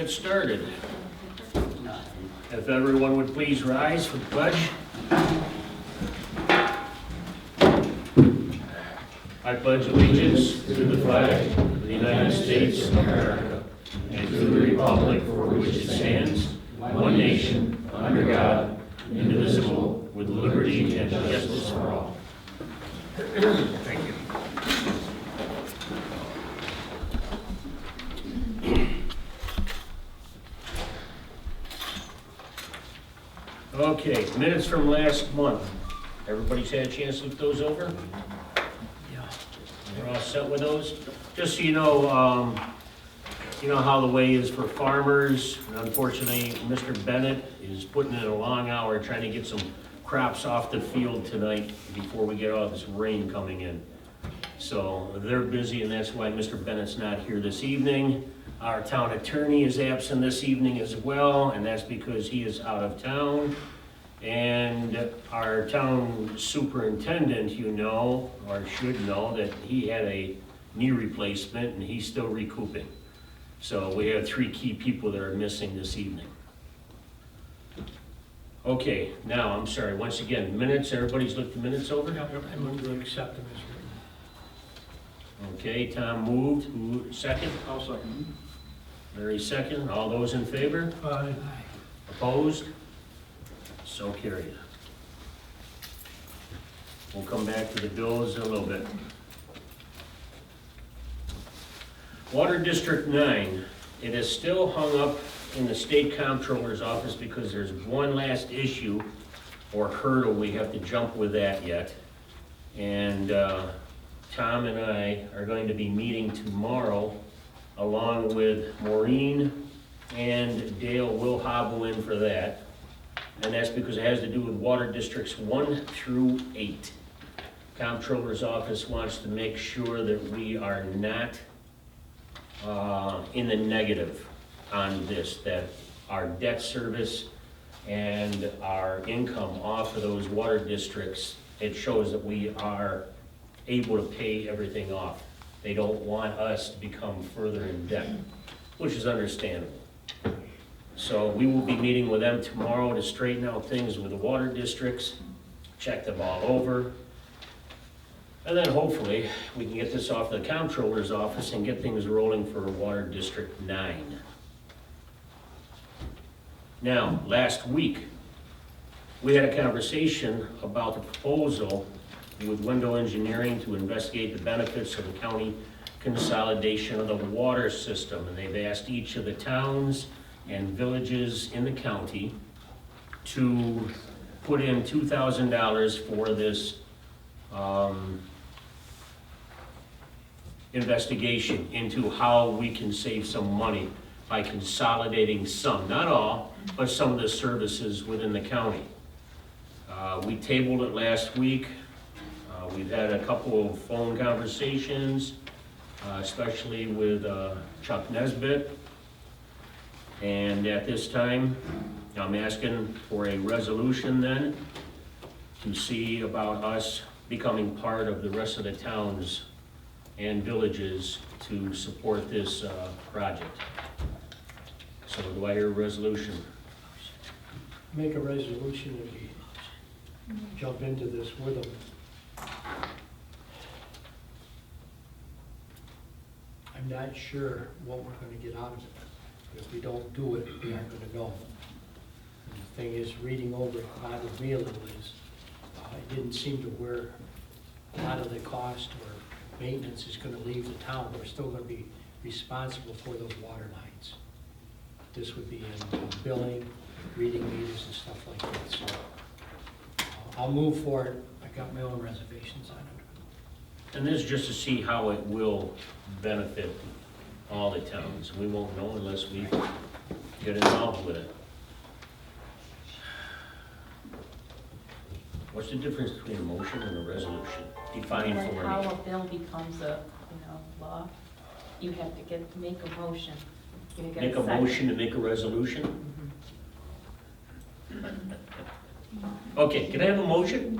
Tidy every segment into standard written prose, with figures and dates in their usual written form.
get started. If everyone would please rise for the pledge. I pledge allegiance to the flag of the United States of America and to the republic for which it stands, one nation, under God, indivisible, with liberty and justice for all. Thank you. Okay, minutes from last month. Everybody's had a chance to look those over? Yeah. We're all set with those? Just so you know how the way is for farmers. Unfortunately, Mr. Bennett is putting in a long hour trying to get some crops off the field tonight before we get all this rain coming in. So they're busy, and that's why Mr. Bennett's not here this evening. Our town attorney is absent this evening as well, and that's because he is out of town. And our town superintendent, you know, or should know, that he had a knee replacement and he's still recouping. So we have 3 key people that are missing this evening. Okay, now, I'm sorry, once again, minutes, everybody's looked the minutes over? I move to accept them as written. Okay, Tom moved, who, second? I'll second. Larry second, all those in favor? Aye. Opposed? So carried. We'll come back to the bills in a little bit. Water District 9, it is still hung up in the state comptroller's office because there's one last issue or hurdle we have to jump with that yet. And Tom and I are going to be meeting tomorrow along with Maureen, and Dale will hobble in for that. And that's because it has to do with water districts 1 through 8. Comptroller's office wants to make sure that we are not in the negative on this, that our debt service and our income off of those water districts, it shows that we are able to pay everything off. They don't want us to become further in debt, which is understandable. So we will be meeting with them tomorrow to straighten out things with the water districts, check them all over. And then hopefully we can get this off the comptroller's office and get things rolling for Water District 9. Now, last week, we had a conversation about the proposal with Window Engineering to investigate the benefits of the county consolidation of the water system. And they've asked each of the towns and villages in the county to put in $2,000 for this investigation into how we can save some money by consolidating some, not all, but some of the services within the county. We tabled it last week. We've had a couple of phone conversations, especially with Chuck Nesbitt. And at this time, I'm asking for a resolution then to see about us becoming part of the rest of the towns and villages to support this project. So do I hear a resolution? Make a resolution that we jump into this with them. I'm not sure what we're gonna get out of it. If we don't do it, we aren't gonna know. And the thing is, reading over it bothered me a little is, it didn't seem to where a lot of the cost or maintenance is gonna leave the town. We're still gonna be responsible for those water lines. This would be in billing, reading meters and stuff like that, so I'll move for it. I got my own reservations on it. And this is just to see how it will benefit all the towns. We won't know unless we get involved with it. What's the difference between a motion and a resolution? Define Like for how me. a bill becomes a, law, you have to make a motion. You get Make a second. motion to make a resolution? Okay, can I have a motion?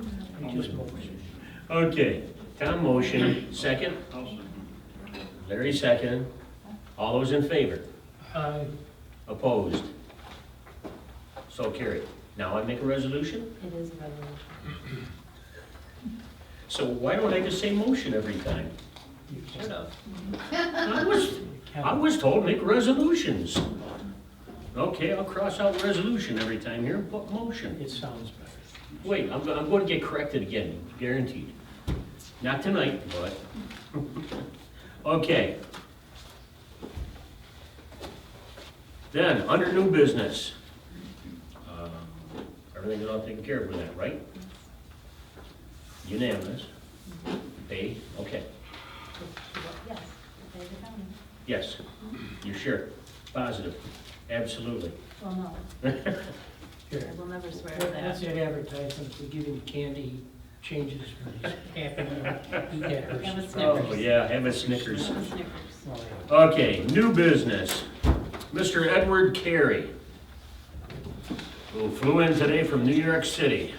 Just motion. Okay, Tom motion, second? Larry second. All those in favor? Aye. Opposed? So carried. Now I make a resolution? It is a resolution. So why don't I just say motion every time? You Should can- have. I was told make resolutions. Okay, I'll cross out resolution every time here, and put motion. It sounds better. Wait, I'm going to get corrected again, guaranteed. Not tonight, but. Okay. Then, under new business. Everything is all taken care of with that, right? Unanimous. Pay, okay. Yes, pay the county. Yes, you're sure? Positive? Absolutely. Well, no, Here, I will never swear to that's that. that advertisement, we give him candy, changes when he's happy, he get Have a hers. Snickers. Oh, yeah, have a Snickers. Have a Snickers. Oh, yeah. Okay, new business. Mr. Edward Carey, who flew in today from New York City,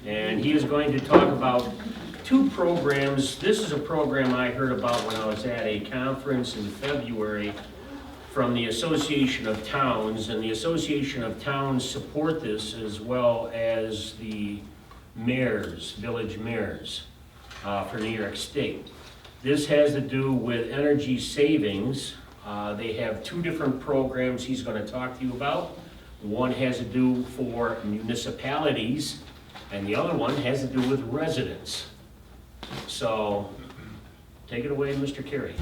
and he is going to talk about two programs. This is a program I heard about when I was at a conference in February from the Association of Towns, and the Association of Towns support this as well as the mayors, village mayors for New York State. This has to do with energy savings. They have two different programs he's going to talk to you about. One has to do for municipalities, and the other one has to do with residents. So, take it away, Mr. Carey.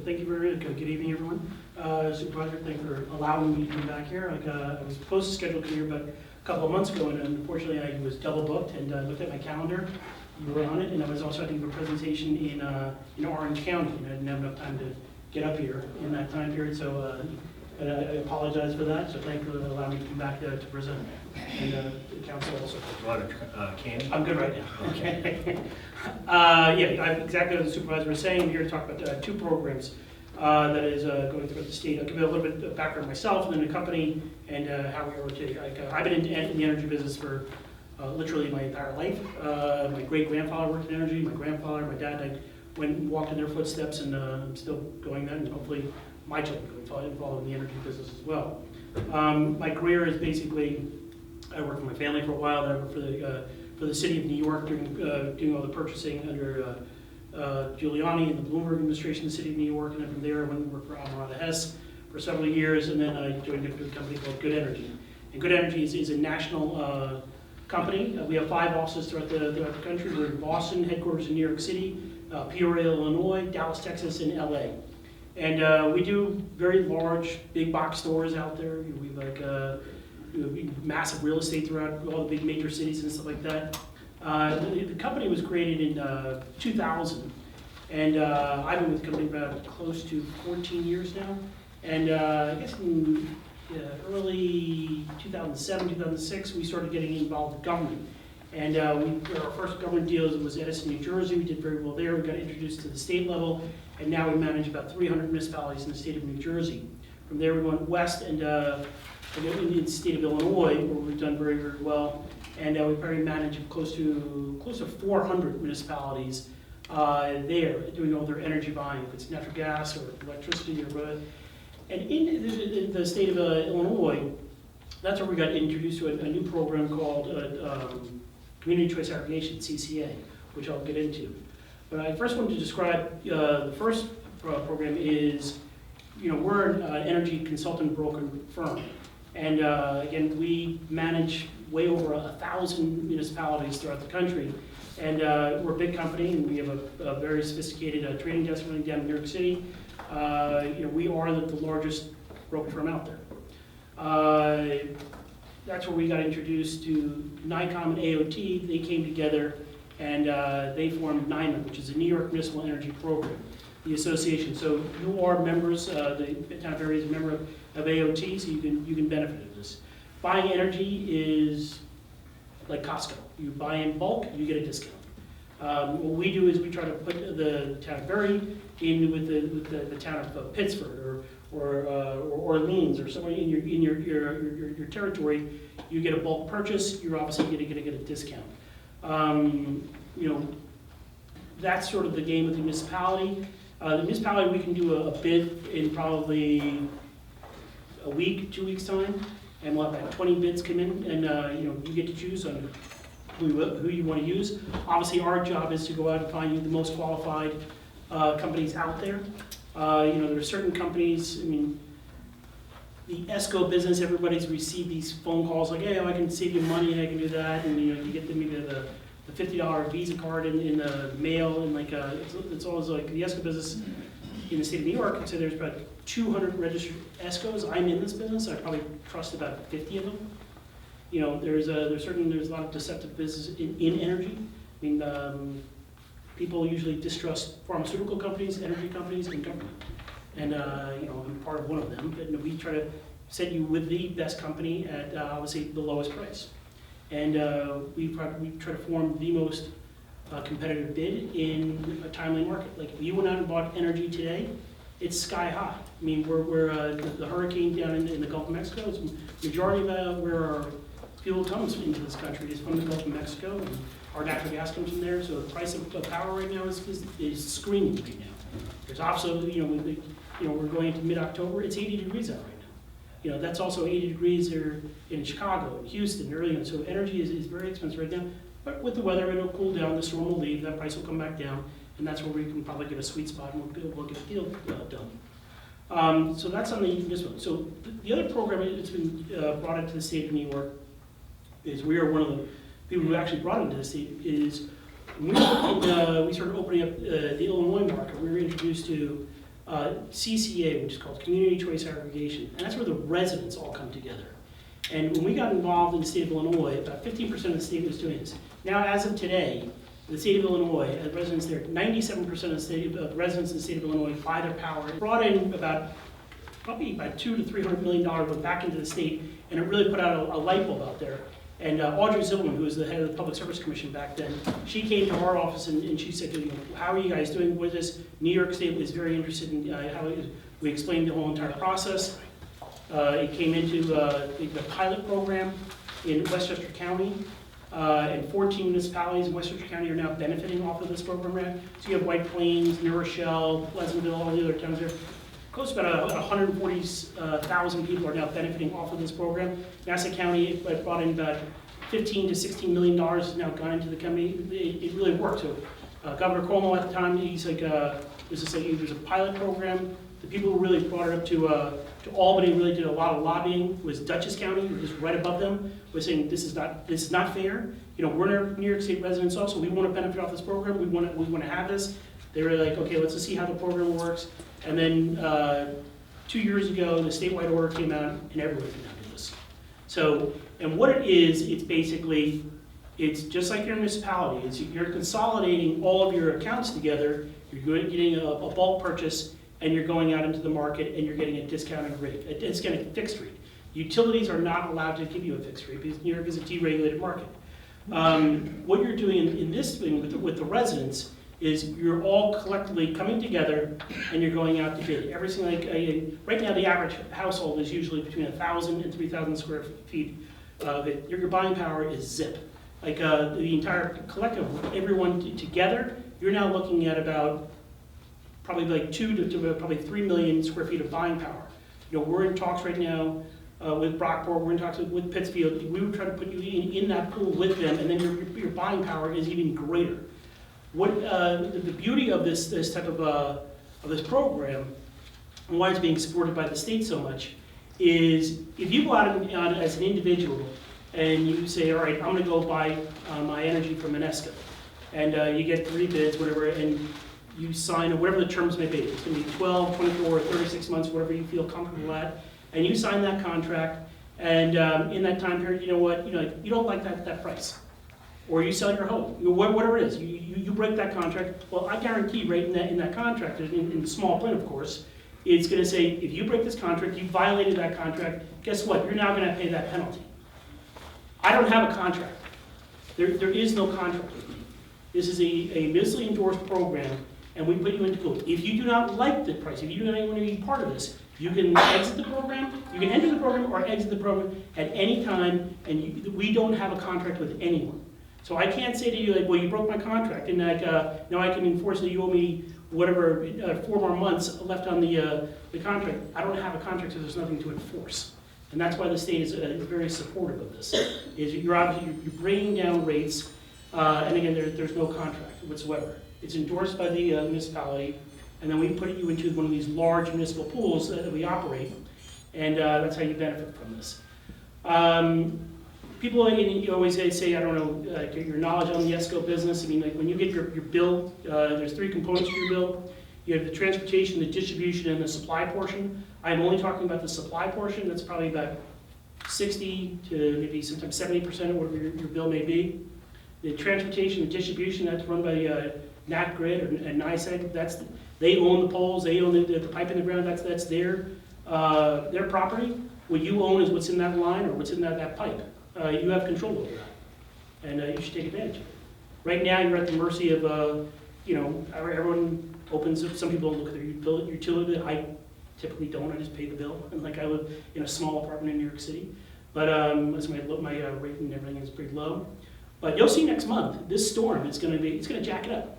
Thank you very much. Good evening, everyone. Supervisor, thank you for allowing me to come back here. I was supposed to schedule to come here about a couple of months ago, and unfortunately I was double booked, and looked at my calendar. You were on it, and I was also having a presentation in Orange County, and I didn't have enough time to get up here in that time period, so I apologize for that. So thank you for allowing me to come back to present, and the council also. You want a can? I'm good right now. Okay. Exactly what the supervisor was saying. I'm here to talk about two programs that is going throughout the state. I'll give you a little bit of background myself and then the company and how we work today. I've been in the energy business for literally my entire life. My great-grandfather worked in energy. My grandfather, my dad, I went and walked in their footsteps, and I'm still going that, and hopefully my children will follow in the energy business as well. My career is basically, I worked for my family for a while, then I worked for the city of New York doing all the purchasing under Giuliani and the Bloomberg administration in the city of New York, and then from there I went and worked for Amarada Hess for several years, and then I joined a company called Good Energy. And Good Energy is a national company. We have 5 offices throughout the country. We're in Boston, headquarters in New York City, Peoria, Illinois, Dallas, Texas, and LA. And we do very large, big box stores out there. We have massive real estate throughout all the big major cities and stuff like that. The company was created in 2000, and I've been with the company about close to 14 years now. And I guess in early 2007, 2006, we started getting involved with government. And our first government deal was Edison, New Jersey. We did very well there. We got introduced to the state level, and now we manage about 300 municipalities in the state of New Jersey. From there, we went west and in the state of Illinois, where we've done very, very well. And we probably manage close to 400 municipalities there, doing all their energy buying, if it's natural gas or electricity or whatever. And in the state of Illinois, that's where we got introduced to a new program called Community Choice Aggregation, CCA, which I'll get into. But I first wanted to describe the first program is, we're an energy consultant broker firm. And again, we manage way over 1,000 municipalities throughout the country. And we're a big company, and we have a very sophisticated trading desk running down in New York City. We are the largest broker firm out there. That's where we got introduced to NICOM and AOT. They came together and they formed NYMEM, which is the New York Municipal Energy Program, the association. So you are members, the town of Perry is a member of AOT, so you can benefit of this. Buying energy is like Costco. You buy in bulk, you get a discount. What we do is we try to put the town of Perry in with the town of Pittsburgh or Orleans or somewhere in your territory. You get a bulk purchase, you're obviously going to get a discount. That's sort of the game with the municipality. The municipality, we can do a bid in probably a week, 2 weeks' time, and we'll have like 20 bids come in, and you get to choose on who you want to use. Obviously, our job is to go out and find you the most qualified companies out there. There are certain companies, I mean, the ESCO business, everybody's received these phone calls like, hey, I can save you money and I can do that, and you get maybe the $50 Visa card in the mail, and like it's always like the ESCO business in the state of New York. So there's about 200 registered ESCOs. I'm in this business. I probably trust about 50 of them. There's a lot of deceptive business in energy. I mean, people usually distrust pharmaceutical companies, energy companies, and government. And I'm part of one of them. But we try to set you with the best company at obviously the lowest price. And we try to form the most competitive bid in a timely market. Like if you went out and bought energy today, it's sky high. I mean, the hurricane down in the Gulf of Mexico, it's majority of where our fuel comes into this country is from the Gulf of Mexico, and our natural gas comes from there. So the price of power right now is screaming right now. There's also, we're going into mid-October. It's 80 degrees out right now. That's also 80 degrees there in Chicago, Houston, early. So energy is very expensive right now. But with the weather, it'll cool down. The storm will leave. That price will come back down, and that's where we can probably get a sweet spot, and we'll get a deal done. So that's on this one. So the other program that's been brought into the state of New York is we are one of the people who actually brought it into the state. Is when we started opening up the Illinois market, we were introduced to CCA, which is called Community Choice Aggregation, and that's where the residents all come together. And when we got involved in the state of Illinois, about 15% of the state was doing this. Now, as of today, the state of Illinois, residents there, 97% of the residents in the state of Illinois buy their power. It brought in probably about $200 to $300 million went back into the state, and it really put out a light bulb out there. And Audrey Zillman, who was the head of the Public Service Commission back then, she came to our office and she said, how are you guys doing with this? New York State was very interested in how we explained the whole entire process. It came into the pilot program in Westchester County, and 14 municipalities in Westchester County are now benefiting off of this program. So you have White Plains, New Rochelle, Pleasantville, all the other towns there. Close to about 140,000 people are now benefiting off of this program. Nassau County brought in about $15 to $16 million has now gone into the company. It really worked. So Governor Cuomo at the time, he's like, there's a pilot program. The people who really brought it up to Albany, really did a lot of lobbying, was Dutchess County, who was right above them, was saying this is not fair. We're New York State residents also. We want to benefit off this program. We want to have this. They were like, okay, let's just see how the program works. And then 2 years ago, the statewide order came out, and everyone can now do this. So, and what it is, it's just like your municipality. You're consolidating all of your accounts together. You're getting a bulk purchase, and you're going out into the market, and you're getting a discounted rate, a discounted fixed rate. Utilities are not allowed to give you a fixed rate because New York is a deregulated market. What you're doing in this thing with the residents is you're all collectively coming together and you're going out to bid. Every single, right now the average household is usually between 1,000 and 3,000 square feet. Your buying power is zip. The entire collective, everyone together, you're now looking at about probably 2 to probably 3 million square feet of buying power. We're in talks right now with Brockport, we're in talks with Pittsfield. We would try to put you in that pool with them, and then your buying power is even greater. What the beauty of this type of this program, and why it's being supported by the state so much, is if you go out as an individual and you say, all right, I'm going to go buy my energy from Enesco, and you get 3 bids, whatever, and you sign whatever the terms may be. It's going to be 12, 24, 36 months, whatever you feel comfortable at, and you sign that contract, and in that time period, you don't like that price. Or you sell your home, whatever it is, you break that contract. Well, I guarantee right in that contract, in small print of course, it's going to say, if you break this contract, you violated that contract, guess what? You're now going to pay that penalty. I don't have a contract. There is no contract with me. This is a municipally endorsed program, and we put you into court. If you do not like the price, if you do not want to be part of this, you can exit the program, you can enter the program or exit the program at any time, and we don't have a contract with anyone. So I can't say to you, well, you broke my contract, and now I can enforce that you owe me whatever, 4 more months left on the contract. I don't have a contract, so there's nothing to enforce. And that's why the state is very supportive of this, is you're obviously, you're bringing down rates, and again, there's no contract whatsoever. It's endorsed by the municipality, and then we put you into one of these large municipal pools that we operate, and that's how you benefit from this. People, you always say, I don't know, your knowledge on the ESCO business. I mean, like when you get your bill, there's 3 components to your bill. You have the transportation, the distribution, and the supply portion. I'm only talking about the supply portion. That's probably about 60 to maybe sometimes 70% of whatever your bill may be. The transportation, the distribution, that's run by Nat Grid or NYSEG. They own the poles, they own the pipe in the ground. That's their property. What you own is what's in that line or what's in that pipe. You have control over that, and you should take advantage of it. Right now, you're at the mercy of, everyone opens up. Some people look at their utility bill. I typically don't. I just pay the bill, and like I live in a small apartment in New York City. But so my rate and everything is pretty low. But you'll see next month, this storm is going to jack it up.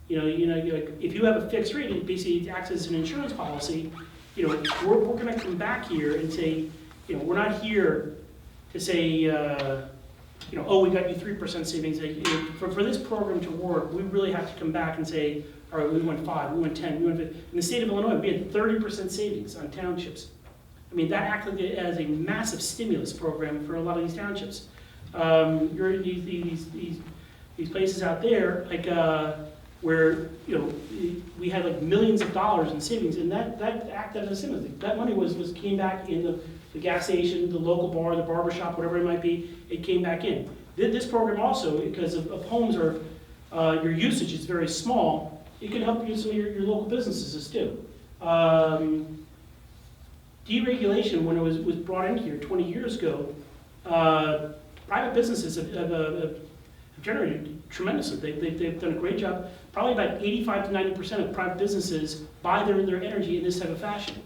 If you have a fixed rate, it basically acts as an insurance policy. We're going to come back here and say, we're not here to say, oh, we got you 3% savings. For this program to work, we really have to come back and say, all right, we went 5, we went 10, we went 15. In the state of Illinois, we had 30% savings on townships. I mean, that acted as a massive stimulus program for a lot of these townships. These places out there, like where we had like millions of dollars in savings, and that acted as a stimulus. That money came back in the gas station, the local bar, the barber shop, whatever it might be. It came back in. This program also, because of homes or your usage is very small, it can help you some of your local businesses too. Deregulation, when it was brought in here 20 years ago, private businesses have generated tremendously. They've done a great job. Probably about 85 to 90% of private businesses buy their energy in this type of fashion.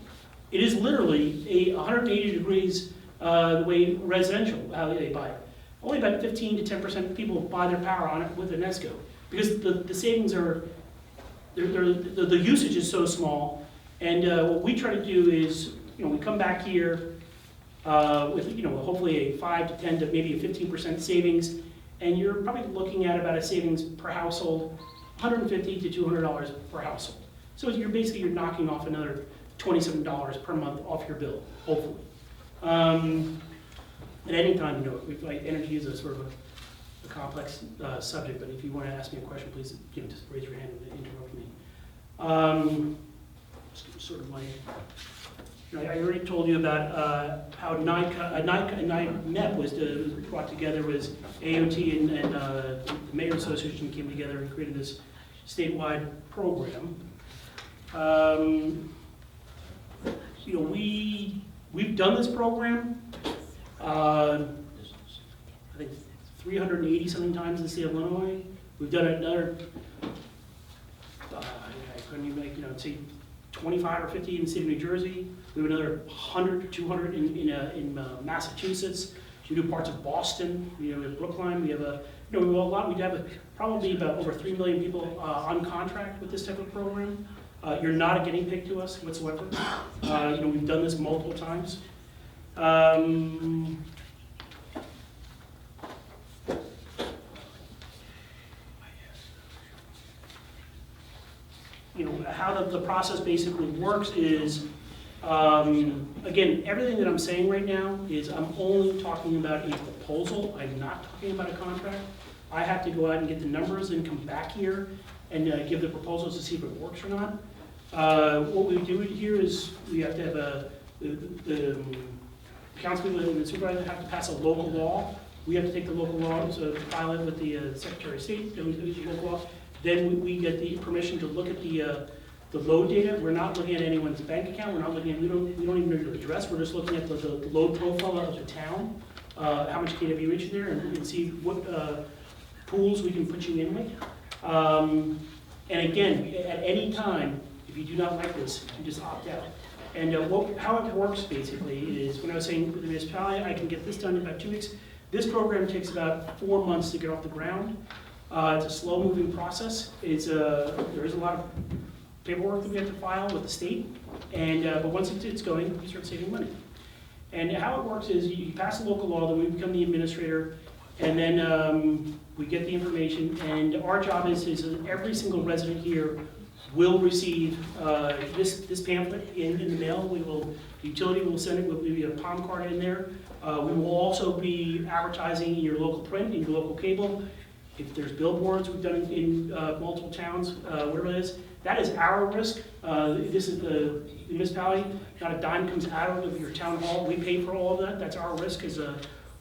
It is literally 180 degrees the way residential, how they buy it. Only about 15 to 10% of people buy their power on it with an ESCO, because the savings are, the usage is so small. And what we try to do is, we come back here with, hopefully a 5 to 10 to maybe a 15% savings, and you're probably looking at about a savings per household, $150 to $200 per household. So you're knocking off another $27 per month off your bill, hopefully. At any time, energy is a sort of a complex subject, but if you want to ask me a question, please just raise your hand and interrupt me. Sort of my, I already told you about how NIMEP was brought together, was AOT and the Mayor Association came together and created this statewide program. We've done this program, I think 380 something times in the state of Illinois. We've done it another, I couldn't even say 25 or 50 in the state of New Jersey. We have another 100 to 200 in Massachusetts. We do parts of Boston. We have Brookline. We have a lot. We have probably about over 3 million people on contract with this type of program. You're not a guinea pig to us whatsoever. We've done this multiple times. How the process basically works is, again, everything that I'm saying right now is I'm only talking about a proposal. I'm not talking about a contract. I have to go out and get the numbers and come back here and give the proposals to see if it works or not. What we do here is we have to have the council people and the supervisor have to pass a local law. We have to take the local law, so file it with the Secretary of State, then we do the local law. Then we get the permission to look at the load data. We're not looking at anyone's bank account. We're not looking at, we don't even know your address. We're just looking at the load profile of the town, how much kWh is there, and see what pools we can put you in with. And again, at any time, if you do not like this, you just opt out. And how it works basically is, when I was saying with the municipality, I can get this done in about 2 weeks. This program takes about 4 months to get off the ground. It's a slow-moving process. There is a lot paperwork that we have to file with the state, and, but once it's going, you start saving money. And how it works is you pass a local law, then we become the administrator, and then we get the information, and our job is that every single resident here will receive this pamphlet in the mail. The utility will send it, will be a palm card in there. We will also be advertising in your local print, in your local cable. If there's billboards, we've done it in multiple towns, whatever it is, that is our risk. This is the municipality, not a dime comes out of your town hall. We pay for all of that. That's our risk, is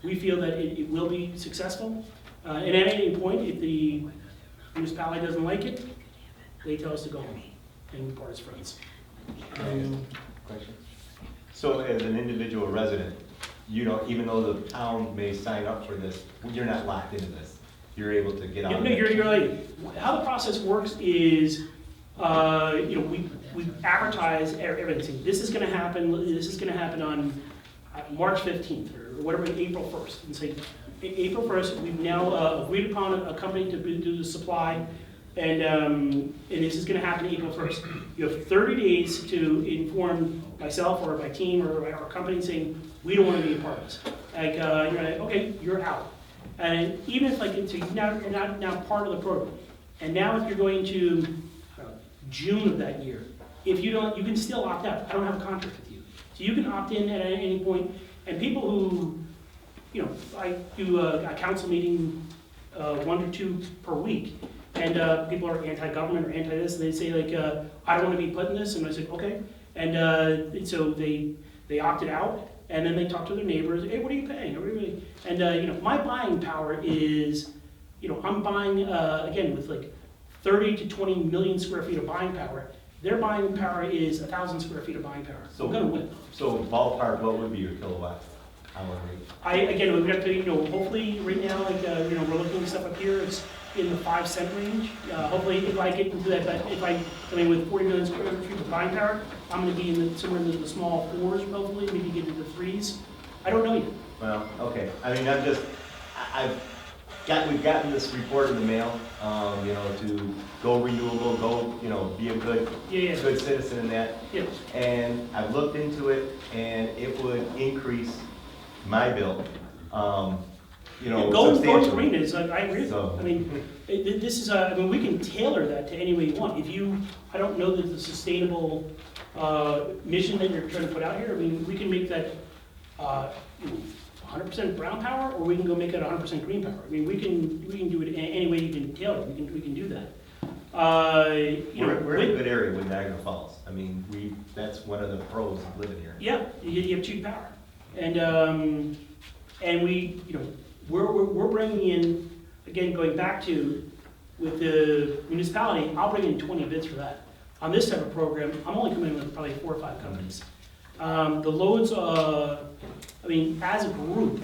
we feel that it will be successful. And at any point, if the municipality doesn't like it, they tell us to go home and part as friends. Question. So as an individual resident, you don't, even though the town may sign up for this, you're not locked into this. You're able to get out of No, it. you're right. How the process works is, we advertise everything. This is gonna happen on March 15th, or whatever, April 1st. And say, April 1st, we've now agreed upon a company to do the supply, and this is gonna happen April 1st. You have 30 days to inform myself or my team or our company saying, we don't wanna be a part of this. Like, you're like, okay, you're out. And even if like, so you're now part of the program. And now if you're going to June of that year, if you don't, you can still opt out. I don't have a contract with you. So you can opt in at any point. And people who, I do a council meeting 1 to 2 per week. And people are anti-government or anti-this, and they say like, I don't want to be put in this. And I said, okay. And so they opted out. And then they talk to their neighbors, hey, what are you paying? Everybody. And my buying power is, I'm buying, again, with like 30 to 20 million square feet of buying power. Their buying power is 1,000 square feet of buying power. So I'm gonna win. So ballpark, what would be your kilowatt hour rate? Again, we've got to, hopefully right now, like, we're looking at stuff up here, it's in the 5-cent range. Hopefully, if I get into that, but if I with 40 million square feet of buying power, I'm gonna be somewhere in the small 4s, hopefully, maybe get into the 3s. I don't know yet. Well, okay. I mean, we've gotten this report in the mail, to go renewable, go, be a good citizen in that. Yeah. And I've looked into it, and it would increase my bill, Going substantially. green is, I agree with you. So- I mean, this is, we can tailor that to any way you want. I don't know that the sustainable mission that you're trying to put out here, I mean, we can make that 100% brown power, or we can go make it 100% green power. I mean, we can do it any way you can tailor it. We can do that. We're in a good area with Niagara Falls. I mean, that's one of the pros of living here. Yeah, you have cheap power. And we, we're bringing in, again, going back to, with the municipality, I'll bring in 20 bids for that. On this type of program, I'm only coming in with probably 4 or 5 companies. The loads, as a group,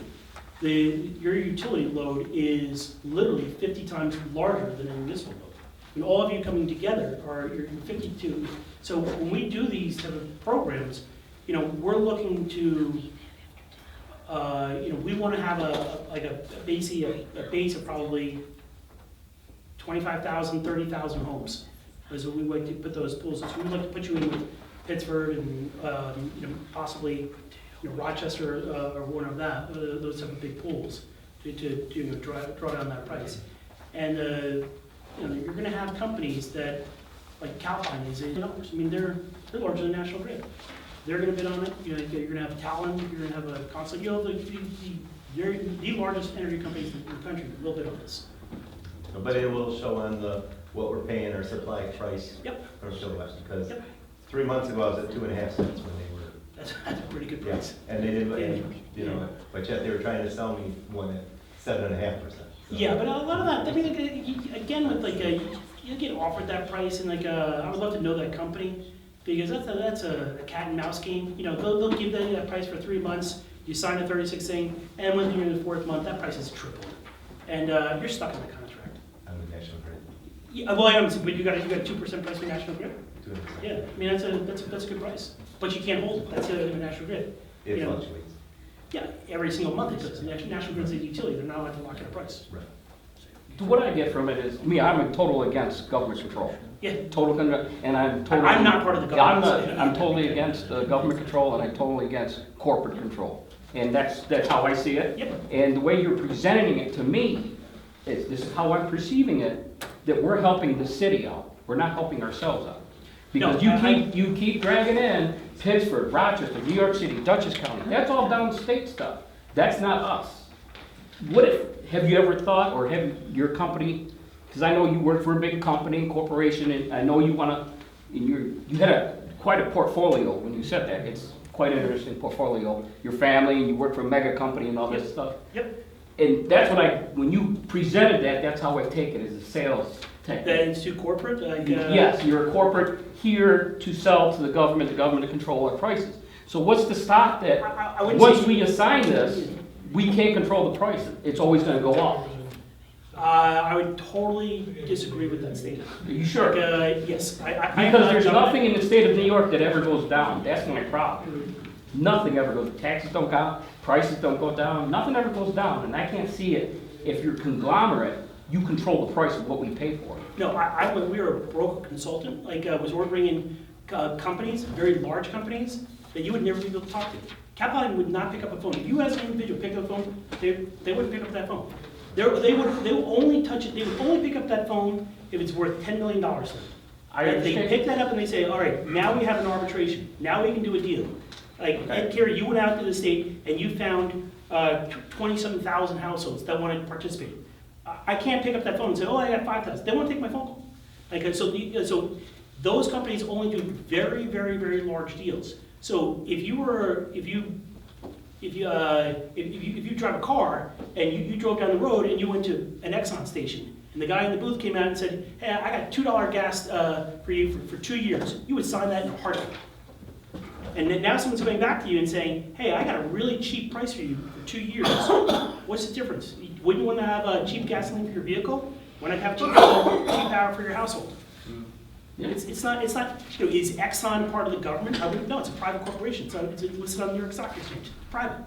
your utility load is literally 50 times larger than a municipal load. And all of you coming together you're 52. So when we do these type of programs, we're looking to, we want to have a base of probably 25,000, 30,000 homes. So we like to put those pools. So we'd like to put you in with Pittsburgh and possibly Rochester or one of those type of big pools to draw down that price. And you're going to have companies that, like Calpine is, I mean, they're larger than National Grid. They're going to bid on it. You're going to have Talon. You're going to have a Constant. The largest energy companies in the country will bid on this. But it will show on what we're paying our supply price per kilowatt, because 3 months ago I was at 2.5 cents when they were. That's a pretty good price. And they didn't, but yet they were trying to sell me one at 7.5%. Yeah, but a lot of that, I mean, again, with you get offered that price, and I would love to know that company, because that's a cat and mouse game. They'll give that price for 3 months. You sign a 36 thing, and when you're in the 4th month, that price is tripled, and you're stuck in the contract. I'm with National Grid. Yeah, well, I understand, but you got a 2% price for National Grid. 2%. Yeah, I mean that's a good price, but you can't hold it. That's the other thing with National Grid. It fluctuates. Yeah, every single month it does. National Grid's a utility; they're not allowed to lock in a price. Right. What I get from it is, I'm total against government control. Yeah. And I'm totally. I'm not part of the Yeah, I'm government. not, I'm totally against government control, and I'm totally against corporate control. And that's how I see it. Yep. And the way you're presenting it to me, this is how I'm perceiving it, that we're helping the city out. We're not helping ourselves out. Because No, you keep dragging in Pittsburgh, Rochester, New York City, Dutchess County. That's all downstate stuff. That's not us. Have you ever thought, or have your company, because I know you work for a big company, corporation, and I know you want to, you had quite a portfolio when you said that. It's quite an interesting portfolio. Your family, and you work for a mega company and all this stuff. Yep. And that's what when you presented that, that's how I take it, as a sales technique. That it's too corporate, like, Yes, you're a corporate here to sell to the government to control our prices. So what's to stop that? I wouldn't Once say- we assign this, we can't control the price. It's always gonna go up. I would totally disagree with that statement. Are you sure? Yes, Because there's nothing in the state of New York that ever goes down. That's my problem. Nothing ever goes, taxes don't go up, prices don't go down, nothing ever goes down. And I can't see it. If you're conglomerate, you control the price of what we pay for. No, when we were a broker consultant, like, was ordering in companies, very large companies, that you would never be able to talk to. Capital Line would not pick up a phone. If you as an individual picked up a phone, they wouldn't pick up that phone. They would only touch it, they would only pick up that phone if it's worth $10 million to them. I They understand. pick that up and they say, all right, now we have an arbitration, now we can do a deal. Like, Okay. Ed Carey, you went out to the state and you found 20-some thousand households that wanted to participate. I can't pick up that phone and say, oh, I got 5,000. They won't take my phone call. Like, so those companies only do very, very, very large deals. So if you drive a car and you drove down the road and you went to an Exxon station and the guy in the booth came out and said, hey, I got $2 gas for you for 2 years, you would sign that in a heartbeat. And then now someone's coming back to you and saying, hey, I got a really cheap price for you for 2 years. What's the difference? Wouldn't you want to have cheap gasoline for your vehicle? Why not have cheap power for your household? It's not, is Exxon part of the government? I wouldn't know, it's a private corporation, so it's listed on the New York Stock Exchange, it's private.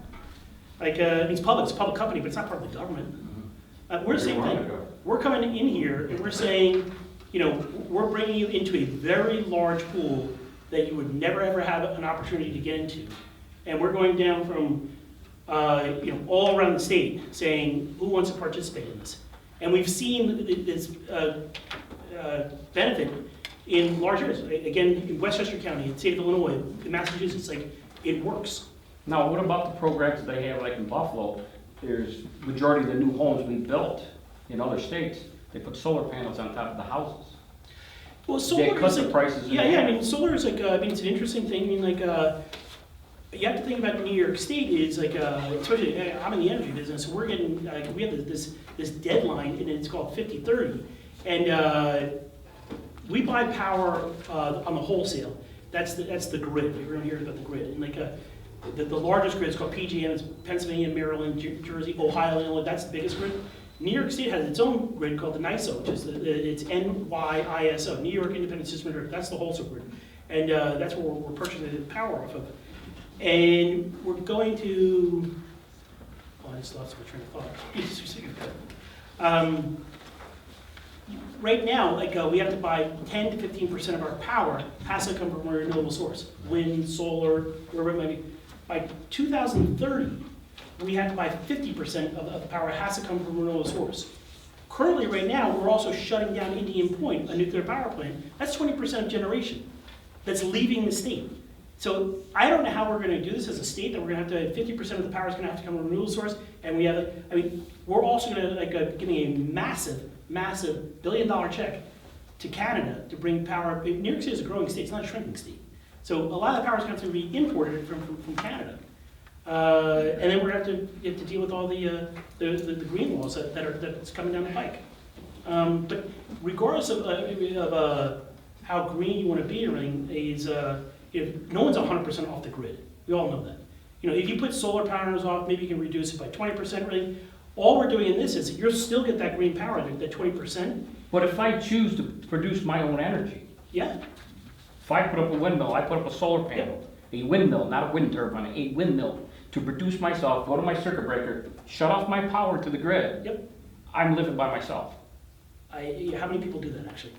Like, it's a public company, but it's not part of the government. We're the same thing. We're coming in here and we're saying, we're bringing you into a very large pool that you would never ever have an opportunity to get into. And we're going down from, all around the state saying, who wants to participate in this? And we've seen this benefit in large areas. Again, in Westchester County, in the state of Illinois, in Massachusetts, like, it works. Now, what about the programs they have, like in Buffalo? There's majority of the new homes we built in other states, they put solar panels on top of the houses. Well, solar They cut is the like, prices in yeah, half. I mean, solar is like, it's an interesting thing. I mean, like, you have to think about New York State is like, especially, I'm in the energy business, so we're getting, we have this deadline, and it's called 50/30. And we buy power on the wholesale. That's the grid. You're going to hear about the grid. And like, the largest grid is called PJM. It's Pennsylvania, Maryland, Jersey, Ohio, Illinois. That's the biggest grid. New York State has its own grid called the NYISO, which is it's NYISO, New York Independent System Grid. That's the wholesale grid. And that's where we're purchasing the power off of. And we're going to, I just lost my train of thought. Right now, like, we have to buy 10 to 15% of our power has to come from a renewable source. Wind, solar, wherever it might be. By 2030, we have to buy 50% of the power has to come from a renewable source. Currently, right now, we're also shutting down Indian Point, a nuclear power plant. That's 20% of generation that's leaving the state. So I don't know how we're going to do this as a state, that we're going to have to, 50% of the power is going to have to come from a renewable source, and we have, we're also going to, giving a massive $1 billion check to Canada to bring power. New York City is a growing state, it's not a shrinking state. So a lot of the power is going to have to be imported from Canada. And then we're going to have to deal with all the green laws that's coming down the pike. But regardless of how green you want to be or anything, is no one's 100% off the grid. We all know that. If you put solar panels off, maybe you can reduce it by 20%. Really, all we're doing in this is you'll still get that green power, that 20%. But if I choose to produce my own energy, Yeah. if I put up a windmill, I put up a solar panel, a windmill, not a wind turbine, a windmill, to produce myself, go to my circuit breaker, shut off my power to the grid. Yep. I'm living by myself. How many people do that actually?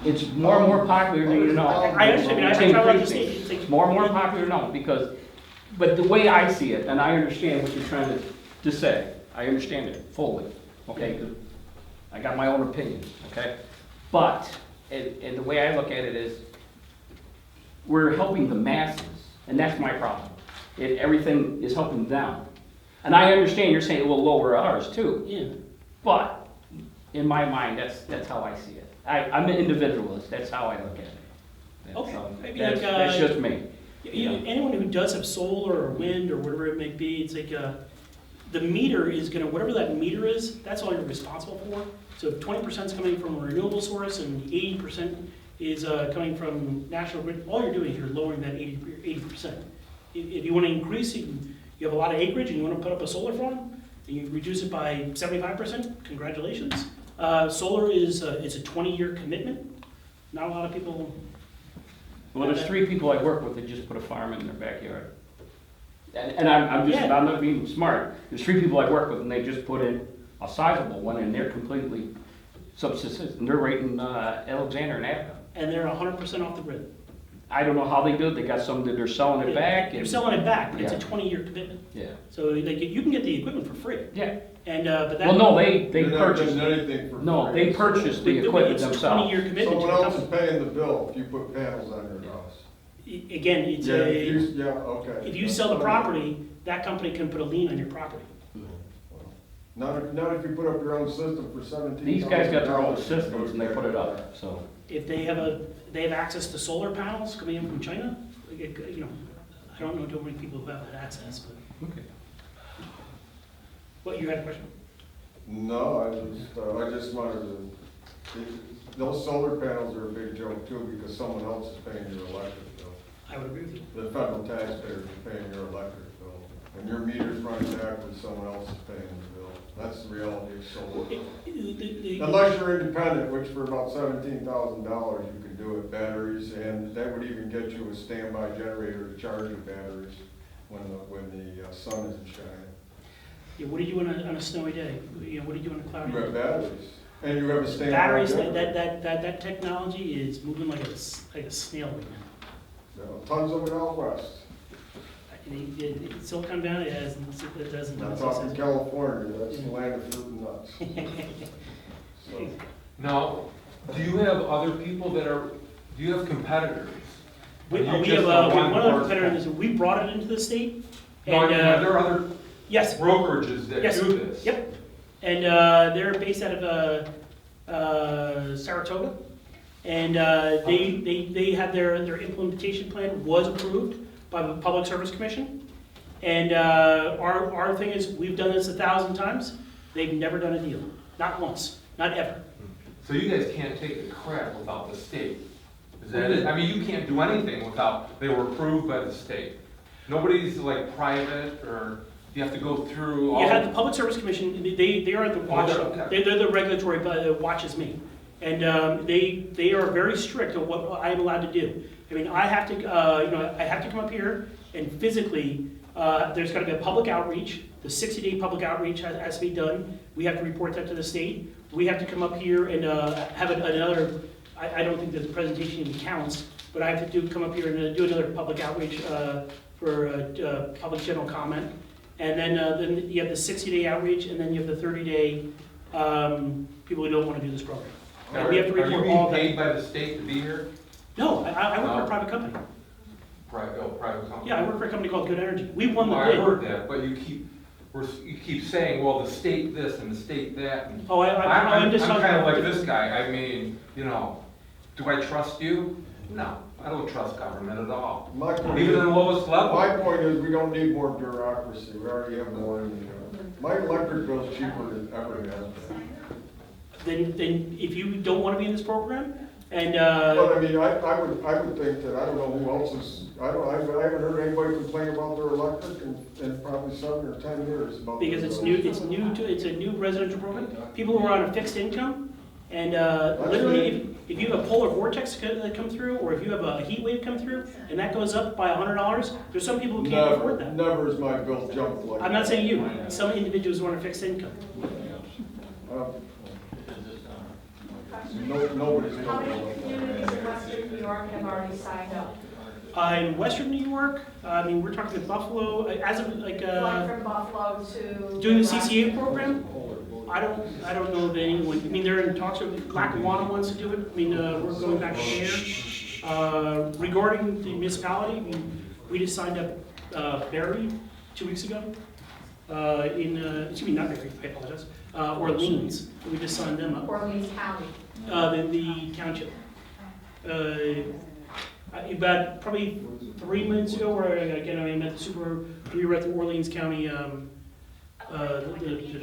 It's more and more popular, you know. I understand, I It's travel around the increasing. state. It's like- It's more and more popular now, because, but the way I see it, and I understand what you're trying to say, I understand it fully, okay? 'Cause I got my own opinion, okay? But, and the way I look at it is, we're helping the masses, and that's my problem. Everything is helping them. And I understand you're saying it will lower ours too, Yeah. but in my mind, that's how I see it. I'm an individualist, that's how I look at it. That's, Okay. Maybe That's, like, that's just me. Anyone who does have solar or wind or whatever it may be, it's like, the meter is gonna, whatever that meter is, that's all you're responsible for. So if 20% is coming from a renewable source and 80% is coming from national grid, all you're doing is you're lowering that 80%. If you wanna increase it, you have a lot of acreage and you wanna put up a solar farm, and you reduce it by 75%, congratulations. Solar is, it's a 20-year commitment. Not a lot of people. Well, there's 3 people I work with that just put a farm in their backyard. And I'm just, Yeah. I'm not being smart. There's 3 people I work with and they just put in a sizable one and they're completely subsistence. And they're right in Alexander and Abbott. And they're 100% off the grid. I don't know how they do it. They got some that they're selling it back. They're and- selling it back, but it's a Yeah. 20-year commitment. Yeah. So like, you can get the equipment for free. Yeah. And, but that. Well, no, they You're not purchased, getting anything for free. no, they purchased the equipment It's a themselves. 20-year commitment to Someone the else is company. paying the bill if you put panels on your house. Again, it's Yeah, a, yeah, okay. if you sell the property, that company can put a lien on your property. Not if you put up your own system for $17,000. These guys got their own systems and they put it up, so. If they have access to solar panels coming in from China, you know, I don't know too many people who have that access, but. Okay. What, you had a question? No, I just wanted to, those solar panels are a big joke too, because someone else is paying your electric bill. I would agree with you. The federal taxpayers are paying your electric bill. When your meter's running backwards, someone else is paying the bill. That's the reality of solar. Unless you're independent, which for about $17,000, you can do it, batteries, and that would even get you a standby generator to charge your batteries when the sun isn't shining. Yeah, what do you do on a snowy day? You know, what do you do on a cloudy You have day? batteries, and you have a standby Batteries, generator. that technology is moving like a snail right now. Tons of it out west. Silicon Valley it doesn't. I'm talking California, that's the land of fruit and nuts. So, Now, do you have other people that are, do you have competitors? We You have, just are one other more- competitor, is we brought it into the state. No, I And, mean, are there other yes, brokerages that Yes. do this? yep. And they're based out of Saratoga. And they had their implementation plan was approved by the Public Service Commission. And our thing is, we've done this 1,000 times. They've never done a deal, not once, not ever. So you guys can't take the crap without the state? Is that it? I mean, you can't do anything without, they were approved by the state. Nobody's like private, or you have to go through all. You have the Public Service Commission, they are the watch, Okay. they're the regulatory, that watches me. And they are very strict on what I am allowed to do. I mean, I have to, I have to come up here and physically, there's gotta be a public outreach. The 60-day public outreach has to be done. We have to report that to the state. We have to come up here and have another, I don't think the presentation even counts, but I have to come up here and do another public outreach for public general comment. And then you have the 60-day outreach, and then you have the 30-day people who don't want to do this program. And Are we have to you report being all paid that. by the state to be here? No, I work for No. a private company. Private company? Yeah, I work for a company called Good Energy. We won the I bid. heard that, but you keep saying, well, the state this and the state that. And Oh, I'm just talking kind of about. like this guy, I mean, you know, do I trust you? No, I don't trust government at all. My point Even at is, the lowest level. my point is, we don't need more bureaucracy, we already have more in the, my electric bill's cheaper than ever it has been. Then if you don't want to be in this program, and, But I mean, I would think that, I don't know who else is, I haven't heard anybody complain about their electric in probably 7 or 10 years about. because their it's bills. it's a new residential program, people who are on a fixed income, and literally, if you have a polar vortex that come through, or if you have a heat wave come through, and that goes up by $100, there's some people who can't afford that. Never has my bill jumped like that. I'm not saying you, some individuals who are on a fixed income. Uh, Nobody's How going many to. communities in Western New York have already signed up? In Western New York, I mean, we're talking with Buffalo, as of like, Going from Buffalo to. doing the CCA program, I don't know of anyone, I mean, they're in talks with, Lackawanna wants to do it, I mean, we're going back there. Regarding the municipality, I mean, we just signed up, Barry 2 weeks ago. Excuse me, not Barry, I apologize, Orleans, we just signed them up, Orleans County. the township. About probably 3 minutes ago, where again, I met we were at the Orleans County, the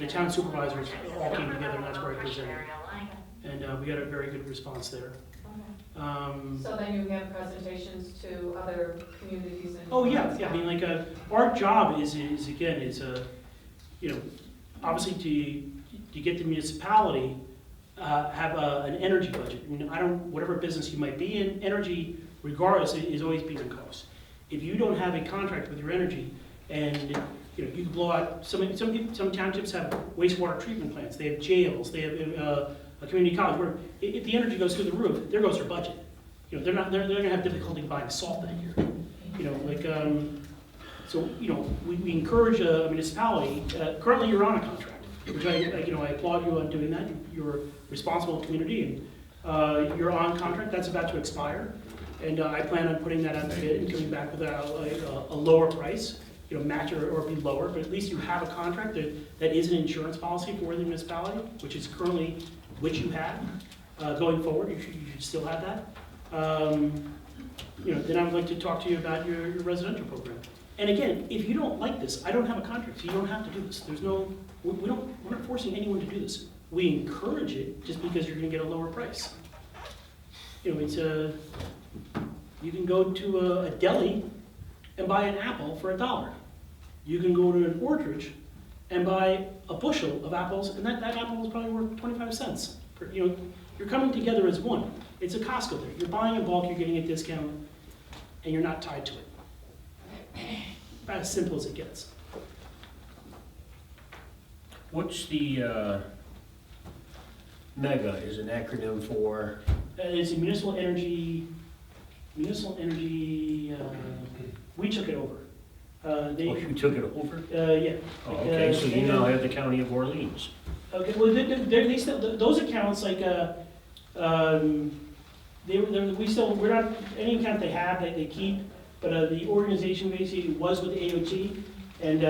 town supervisors all came together, and that's where I presented. And we got a very good response there. So then you have presentations to other communities and. Oh, yeah, I mean, like, our job is again, you know, obviously to get the municipality, have an energy budget. I mean, whatever business you might be in, energy regardless is always being a cost. If you don't have a contract with your energy, and, you know, you can blow out, some townships have wastewater treatment plants, they have jails, they have, a community college, where if the energy goes through the roof, there goes their budget. You know, they're gonna have difficulty buying salt that year. You know, like, so, you know, we encourage a municipality, currently you're on a contract, which I applaud you on doing that. You're responsible community, and you're on contract, that's about to expire. And I plan on putting that out to bid and coming back with a lower price, you know, match or be lower, but at least you have a contract that is an insurance policy for the municipality, which is currently, which you have. Going forward, you should still have that. You know, then I would like to talk to you about your residential program. And again, if you don't like this, I don't have a contract, so you don't have to do this. We're not forcing anyone to do this. We encourage it just because you're gonna get a lower price. You know, you can go to a deli and buy an apple for $1. You can go to an orchard and buy a bushel of apples, and that apple is probably worth 25 cents. You know, you're coming together as one. It's a Costco thing. You're buying in bulk, you're getting a discount, and you're not tied to it. About as simple as it gets. What's the, MEGA is an acronym for? It's a municipal energy, we took it over. Oh, you took it over? Yeah. Oh, okay, so you now have the County of Orleans. Okay, well, they still, those accounts, like, we're not, any account they have, they keep, but the organization basically was with AOT, and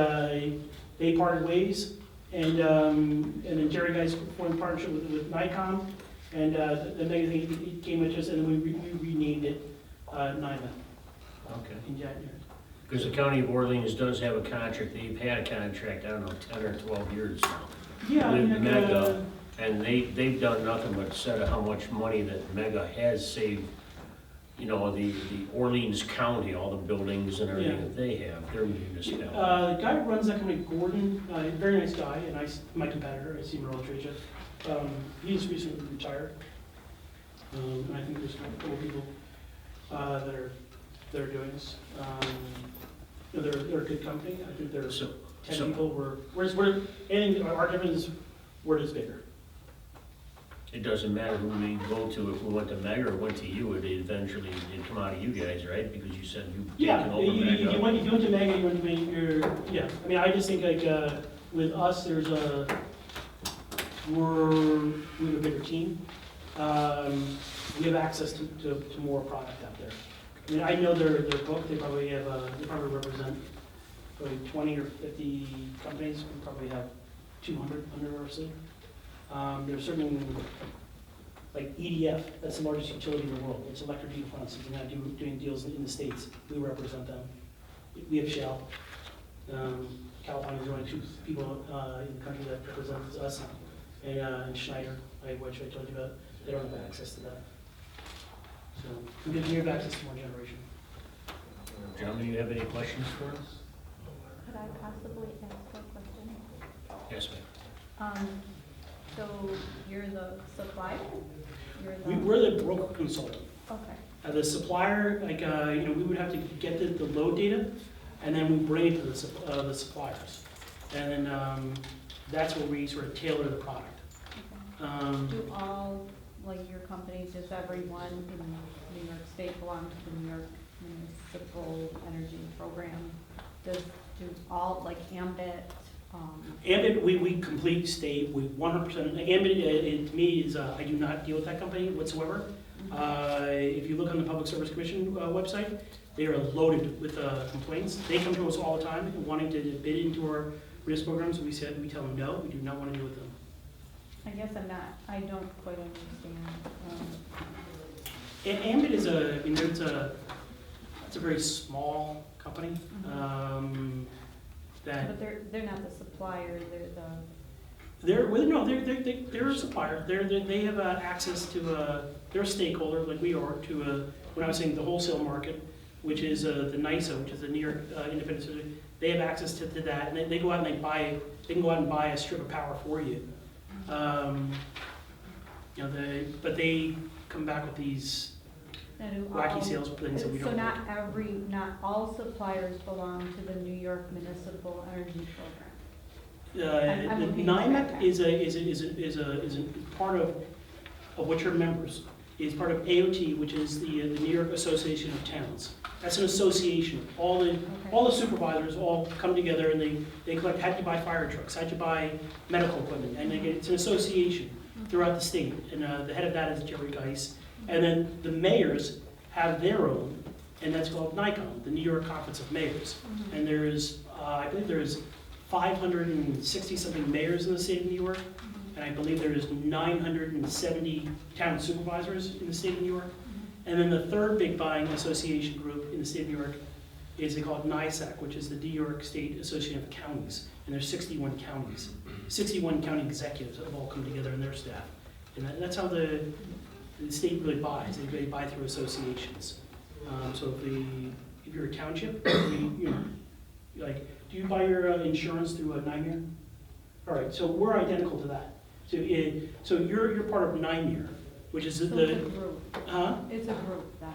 they parted ways, and then Jerry guys formed a partnership with Nikon, and the mega thing came with us, and then we renamed it NIMA Okay. in January. Because the County of Orleans does have a contract, they've had a contract, I don't know, 10 or 12 years now. Yeah, I With mean, like, MEGA, and they've done nothing but said how much money that MEGA has saved, you know, the Orleans County, all the buildings and everything Yeah. that they have, their municipality. the guy who runs that company, Gordon, very nice guy, and my competitor, I see him around trade show. He's recently retired. And I think there's a couple of people that are doing this. You know, they're a good company. I think there's So- 10 people. Our difference is we're just bigger. It doesn't matter who we go to, if we went to MEGA or went to you, it'd eventually, it'd come out of you guys, right? Because you said you've Yeah, taken over you MEGA. went to Mega, you went to me, yeah. I mean, I just think like, with us, we have a bigger team. We have access to more product out there. I mean, I know their book, they probably represent probably 20 or 50 companies, we probably have 200 under our sleeve. There's certain, like EDF, that's the largest utility in the world, it's electric heat appliances, and now doing deals in the States, we represent them. We have Shell, California's the only two people in the country that represents us, and Schneider, which I told you about, they don't have access to that. So we have access to more generation. Gentlemen, you have any questions for us? Could I possibly ask a question? Yes, ma'am. So you're the supplier? We're the broker consultant. Okay. The supplier, like, you know, we would have to get the load data, and then we bring it to the suppliers. And then that's where we sort of tailor the product. Do all like your company, does everyone in New York State belong to the New York Municipal Energy Program? Do all, like Ambit, Ambit, we complete state, we 100%, Ambit, to me, is, I do not deal with that company whatsoever. If you look on the Public Service Commission website, they are loaded with complaints. They come to us all the time wanting to bid into our risk programs. We tell them no, we do not want to deal with them. I guess I don't quite understand. Ambit is it's a very small company. But they're not the supplier, They're a supplier. They have access to, they're a stakeholder like we are to, when I was saying the wholesale market, which is the NYSA, which is the New York Independent System. They have access to that, and they go out and they can go out and buy a strip of power for you. But they come back with these wacky sales things that we don't. So not all suppliers belong to the New York Municipal Energy Program? I'm looking at NYMEC that. is a part of what your members is part of AOT, which is the New York Association of Towns. That's an association. All the supervisors all come together and they collect. How'd you buy fire trucks? How'd you buy medical equipment? And it's an association throughout the state. And the head of that is Jerry Geis. And then the mayors have their own, and that's called NICOM, the New York Conference of Mayors. And there is, I believe there is 560-something mayors in the state of New York, and I believe there is 970 town supervisors in the state of New York. And then the third big buying association group in the state of New York is they call it NISAC, which is the New York State Association of Counties. And there's 61 counties. 61 county executives that have all come together and their staff. And that's how the state really buys. They really buy through associations. So if you're a township, do you buy your insurance through a NYMER? All right, so we're identical to that. So you're part of NYMER, which is So it's a group. Huh? It's a group then?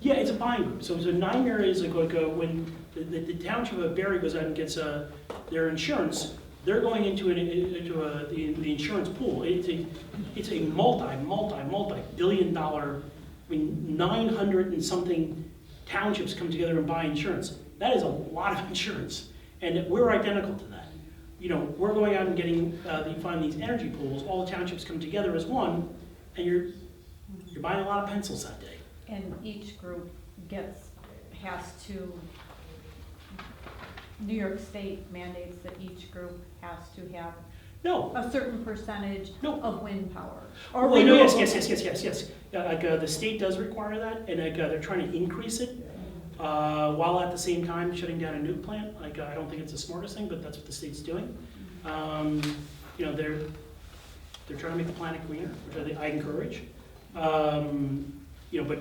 Yeah, it's a buying group. So NYMER is like when the township of Barry goes out and gets their insurance, they're going into the insurance pool. It's a multi-billion dollar, 900 and something townships come together and buy insurance. That is a lot of insurance, and we're identical to that. We're going out and getting, you find these energy pools, all the townships come together as one, and you're buying a lot of pencils that day. And each group has to, New York State mandates that each group has to have No. a certain percentage No. of wind power. Well, no, yes. The state does require that, and they're trying to increase it, while at the same time shutting down a nuke plant. I don't think it's the smartest thing, but that's what the state's doing. They're trying to make the planet greener, which I encourage. But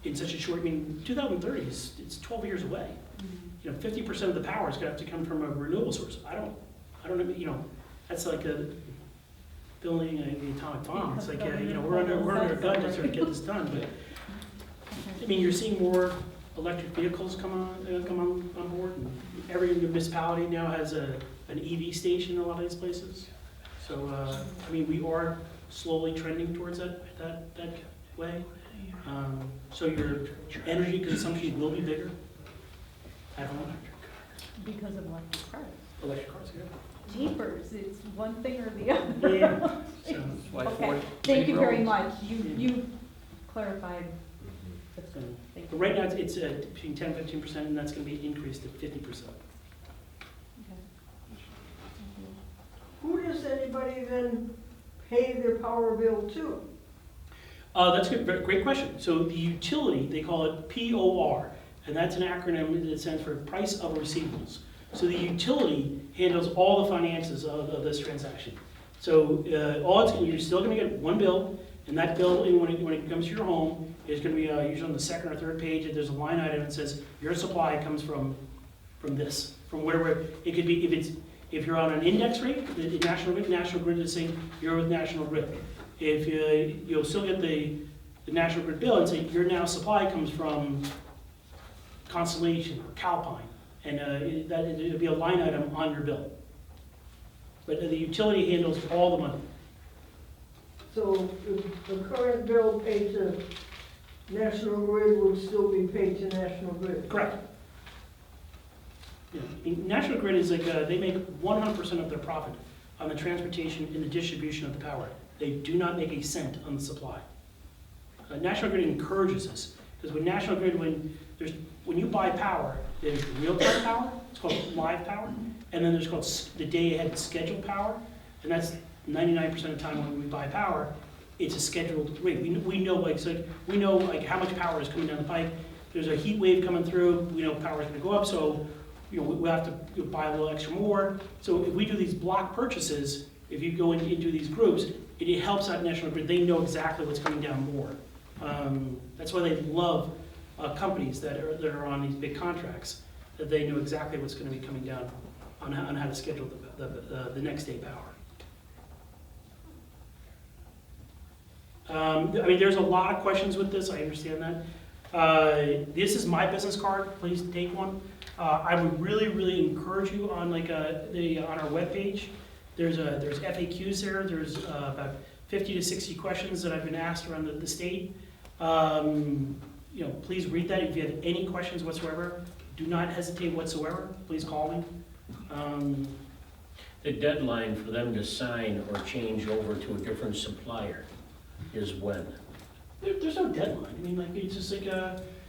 in such a short, 2030 it's 12 years away. 50% of the power is going to have to come from a renewable source. I don't know, that's like building an atomic bomb. It's like, we're under a gun to sort of get this done. But you're seeing more electric vehicles come on board. And every municipality now has an EV station in a lot of these places. So, we are slowly trending towards that way. So your energy consumption will be bigger at home. Because of electric cars. Electric cars, yeah. Jeepers, it's one thing or the other. Yeah. So, Okay, thank you very much. You clarified. so, Thank but you. right now it's between 10 and 15%, and that's going to be increased to 50%. Who does anybody then pay their power bill to? That's a great question. So the utility, they call it POR, and that's an acronym that stands for Price of Receivables. So the utility handles all the finances of this transaction. So you're still going to get one bill, and that bill, when it comes to your home, is going to be usually on the second or third page. And there's a line item that says your supply comes from this, from wherever it could be. If you're on an index rate, the National Grid is saying you're with National Grid. If you'll still get the National Grid bill and say your now supply comes from Constellation or Calpine, and it'll be a line item on your bill. But the utility handles all the money. So if the current bill paid to National Grid would still be paid to National Grid? Correct. Yeah, I mean, National Grid is like, they make 100% of their profit on the transportation and the distribution of the power. They do not make a cent on the supply. National Grid encourages this, because when National Grid, when you buy power, there's real-time power, it's called live power, and then there's called the day-ahead scheduled power, and that's 99% of the time when we buy power, it's a scheduled rate. We know, like, so we know like how much power is coming down the pipe. There's a heat wave coming through, we know power is gonna go up, so we have to buy a little extra more. So if we do these block purchases, if you go into these groups, it helps out National Grid. They know exactly what's coming down more. That's why they love companies that are on these big contracts, that they know exactly what's going to be coming down on how to schedule the next day power. I mean, there's a lot of questions with this. I understand that. This is my business card. Please take one. I would really, really encourage you on like on our webpage. There's FAQs there. There's about 50 to 60 questions that I've been asked around the state. You know, please read that. If you have any questions whatsoever, do not hesitate whatsoever. Please call me. The deadline for them to sign or change over to a different supplier is when? There's no deadline. I mean, like, it's just like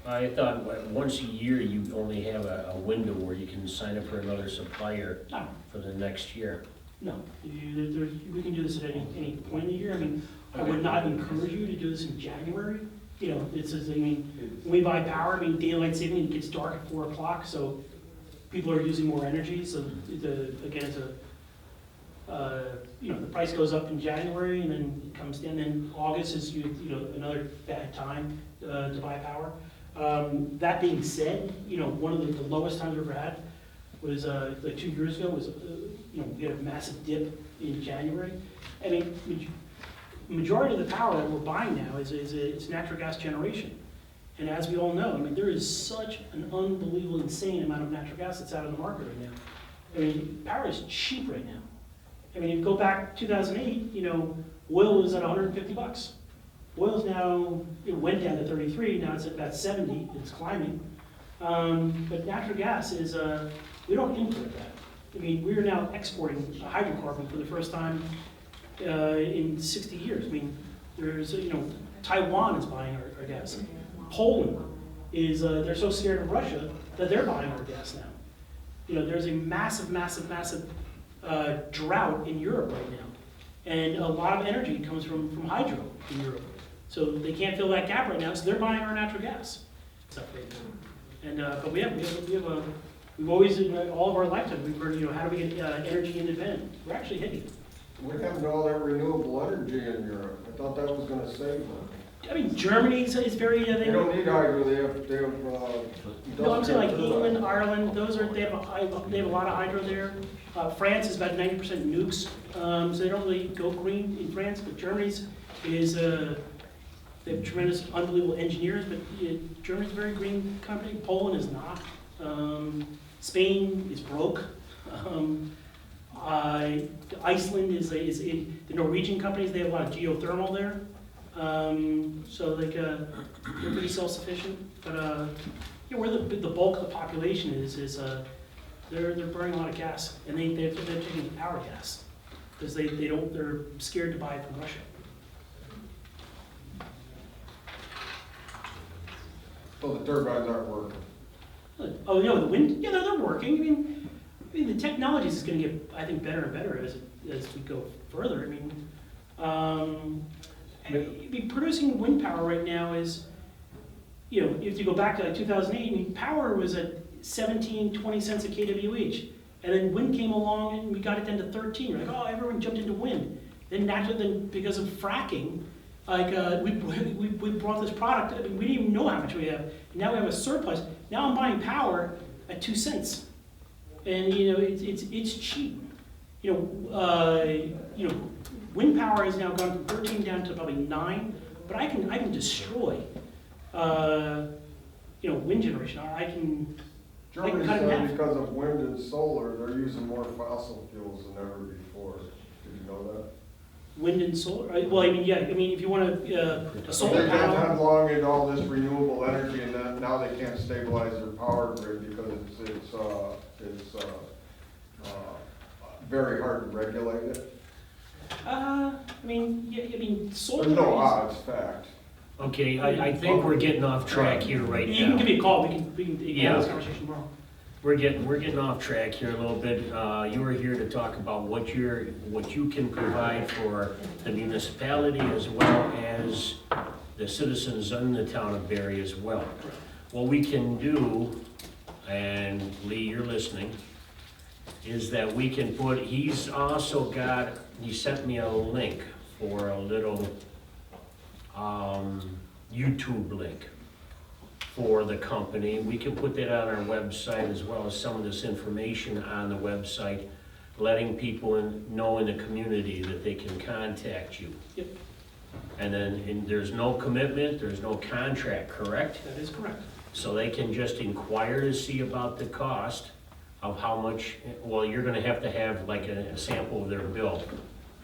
I thought once a year you only have a window where you can sign up for another supplier no, for the next year. no. We can do this at any point in the year. I mean, I would not encourage you to do this in January. You know, it's just, I mean, when we buy power, I mean, daylight saving, it gets dark at 4 o'clock, so people are using more energy. So again, it's you know, the price goes up in January and then it comes down. Then August is you know another bad time to buy power. That being said, you know, one of the lowest times we've ever had was like 2 years ago. Was you know, we had a massive dip in January. I mean, majority of the power that we're buying now is natural gas generation. And as we all know, I mean, there is such an unbelievable, insane amount of natural gas that's out in the market right now. I mean, power is cheap right now. I mean, if you go back 2008, you know, oil was at 150 bucks. Oil's now, it went down to 33, now it's at about 70, it's climbing. But natural gas is, we don't import that. I mean, we're now exporting a hydrocarbon for the first time in 60 years. I mean, there's, you know, Taiwan is buying our gas. Poland is, they're so scared of Russia that they're buying our gas now. You know, there's a massive drought in Europe right now. And a lot of energy comes from hydro in Europe. So they can't fill that gap right now, so they're buying our natural gas stuff right now. And, but we've always, in all of our lifetime, we've heard, you know, how do we get energy independent? We're actually hitting it. What happened to all that renewable energy in Europe? I thought that was gonna save them. I mean, Germany is very, They don't need hydro, they have, no, I'm saying like England, Ireland, they have a lot of hydro there. France is about 90% nukes, so they don't really go green in France, but Germany's is, they have tremendous, unbelievable engineers, but Germany's a very green country. Poland is not. Spain is broke. Iceland is the Norwegian companies, they have a lot of geothermal there. So like, they're pretty self-sufficient, but yeah, where the bulk of the population is they're burning a lot of gas, and they're taking our gas because they're scared to buy it from Russia. So the turbines aren't working. Oh, no, the wind, yeah, they're working. I mean, the technology is going to get, I think, better and better as we go further. I mean, producing wind power right now is, you know, if you go back to like 2008, I mean, power was at 17, 20 cents a kWh. And then wind came along and we got it down to 13. We're like, oh, everyone jumped into wind. Then because of fracking, like we brought this product, I mean, we didn't even know how much we have. Now we have a surplus. Now I'm buying power at 2 cents. And you know, it's cheap. You know, wind power has now gone from 13 down to probably 9, but I can destroy, you know, wind generation. I can cut it in Germany half. said because of wind and solar, they're using more fossil fuels than ever before. Did you know that? Wind and solar, well, I mean, yeah, I mean, if you want a So solar they've been panel. headlong into all this renewable energy, and then now they can't stabilize their power grid because it's very hard to regulate it. I mean, yeah, I mean, solar. There's no is- odds, fact. Okay, I think we're getting off track here right You can give now. me a call, we can have Yeah. this conversation tomorrow. We're getting off track here a little bit. You were here to talk about what you can provide for the municipality as well as the citizens in the town of Barry as well. What we can do, and Lee, you're listening, is that we can put, he's also got, he sent me a link for a little YouTube link for the company. We can put that on our website as well as some of this information on the website, letting people know in the community that they can contact you. Yep. And then, there's no commitment, there's no contract, correct? That is correct. So they can just inquire to see about the cost of how much, well, you're gonna have to have like a sample of their bill,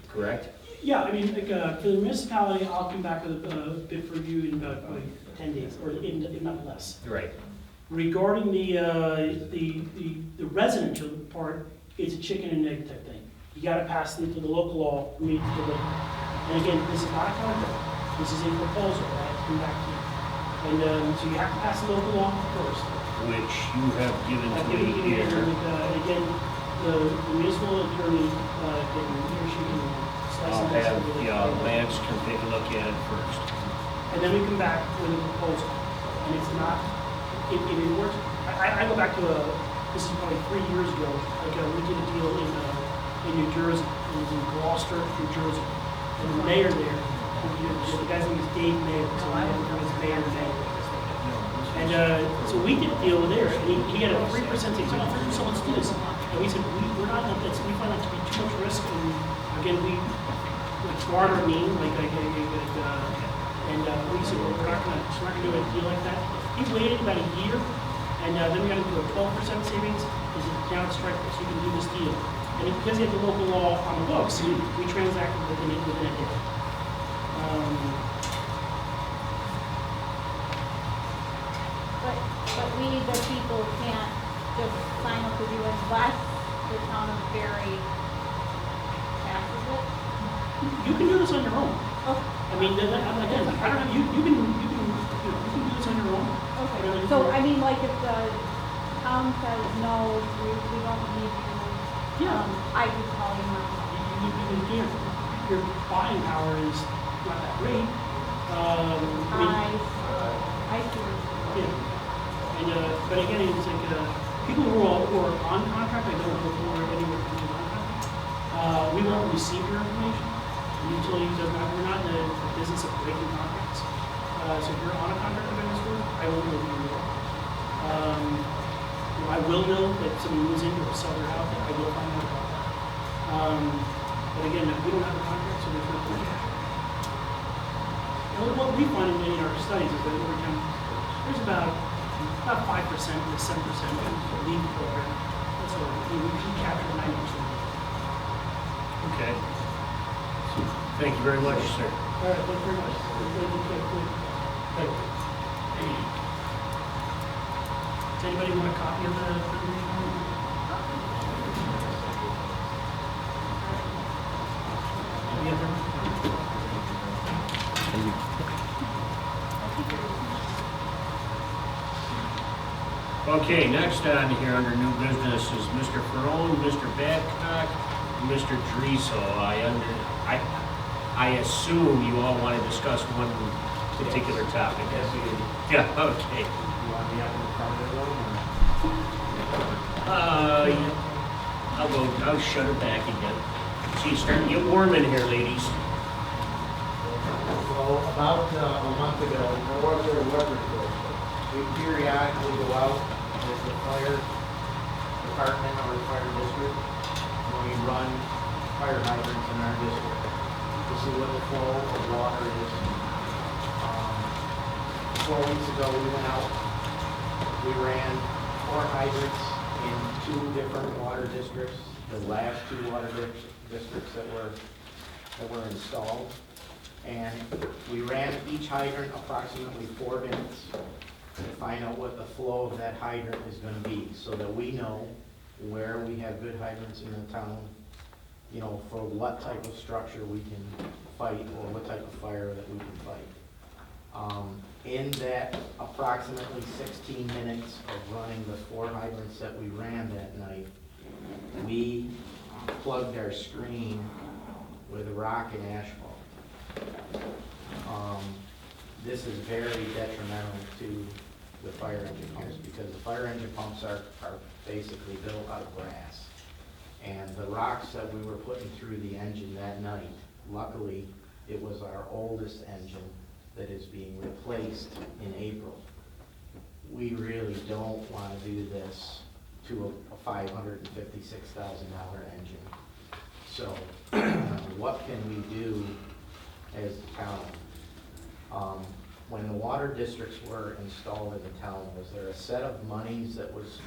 correct? Yeah, I mean, like, for the municipality, I'll come back with a bid for review in about probably 10 days, or if not less. Right. Regarding the residential part, it's a chicken and egg type thing. You gotta pass it to the local law, we need to do it. And again, this is not a contract, this is a proposal, I have to come back to you. And, so you have to pass the local law first. Which you have given I've to given me you, here. and again, the municipal attorney, can, he or she can slice I'll and dice have, it. Lance can take a look at it first. And then we come back with a proposal, and it's not, it works. I go back to this is probably 3 years ago, like, we did a deal in New Jersey, it was in Gloucester, New Jersey. And the mayor there, the guy's name is Dave Mayer, so I don't know his mayor name. And, so we did a deal there, and he had a 3% take, so let's do this. And we said, we're not, that's, we find that to be too much risk, and again, like smarter mean, and we said, we're not gonna do a deal like that. He waited about a year, and then we got into a 12% savings, because now it's strike, so you can do this deal. And because he had the local law on the books, we transacted within a day. But we, the people, can't just sign up with you unless the town of Barry passes it? You can do this on your own. Oh, I mean, again, I don't know, you can do this on your own. okay. So, I mean, like, if the town says, no, we don't need you, Yeah. I could call you now. Your buying power is not that great. I mean, I see. yeah. And, but again, it's like, people who are on contract, I don't know who are anywhere from the contract. We won't receive your information. The utility does not, we're not in the business of breaking contracts. So if you're on a contract with Eversource, I won't know who you are. I will know that somebody moves in or sell their house, I will find out about that. But again, we don't have a contract, so there's no contract. And what we find in our studies is that over time, there's about 5% to 7% of leave the program. That's what we capture 90%. Okay. Thank you very much, sir. All right, thank you very much. Thank you. Does anybody want a copy of the Any other? Okay, next on here under new business is Mr. Ferone, Mr. Babcock, and Mr. Driso. I assume you all want to discuss one particular topic. Yes, we do. Yeah, okay. You want me up in the front of the room, I'll shut it back again. See, it's starting to get warm in here, ladies. Well, about a month ago, there was a weather course. We periodically go out with the fire department or the fire district, and we run fire hydrants in our district to see what the flow of water is. 4 weeks ago, we went out, we ran 4 hydrants in 2 different water districts, the last 2 water districts that were that were installed. And we ran each hydrant approximately 4 minutes to find out what the flow of that hydrant is gonna be, so that we know where we have good hydrants in the town, you know, for what type of structure we can fight, or what type of fire that we can fight. In that approximately 16 minutes of running the 4 hydrants that we ran that night, we plugged our screen with rock and asphalt. This is very detrimental to the fire engine pumps, because the fire engine pumps are basically built out of brass. And the rocks that we were putting through the engine that night, luckily, it was our oldest engine that is being replaced in April. We really don't want to do this to a $556,000 engine. So what can we do as a town? When the water districts were installed in the town, was there a set of monies that was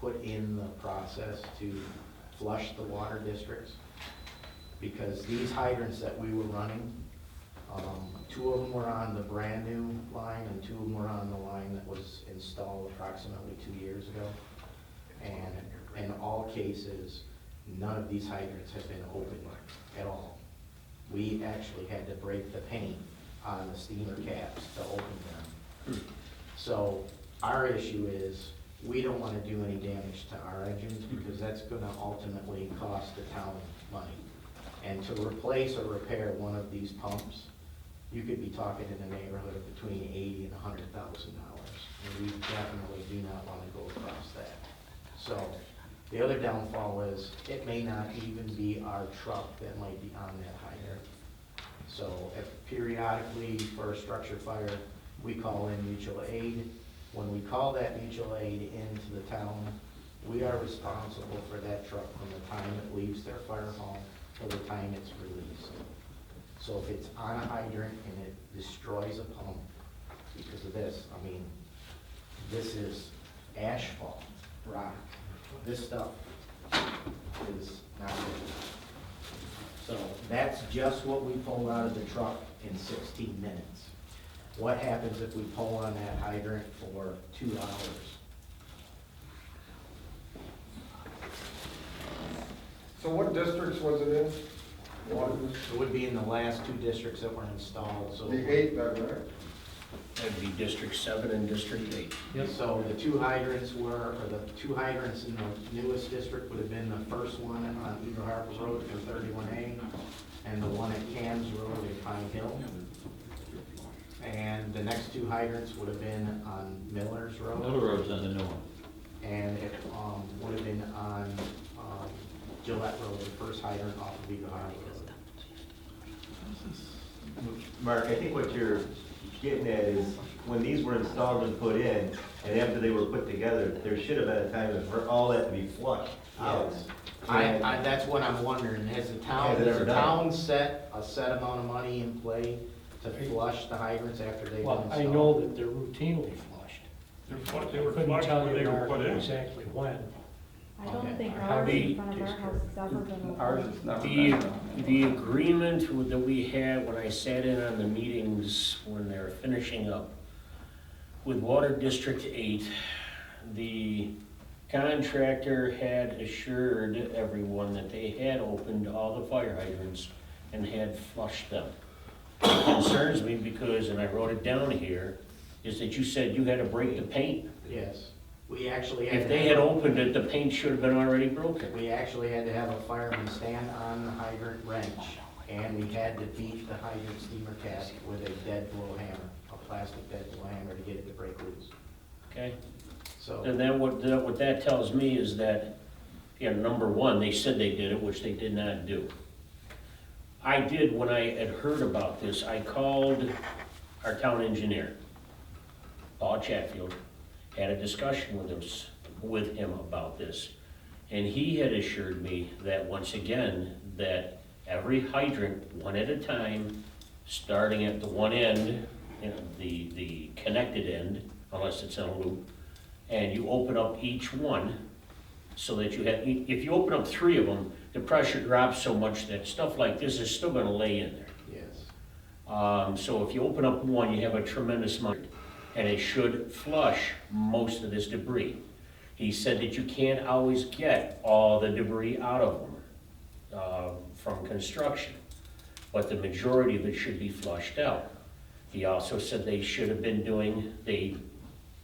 put in the process to flush the water districts? Because these hydrants that we were running, 2 of them were on the brand new line and 2 of them were on the line that was installed approximately 2 years ago. And in all cases, none of these hydrants have been opened at all. We actually had to break the paint on the steamer caps to open them. So our issue is, we don't want to do any damage to our engines, because that's going to ultimately cost the town money. And to replace or repair one of these pumps, you could be talking in the neighborhood of between $80,000 and $100,000. And we definitely do not want to go across that. So the other downfall is, it may not even be our truck that might be on that hydrant. So if periodically for a structure fire, we call in mutual aid. When we call that mutual aid into the town, we are responsible for that truck from the time it leaves their fire hall to the time it's released. So if it's on a hydrant and it destroys a pump because of this, I mean, this is asphalt, rock. This stuff is not good. So that's just what we pulled out of the truck in 16 minutes. What happens if we pull on that hydrant for 2 hours? So what districts was it in? It would be in the last 2 districts that were installed, so. The 8 then, right? That'd be District 7 and District 8. So the 2 hydrants were, or the 2 hydrants in the newest district would have been the first one on Eagle Harbor Road for 31A, and the one at Cams Road at Pine Hill. And the next 2 hydrants would have been on Miller's Road. Miller Road's on the new one. And it would have been on Gillette Road, the first hydrant off of Eagle Harbor Road. Mark, I think what you're getting at is, when these were installed and put in, and after they were put together, there should have been a time for all that to be flushed out. Yes. That's what I'm wondering, has the town, Has it does ever the done? town set a set amount of money in play to flush the hydrants after they've been Well, installed? I know that they're routinely flushed. They were Couldn't flushed tell when you they were put in. exactly when. I don't Okay. think How ours do in you front of our house has ever been Ours open. is never The, been. the agreement that we had when I sat in on the meetings when they were finishing up with Water District 8, the contractor had assured everyone that they had opened all the fire hydrants and had flushed them. It concerns me because, and I wrote it down here, is that you said you had to break the paint. Yes, we actually had. If they had opened it, the paint should have been already broken. We actually had to have a fireman stand on the hydrant wrench, and we had to beat the hydrant steamer cap with a dead blow hammer, a plastic dead blow hammer, to get it to break loose. Okay? So, And then what that tells me is that, number one, they said they did it, which they did not do. I did, when I had heard about this, I called our town engineer, Paul Chatfield, had a discussion with him about this. And he had assured me that, once again, that every hydrant, one at a time, starting at the one end, the connected end, unless it's in a loop, and you open up each one so that you have, if you open up 3 of them, the pressure drops so much that stuff like this is still gonna lay in there. Yes. So if you open up one, you have a tremendous amount, and it should flush most of this debris. He said that you can't always get all the debris out of them from construction, but the majority of it should be flushed out. He also said they should have been doing, they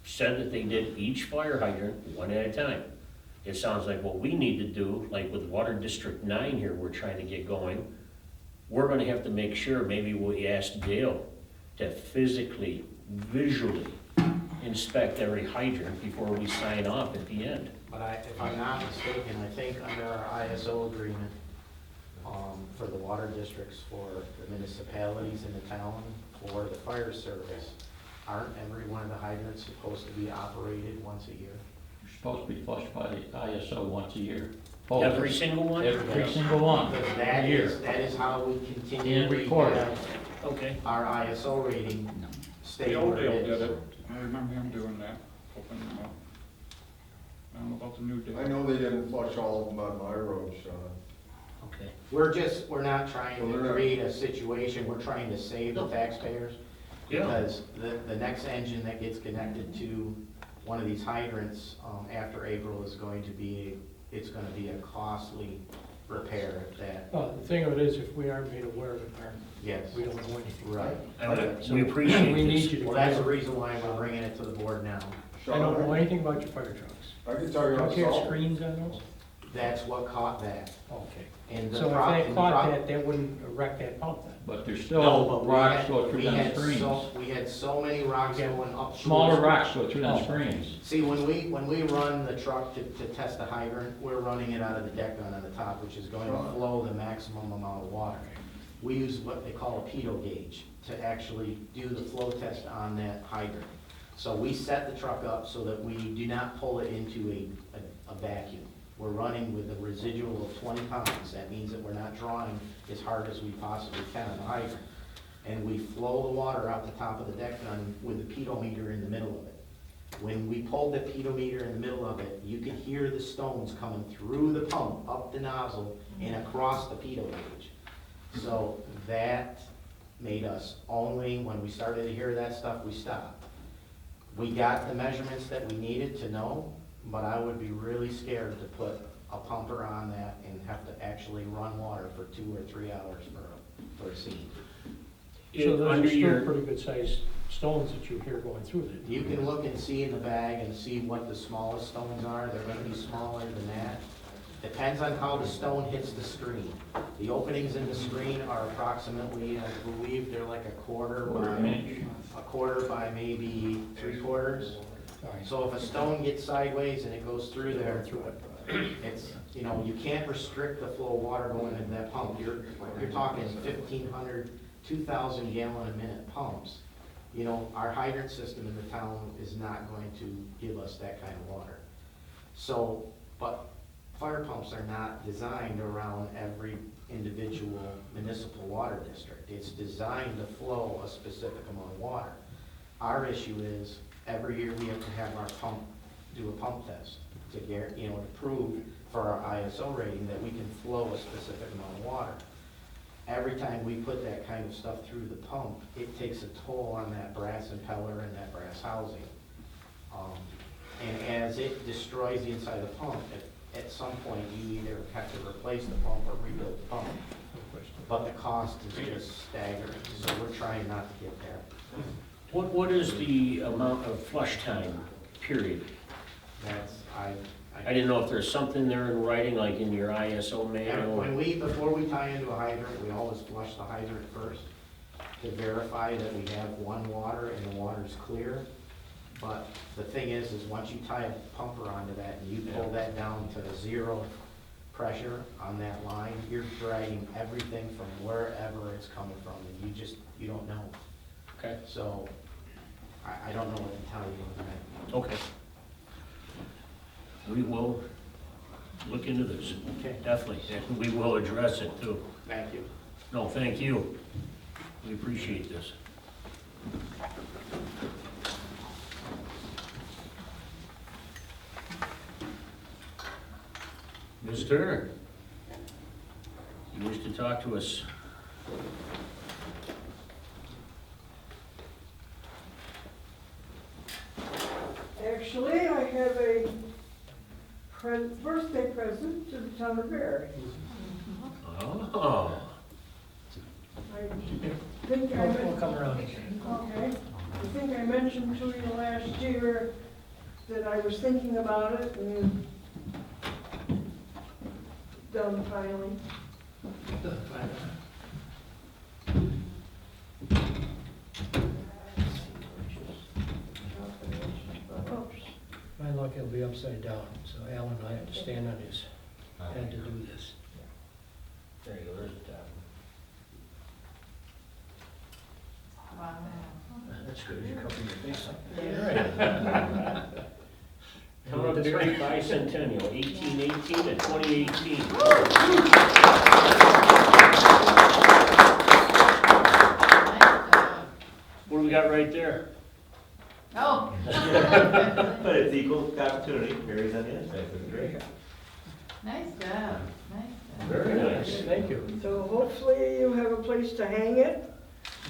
said that they did each fire hydrant one at a time. It sounds like what we need to do, like with Water District 9 here, we're trying to get going, we're gonna have to make sure, maybe we ask Dale to physically, visually inspect every hydrant before we sign off at the end. But if I'm not mistaken, I think under our ISO agreement, for the water districts, for the municipalities in the town, for the fire service, aren't every one of the hydrants supposed to be operated once a year? You're supposed to be flushed by the ISO once a year. Every single one? Every single one. Because a year. that is how we continually And recorded. have Okay. our ISO rating stay The old where Dale it did is. it. I remember him doing that, opening them up. I don't know about the new Dale. I know they didn't flush all of them on my road, Sean. Okay. We're not trying Well, to they're not- create a situation, we're trying to save the taxpayers. Yeah. Because the next engine that gets connected to one of these hydrants, after April is going to be, it's gonna be a costly repair that, Well, the thing of it is, if we aren't made aware of it, yes, we don't know anything. right. We appreciate We need this. you to. Well, that's the reason why we're bringing it to the board now. I don't know Sean, anything about your fire trucks. I can tell you Don't you have how screens on those? That's what caught that. Okay. And the So if pro- they and the caught pro- that, they wouldn't wreck that pump then? But there's No, still but rocks go through we them had screens. we had so many rocks Yeah. going up. Smaller rocks go through them Oh. screens. See, when we run the truck to test the hydrant, we're running it out of the deck gun on the top, which is going to flow the maximum amount of water. We use what they call a pitot gauge to actually do the flow test on that hydrant. So we set the truck up so that we do not pull it into a vacuum. We're running with a residual of 20 pounds. That means that we're not drawing as hard as we possibly can on the hydrant. And we flow the water out the top of the deck gun with the pedometer in the middle of it. When we pulled the pedometer in the middle of it, you could hear the stones coming through the pump, up the nozzle, and across the pitot gauge. So that made us only, when we started to hear that stuff, we stopped. We got the measurements that we needed to know, but I would be really scared to put a pumper on that and have to actually run water for 2 or 3 hours for a scene. So those are Under still your, pretty good sized stones that you hear going through it. You can look and see in the bag and see what the smallest stones are. They're gonna be smaller than that. Depends on how the stone hits the screen. The openings in the screen are approximately, I believe, they're like a quarter by maybe 3/4. All right. So if a stone gets sideways and it goes through there, it's, you can't restrict the flow of water going into that pump. You're talking 1,500, 2,000 gallon a minute pumps. Our hydrant system in the town is not going to give us that kind of water. So, but fire pumps are not designed around every individual municipal water district. It's designed to flow a specific amount of water. Our issue is, every year we have to have our pump, do a pump test to get, to prove for our ISO rating that we can flow a specific amount of water. Every time we put that kind of stuff through the pump, it takes a toll on that brass impeller and that brass housing. And as it destroys the inside of the pump, at some point you either have to replace the pump or rebuild the pump. But the cost is just staggering, so we're trying not to get there. what is the amount of flush time, period? That's, I didn't know if there's something there in writing, like in your ISO manual. Before we tie into a hydrant, we always flush the hydrant first to verify that we have one water and the water's clear. But the thing is once you tie a pumper onto that and you pull that down to 0 pressure on that line, you're dragging everything from wherever it's coming from, and you don't know. Okay. So, I don't know what to tell you on that. Okay. We will look into this. Okay. Definitely, and we will address it too. Thank you. No, thank you. We appreciate this. Ms. Turner? wish to talk to us? Actually, I have a birthday present to the town of Barry. Oh, I think I We'll come around again. Okay, I think I mentioned to you last year that I was thinking about it and done finally. My luck, it'll be upside down, so Alan and I have to stand on his head to do this. there you go, there's the top. Wow. That's good, you covered your face up. Town of Berry Bicentennial, 1818 to 2018. What do we got right there? Oh. But it's equal opportunity, Mary's on the other side, so it's great. Nice job, nice job. Very nice. Thank you. So hopefully you have a place to hang it.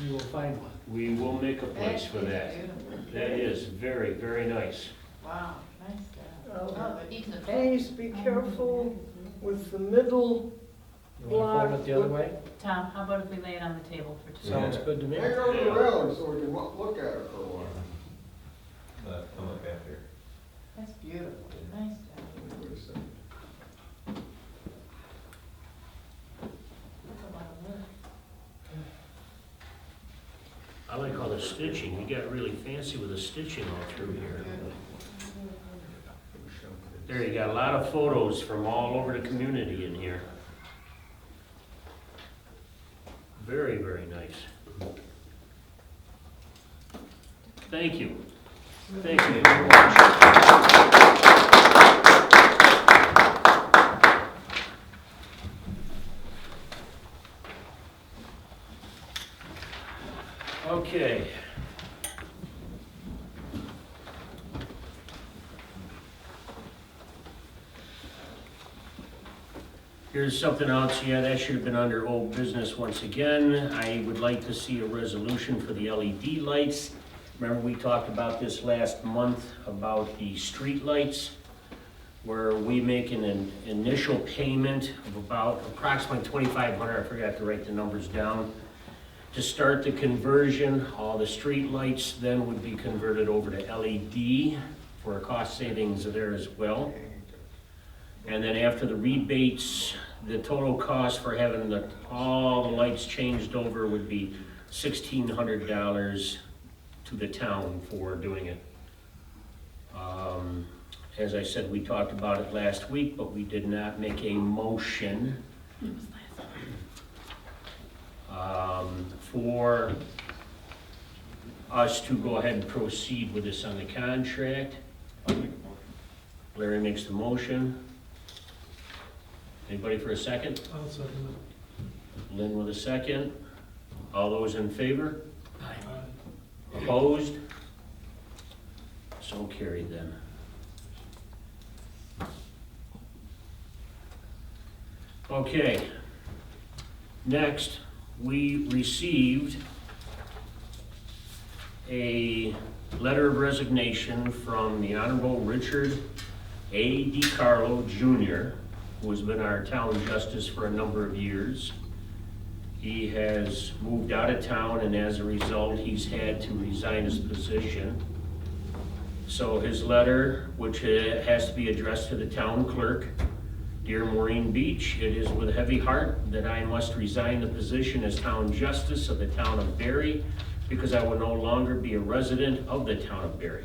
We will find one. We will make a place for that. Beautiful. That is very, very nice. Wow, nice job. Uh, Oh, even the Please be careful with the middle. You want to fold it the other way? Tom, how about if we lay it on the table for two? Sounds good to me. Hang it over the railing so we can look at it for a while. Come look after. That's beautiful, nice job. Wait a second. That's a lot of work. I like all the stitching. You got really fancy with the stitching all through here. There, you got a lot of photos from all over the community in here. Very, very nice. Thank you. Thank you very much. Okay. Here's something else, yeah, that should have been under old business once again. I would like to see a resolution for the LED lights. Remember, we talked about this last month, about the street lights, where we make an initial payment of about approximately $2,500, I forgot to write the numbers down, to start the conversion. All the street lights then would be converted over to LED for a cost savings there as well. And then after the rebates, the total cost for having all the lights changed over would be $1,600 to the town for doing it. As I said, we talked about it last week, but we did not make a motion for us to go ahead and proceed with this on the contract. Larry makes the motion. Anybody for a second? I'll second Lynn with a second. All those in favor? it. Opposed? So carried then. Okay. Next, we received a letter of resignation from the Honorable Richard A. DiCarlo Jr., who has been our town justice for a number of years. He has moved out of town, and as a result, he's had to resign his position. So his letter, which has to be addressed to the town clerk, Dear Maureen Beach, it is with a heavy heart that I must resign the position as town justice of the town of Barry because I will no longer be a resident of the town of Barry.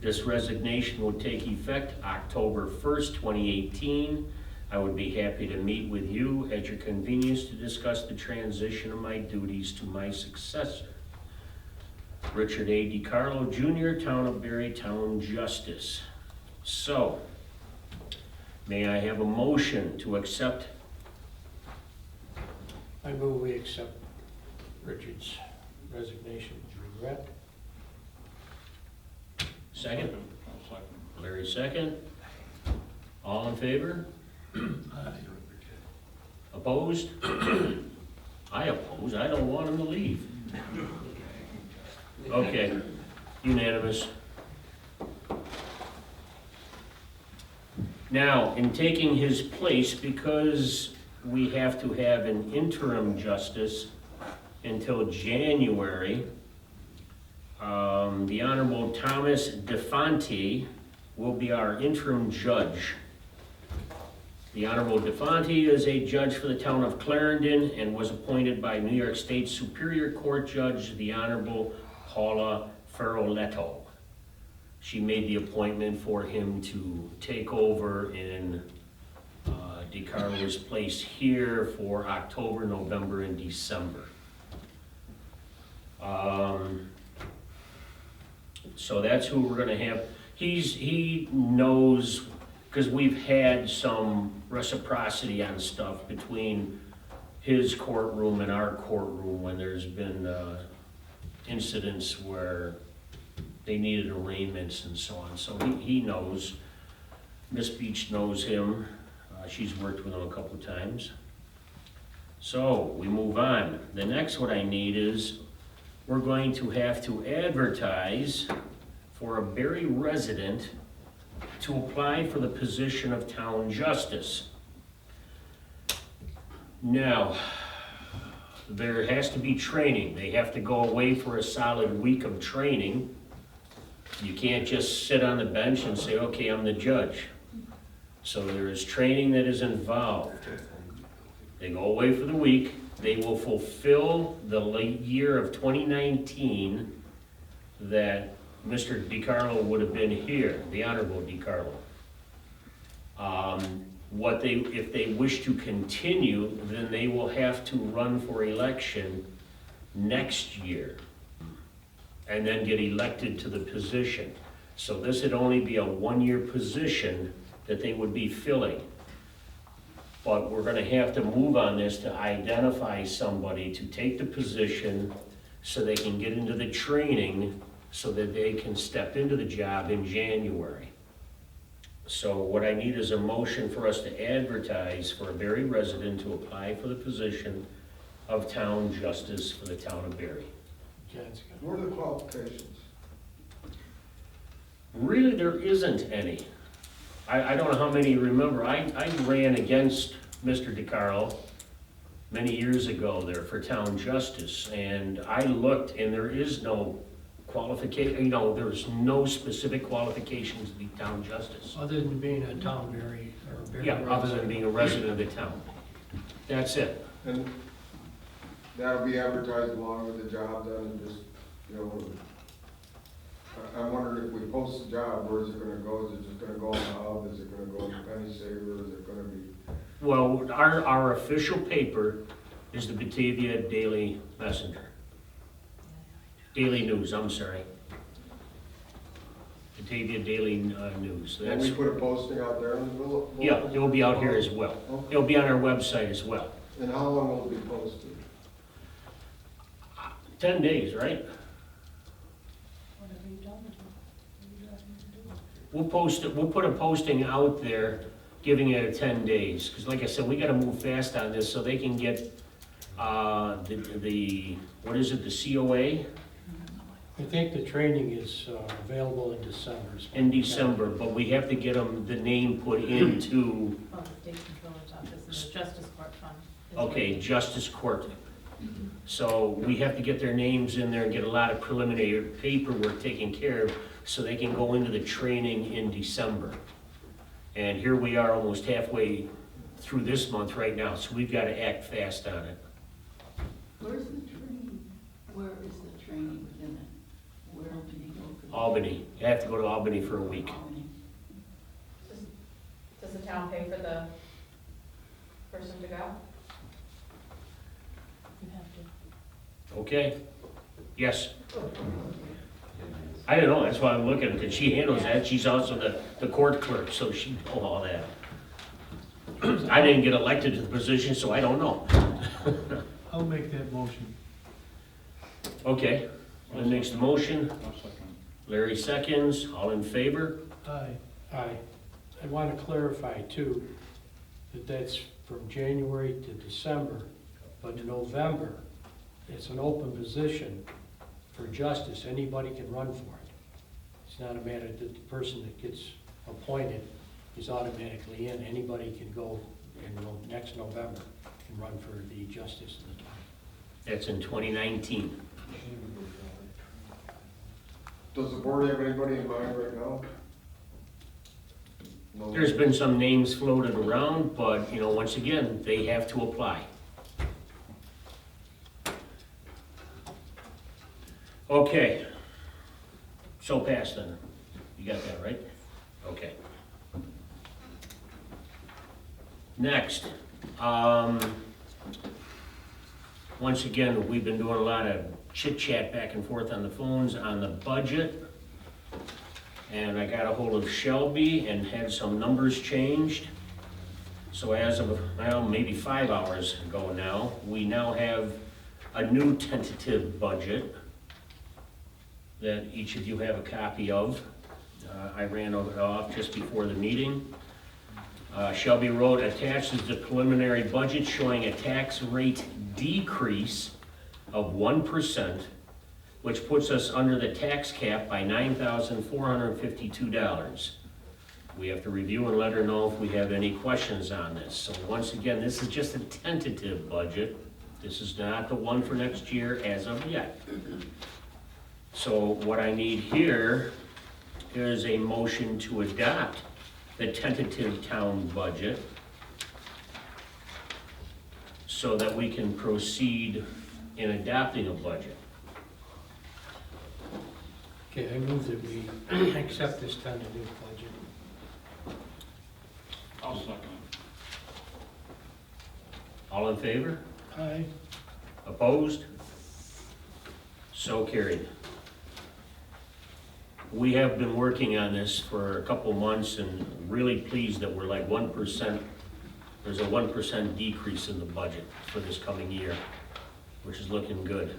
This resignation will take effect October 1st, 2018. I would be happy to meet with you at your convenience to discuss the transition of my duties to my successor. Richard A. DiCarlo Jr., Town of Barry, Town Justice. So, may I have a motion to accept? I move we accept Richard's resignation with regret. Second? I'll second. Larry, second. All in favor? Opposed? I oppose, I don't want him to leave. Okay, unanimous. Now, in taking his place, because we have to have an interim justice until January, the Honorable Thomas DeFonte will be our interim judge. The Honorable DeFonte is a judge for the town of Clarendon and was appointed by New York State Superior Court Judge, the Honorable Paula Ferroletto. She made the appointment for him to take over in DiCarlo's place here for October, November, and December. So that's who we're gonna have. He knows, because we've had some reciprocity on stuff between his courtroom and our courtroom when there's been incidents where they needed arraignments and so on. So he knows. Miss Beach knows him. She's worked with him a couple of times. So we move on. The next what I need is we're going to have to advertise for a Berry resident to apply for the position of town justice. Now, there has to be training. They have to go away for a solid week of training. You can't just sit on the bench and say, okay, I'm the judge. So there is training that is involved. They go away for the week. They will fulfill the late year of 2019 that Mr. DiCarlo would have been here, the Honorable DiCarlo. If they wish to continue, then they will have to run for election next year and then get elected to the position. So this would only be a one-year position that they would be filling. But we're gonna have to move on this to identify somebody to take the position so they can get into the training so that they can step into the job in January. So what I need is a motion for us to advertise for a Berry resident to apply for the position of town justice for the town of Berry. What are the qualifications? Really, there isn't any. I don't know how many you remember. I ran against Mr. DiCarlo many years ago there for town justice, and I looked, and there is no qualification, there's no specific qualifications to be town justice. Other than being a town Berry or Berry Yeah, other than resident. being a resident of the town. That's it. And that'll be advertised along with the job then, and just, I wondered if we post the job, where's it gonna go? Is it just gonna go on the hub? Is it gonna go in the penny saver? Is it gonna be? Well, our official paper is the Batavia Daily Messenger. Daily News, I'm sorry. Batavia Daily News. Will That's, we put a posting out there in the bulletin? yeah, it will be out here as well. Okay. It'll be on our website as well. And how long will it be posted? 10 days, right? We'll post it, we'll put a posting out there giving it 10 days. Because like I said, we gotta move fast on this so they can get what is it, the COA? I think the training is available in December. In December, but we have to get them, the name put into, Well, the state controller's office and the justice court fund. is okay, what- Justice Court. So we have to get their names in there and get a lot of preliminary paperwork taken care of so they can go into the training in December. And here we are almost halfway through this month right now, so we've got to act fast on it. Where's the training? Where is the training within it? Where do you go? for the- Albany, you have to go to Albany for a week. Albany. Does the town pay for the person to go? You have to. Okay? Yes? I don't know, that's why I'm looking, because she handles that, she's also the court clerk, so she knows all that. I didn't get elected to the position, so I don't know. I'll make that motion. Okay, the next motion, I'll second. Larry seconds, all in favor? Aye. Aye. I want to clarify too, that that's from January to December, but in November, it's an open position for justice, anybody can run for it. It's not a matter that the person that gets appointed is automatically in, anybody can go in next November and run for the justice of the town. That's in 2019. Does the board have anybody in mind right now? No? There's been some names floated around, but, you know, once again, they have to apply. Okay. So passed then. You got that, right? Okay. Next, once again, we've been doing a lot of chit chat back and forth on the phones on the budget. And I got a hold of Shelby and had some numbers changed. So as of, well, maybe 5 hours ago now, we now have a new tentative budget that each of you have a copy of. I ran it off just before the meeting. Shelby wrote, attached is the preliminary budget showing a tax rate decrease of 1%, which puts us under the tax cap by $9,452. We have to review and let her know if we have any questions on this. So once again, this is just a tentative budget. This is not the one for next year as of yet. So what I need here is a motion to adopt the tentative town budget so that we can proceed in adopting a budget. Okay, I move that we accept this tentative budget. I'll second it. All in favor? Aye. Opposed? So carried. We have been working on this for a couple months and really pleased that we're like 1%. There's a 1% decrease in the budget for this coming year, which is looking good.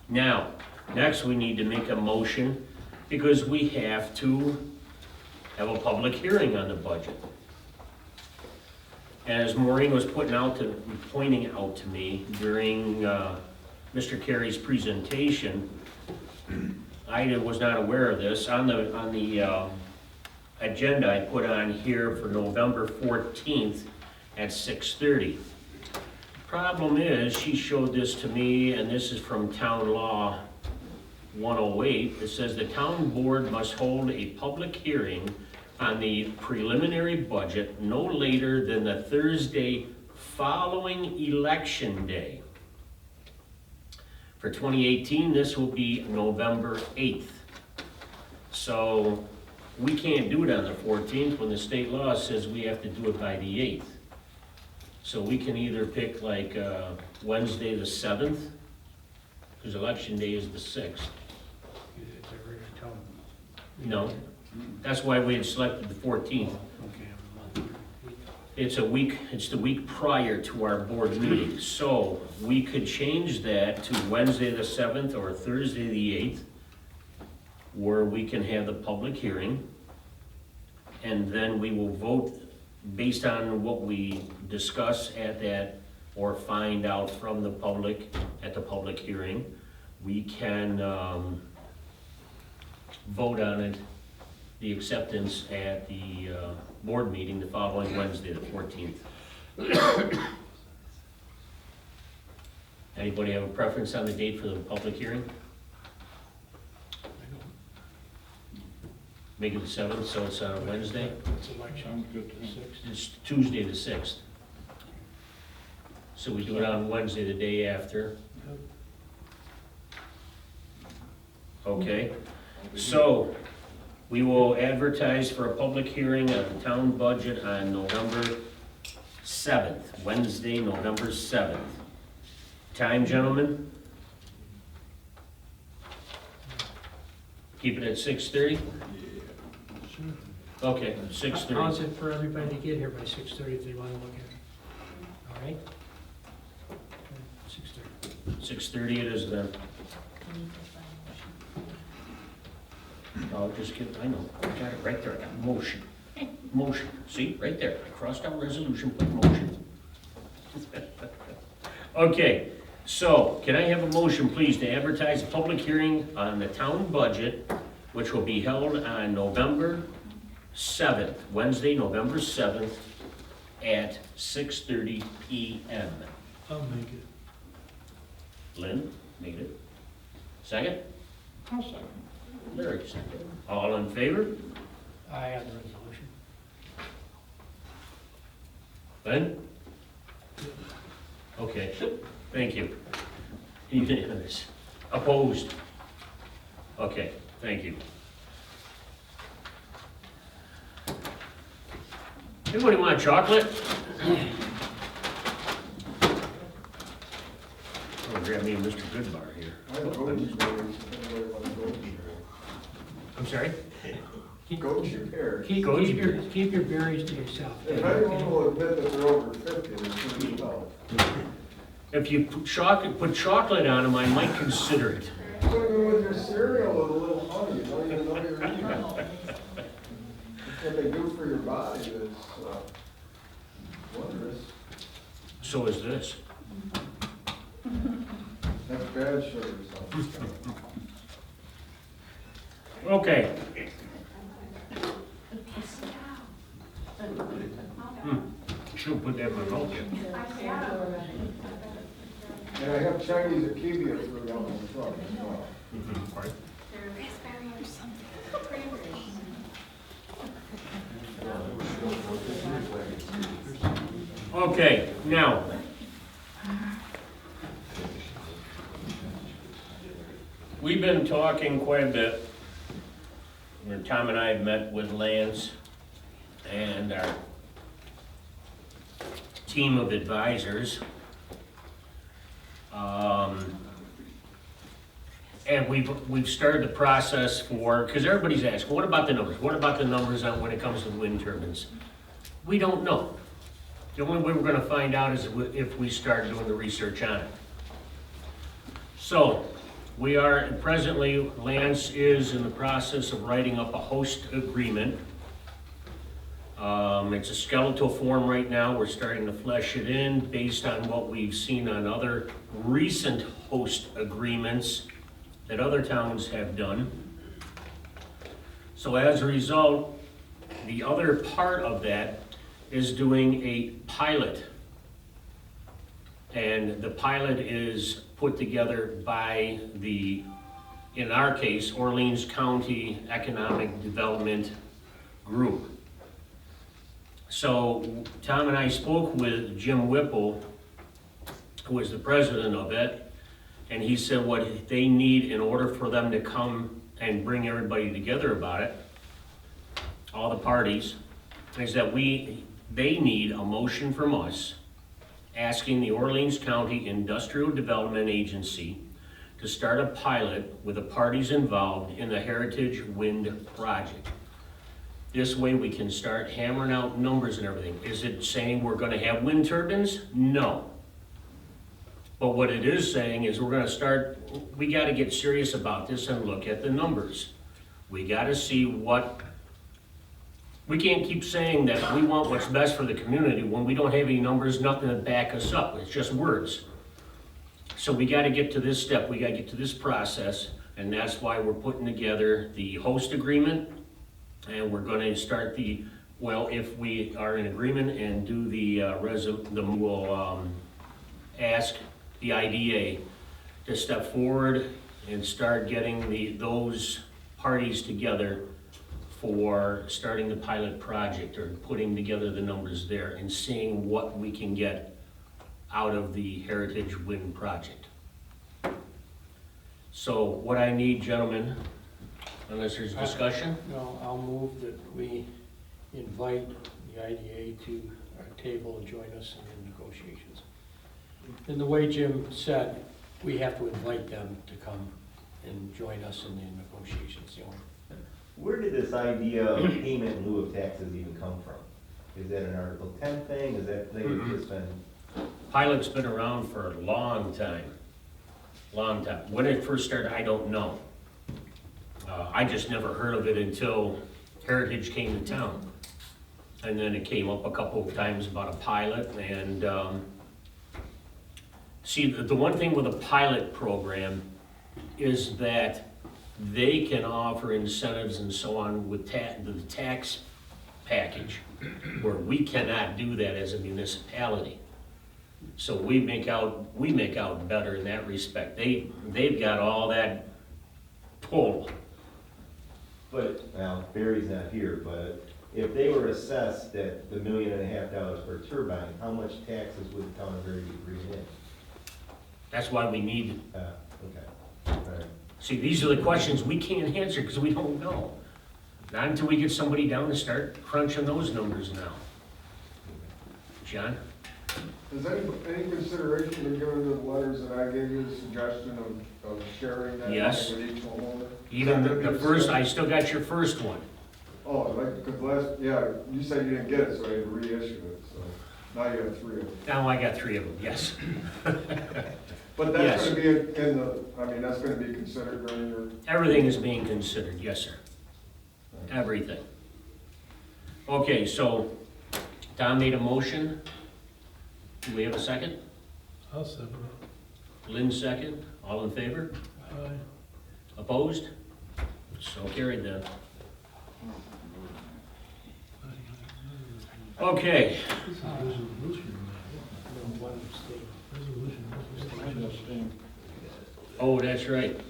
Now, next we need to make a motion because we have to have a public hearing on the budget. As Maureen was pointing out to me during Mr. Carey's presentation, I was not aware of this. On the agenda I put on here for November 14th at 6:30. Problem is, she showed this to me, and this is from Town Law 108. It says the town board must hold a public hearing on the preliminary budget no later than the Thursday following Election Day. For 2018, this will be November 8th. So we can't do it on the 14th when the state law says we have to do it by the 8th. So we can either pick like Wednesday the 7th, because Election Day is the 6th. No, that's why we had selected the 14th. It's the week prior to our board meeting. So we could change that to Wednesday the 7th or Thursday the 8th, where we can have the public hearing. And then we will vote based on what we discuss at that or find out from the public at the public hearing. We can vote on it, the acceptance at the board meeting the following Wednesday, the 14th. Anybody have a preference on the date for the public hearing? Make it the 7th, so it's on Wednesday. It's election. Sounds good to me. It's Tuesday the 6th. So we do it on Wednesday, the day after. Okay, so we will advertise for a public hearing of the town budget on November 7th, Wednesday, November 7th. Time, gentlemen? Keep it at 6:30? Okay, 6:30. How's it for everybody to get here by 6:30 if they want to look at it? All right? 6:30. 6:30 it is then. Oh, just kidding, I know, I got it right there, I got motion. Motion, see, right there, I crossed out resolution, put motion. Okay, so, can I have a motion, please, to advertise a public hearing on the town budget, which will be held on November 7th, Wednesday, November 7th, at 6:30 PM. I'll make it. Lynn, made it. Second? I'll second. Larry, second. All in favor? Aye on the resolution. Lynn? Okay, thank you. Unanimous. Opposed? Okay, thank you. Anybody want chocolate? Oh, grab me a Mr. Goodbar here. I have goat's berries, if anybody wants goat's berries. I'm sorry? Goat's your pears. Keep your berries to yourself. If anyone will admit that they're over 50, they should be out. If you put chocolate on them, I might consider it. Put them with your cereal with a little honey, you don't even know you're eating it. What they do for your body is wondrous. So is this. That's bad sugar, so. Okay. Should put that in my mouth yet. And I have Chinese Akebia fruit out in the truck as well. Right. Okay, now. We've been talking quite a bit. Tom and I have met with Lance and our team of advisors. And we've started the process for, because everybody's asking, what about the numbers? What about the numbers on when it comes to wind turbines? We don't know. The only way we're gonna find out is if we start doing the research on it. So, we are, presently, Lance is in the process of writing up a host agreement. It's a skeletal form right now. We're starting to flesh it in based on what we've seen on other recent host agreements that other towns have done. So as a result, the other part of that is doing a pilot. And the pilot is put together by the, in our case, Orleans County Economic Development Group. So Tom and I spoke with Jim Whipple, who is the president of it, and he said what they need in order for them to come and bring everybody together about it, all the parties, is that they need a motion from us asking the Orleans County Industrial Development Agency to start a pilot with the parties involved in the Heritage Wind Project. This way we can start hammering out numbers and everything. Is it saying we're gonna have wind turbines? No. But what it is saying is we're gonna start, we gotta get serious about this and look at the numbers. We gotta see what, we can't keep saying that we want what's best for the community when we don't have any numbers, nothing to back us up. It's just words. So we gotta get to this step, we gotta get to this process, and that's why we're putting together the host agreement. And we're gonna start the, well, if we are in agreement and do we'll ask the IDA to step forward and start getting those parties together for starting the pilot project or putting together the numbers there and seeing what we can get out of the Heritage Wind Project. So what I need, gentlemen, unless there's discussion? No, I'll move that we invite the IDA to our table and join us in the negotiations. And the way Jim said, we have to invite them to come and join us in the negotiations. Where did this idea of payment in lieu of taxes even come from? Is that an Article 10 thing? Is that thing that's just been? Pilot's been around for a long time. Long time. When it first started, I don't know. I just never heard of it until Heritage came to town. And then it came up a couple of times about a pilot, and, see, the one thing with a pilot program is that they can offer incentives and so on with the tax package, where we cannot do that as a municipality. So we make out better in that respect. They've got all that total. But, well, Barry's not here, but if they were assessed at the $1.5 million per turbine, how much taxes would the town of Barry be bringing in? That's why we need, Okay, all right. see, these are the questions we can't answer because we don't know. Not until we get somebody down to start crunching those numbers now. John? Has any consideration been given to the letters that I gave you, the suggestion of sharing that Yes. with each homeowner? Even the first, I still got your first one. Oh, like, because you said you didn't get it, so I had to reissue it, so now you have 3 of them. Now I got 3 of them, yes. But that's Yes. gonna be in that's gonna be considered during your, Everything is being considered, yes, sir. Everything. Okay, so Tom made a motion. Do we have a second? I'll second Lynn second. All in favor? it. Opposed? So carried then. Okay, oh, that's right.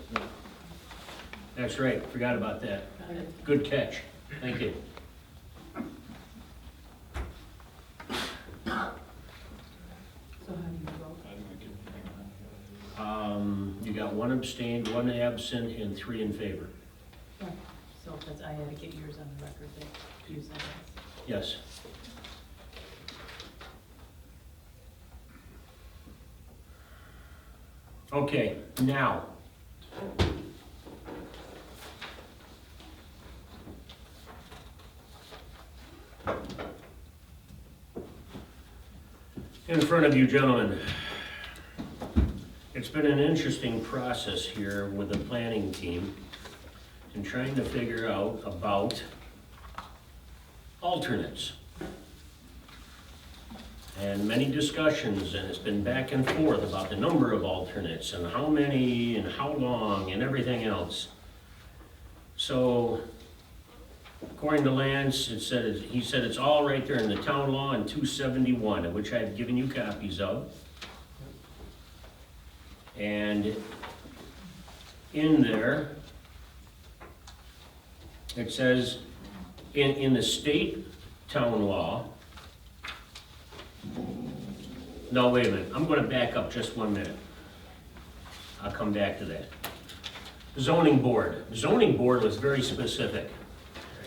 That's right, forgot about that. Good catch, thank you. So how do you vote? You got 1 abstained, 1 absent, and 3 in favor. Right. So that's, I had to get yours on the record that you said that. Yes. Okay, now. In front of you gentlemen, it's been an interesting process here with the planning team in trying to figure out about alternates. And many discussions, and it's been back and forth about the number of alternates and how many and how long and everything else. So, according to Lance, he said it's all right there in the town law in 271, which I've given you copies of. And in there, it says, in the state town law, no, wait a minute, I'm gonna back up just 1 minute. I'll come back to that. Zoning board was very specific.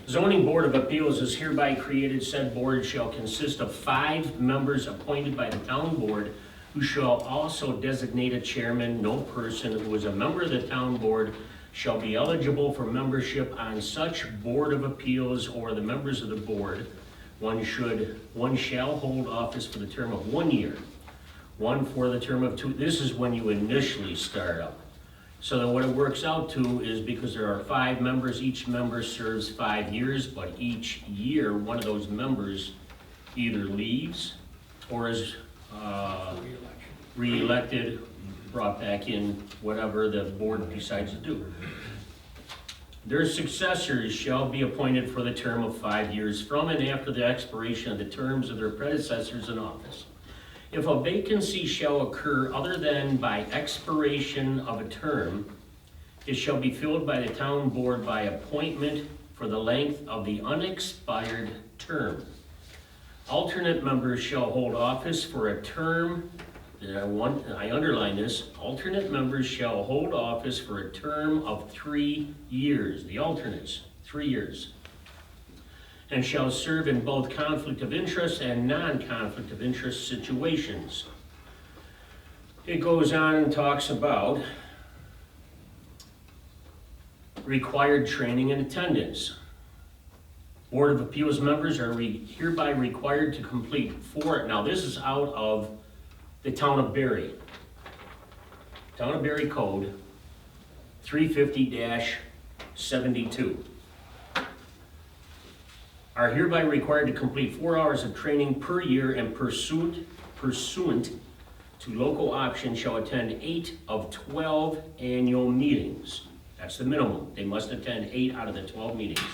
Zoning Board of Appeals is hereby created. Said board shall consist of 5 members appointed by the town board, who shall also designate a chairman. No person who is a member of the town board shall be eligible for membership on such Board of Appeals or the members of the board. One shall hold office for the term of 1 year, 1 for the term of 2. This is when you initially start up. So then what it works out to is, because there are 5 members, each member serves 5 years, but each year, one of those members either leaves or is re-elected, brought back in, whatever the board decides to do. Their successors shall be appointed for the term of 5 years from and after the expiration of the terms of their predecessors in office. If a vacancy shall occur other than by expiration of a term, it shall be filled by the town board by appointment for the length of the unexpired term. Alternate members shall hold office for a term, I underline this, alternate members shall hold office for a term of 3 years, the alternates, 3 years, and shall serve in both conflict of interest and non-conflict of interest situations. It goes on and talks about required training and attendance. Board of Appeals members are hereby required to complete 4, now this is out of the Town of Barry. Town of Barry Code 350-6, 72 are hereby required to complete 4 hours of training per year and pursuant to local option shall attend 8 of 12 annual meetings. That's the minimum. They must attend 8 out of the 12 meetings,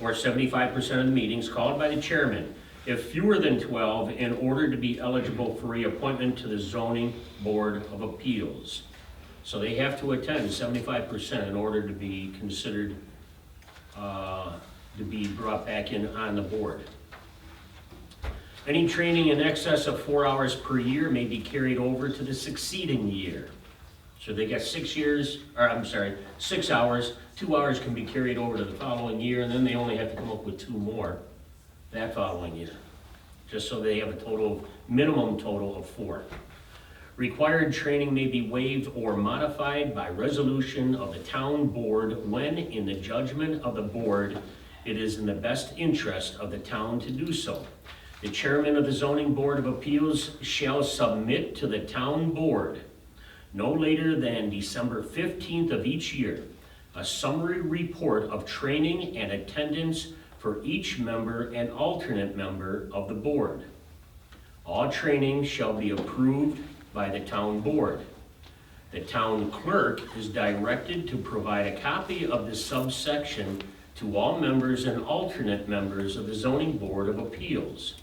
or 75% of the meetings called by the chairman, if fewer than 12, in order to be eligible for reappointment to the zoning board of appeals. So they have to attend 75% in order to be considered, to be brought back in on the board. Any training in excess of 4 hours per year may be carried over to the succeeding year. So they got 6 hours, 2 hours can be carried over to the following year, and then they only have to come up with 2 more that following year, just so they have a minimum total of 4. Required training may be waived or modified by resolution of the town board when, in the judgment of the board, it is in the best interest of the town to do so. The chairman of the zoning board of appeals shall submit to the town board, no later than December 15th of each year, a summary report of training and attendance for each member and alternate member of the board. All training shall be approved by the town board. The town clerk is directed to provide a copy of this subsection to all members and alternate members of the zoning board of appeals.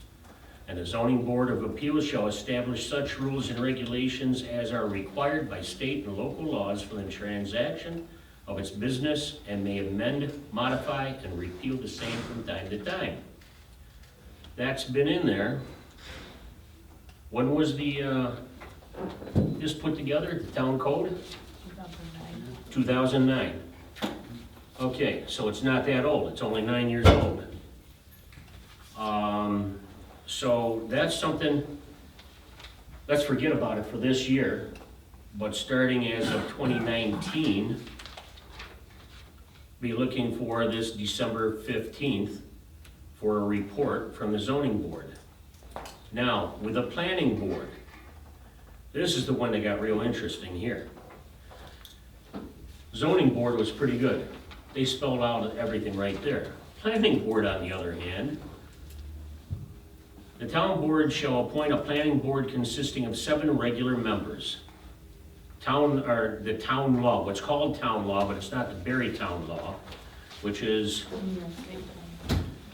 And the zoning board of appeals shall establish such rules and regulations as are required by state and local laws for the transaction of its business, and may amend, modify, and repeal the same from time to time. That's been in there. When was this put together, the town code? 2009. Okay, so it's not that old, it's only 9 years old. So that's something, let's forget about it for this year, but starting as of 2019, be looking for this December 15th for a report from the zoning board. Now, with the planning board, this is the one that got real interesting here. Zoning board was pretty good. They spelled out everything right there. Planning board, on the other hand, the town board shall appoint a planning board consisting of 7 regular members. The town law, what's called town law, but it's not the Berrytown law, which is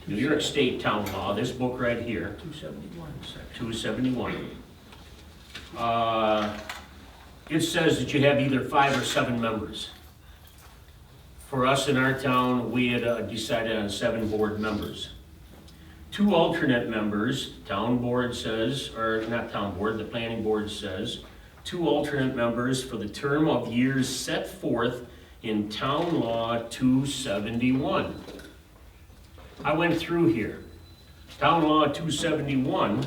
New York State town law, this book right here. 271. It says that you have either 5 or 7 members. For us in our town, we had decided on 7 board members. 2 alternate members, town board says, or not town board, the planning board says, 2 alternate members for the term of years set forth in Town Law 271. I went through here. Town Law 271,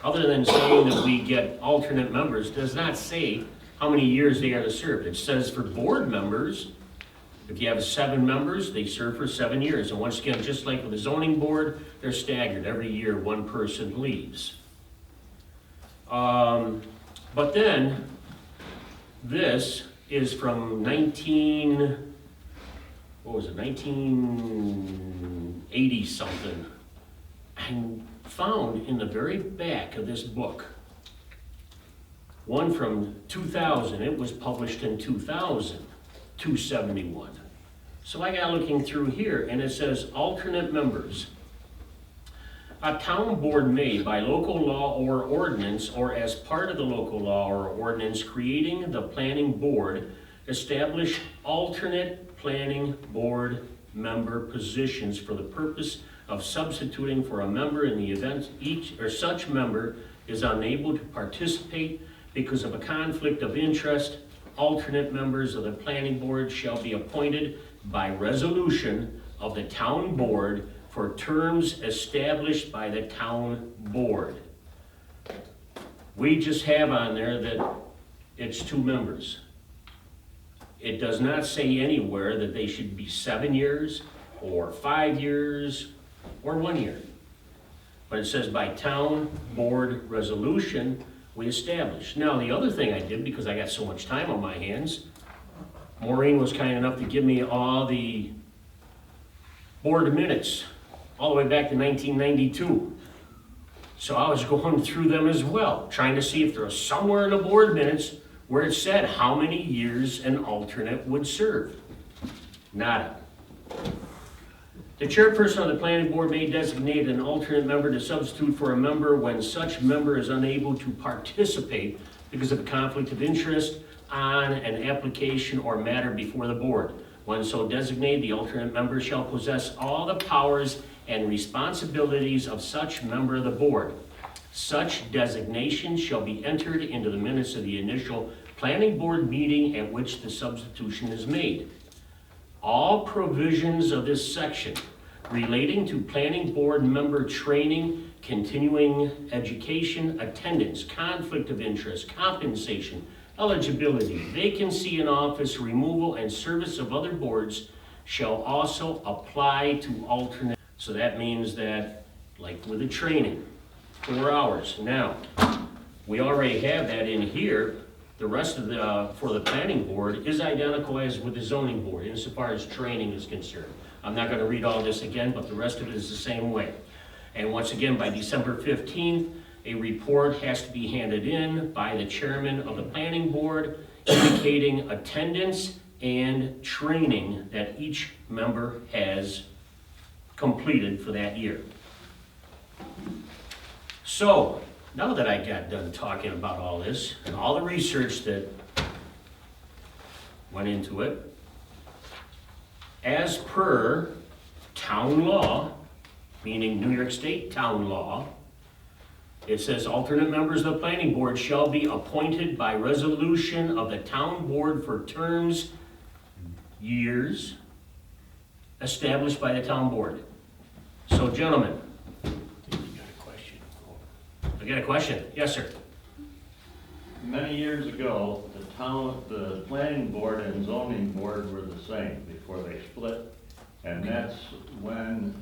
other than saying that we get alternate members, does not say how many years they are to serve. It says for board members, if you have 7 members, they serve for 7 years. And once again, just like with the zoning board, they're staggered. Every year, 1 person leaves. But then, this is from 1980 something. I found in the very back of this book, one from 2000, it was published in 2000, 271. So I got looking through here, and it says alternate members. A town board may, by local law or ordinance, or as part of the local law or ordinance creating the planning board, establish alternate planning board member positions for the purpose of substituting for a member in the event each or such member is unable to participate because of a conflict of interest. Alternate members of the planning board shall be appointed by resolution of the town board for terms established by the town board. We just have on there that it's 2 members. It does not say anywhere that they should be 7 years or 5 years or 1 year. But it says by town board resolution, we establish. Now, the other thing I did, because I got so much time on my hands, Maureen was kind enough to give me all the board minutes, all the way back to 1992. So I was going through them as well, trying to see if there was somewhere in the board minutes where it said how many years an alternate would serve. Nada. The chairperson of the planning board may designate an alternate member to substitute for a member when such member is unable to participate because of a conflict of interest on an application or matter before the board. When so designated, the alternate member shall possess all the powers and responsibilities of such member of the board. Such designation shall be entered into the minutes of the initial planning board meeting at which the substitution is made. All provisions of this section relating to planning board member training, continuing education, attendance, conflict of interest, compensation, eligibility, vacancy in office, removal, and service of other boards shall also apply to alternate. So that means that, like with the training, 4 hours. Now, we already have that in here. The rest of the, for the planning board, is identical as with the zoning board insofar as training is concerned. I'm not gonna read all this again, but the rest of it is the same way. And once again, by December 15th, a report has to be handed in by the chairman of the planning board indicating attendance and training that each member has completed for that year. So, now that I got done talking about all this and all the research that went into it, as per town law, meaning New York State town law, it says alternate members of the planning board shall be appointed by resolution of the town board for terms, years, established by the town board. So gentlemen, I got a question. Yes, sir. Many years ago, the planning board and zoning board were the same before they split. And that's when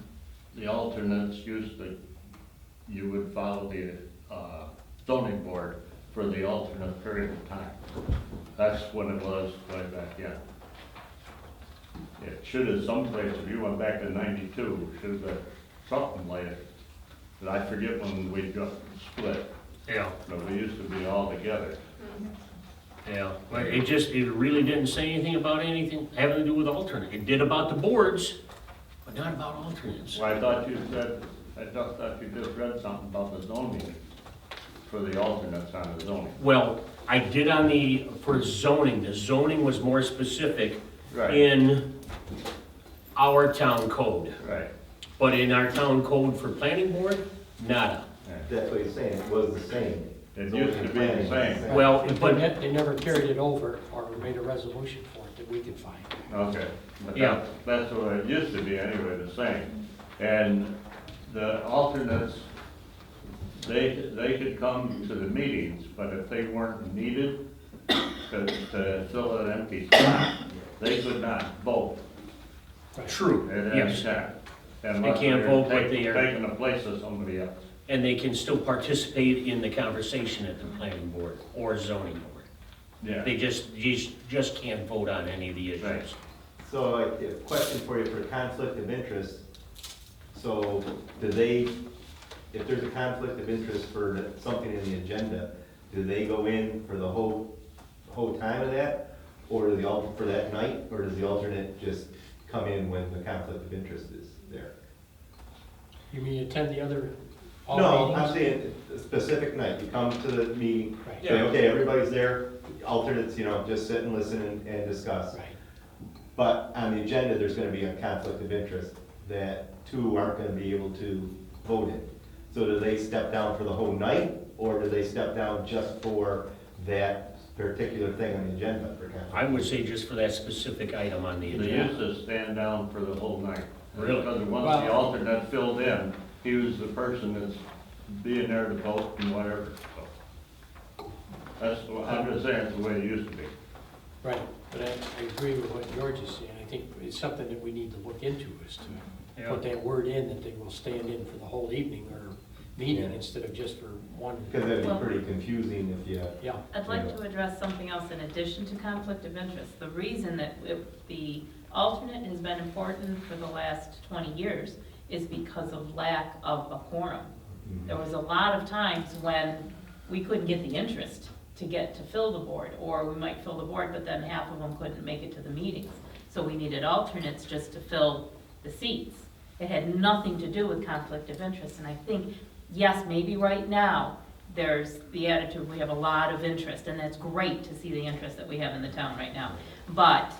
the alternates you would follow the zoning board for the alternate period of time. That's when it was way back then. It should have someplace, if you went back to 92, should have been something like it. But I forget when we got split. Yeah. But we used to be all together. Yeah, but it really didn't say anything about anything having to do with alternate. It did about the boards, but not about alternates. Well, I thought you just read something about the zoning for the alternates on the zoning. Well, I did for zoning. The zoning was more specific Right. in our town code. Right. But in our town code for planning board, nada. That's what he's saying, it was the same. It used to be the same. Well, But but, they never carried it over or made a resolution for it that we could find. Okay. But Yeah. that's what it used to be anyway, the same. And the alternates, they could come to the meetings, but if they weren't needed to fill an empty spot, they could not vote true, at any yes. time. They can't vote, but they are, Taking the place of somebody else. and they can still participate in the conversation at the planning board or zoning board. Yeah. They just can't vote on any of the Right. issues. So like, a question for you for conflict of interest. So do they, if there's a conflict of interest for something in the agenda, do they go in for the whole time of that? Or do for that night, or does the alternate just come in when the conflict of interest is there? You mean attend the other, all No, meetings? I'm saying a specific night, you come to the meeting, Right. say, okay, everybody's there, alternates, just sit and listen and discuss. Right. But on the agenda, there's gonna be a conflict of interest that two aren't gonna be able to vote in. So do they step down for the whole night, or do they step down just for that particular thing on the agenda for conflict? I would say just for that specific item on the They agenda. used to stand down for the whole night. Really? Because once Wow. the alternate filled in, he was the person that's being there to vote and whatever, so. I'm just saying, it's the way it used to be. Right, but I agree with what George is saying. I think it's something that we need to look into is to Yeah. put that word in that they will stand in for the whole evening or meeting Yeah. instead of just for one. Because that'd Well- be pretty confusing if you, Yeah, I'd like to address something else in addition to conflict of interest. The reason that the alternate has been important for the last 20 years is because of lack of a quorum. There was a lot of times when we couldn't get the interest to fill the board, or we might fill the board, but then half of them couldn't make it to the meetings. So we needed alternates just to fill the seats. It had nothing to do with conflict of interest, and I think, yes, maybe right now, there's the attitude, we have a lot of interest, and that's great to see the interest that we have in the town right now. But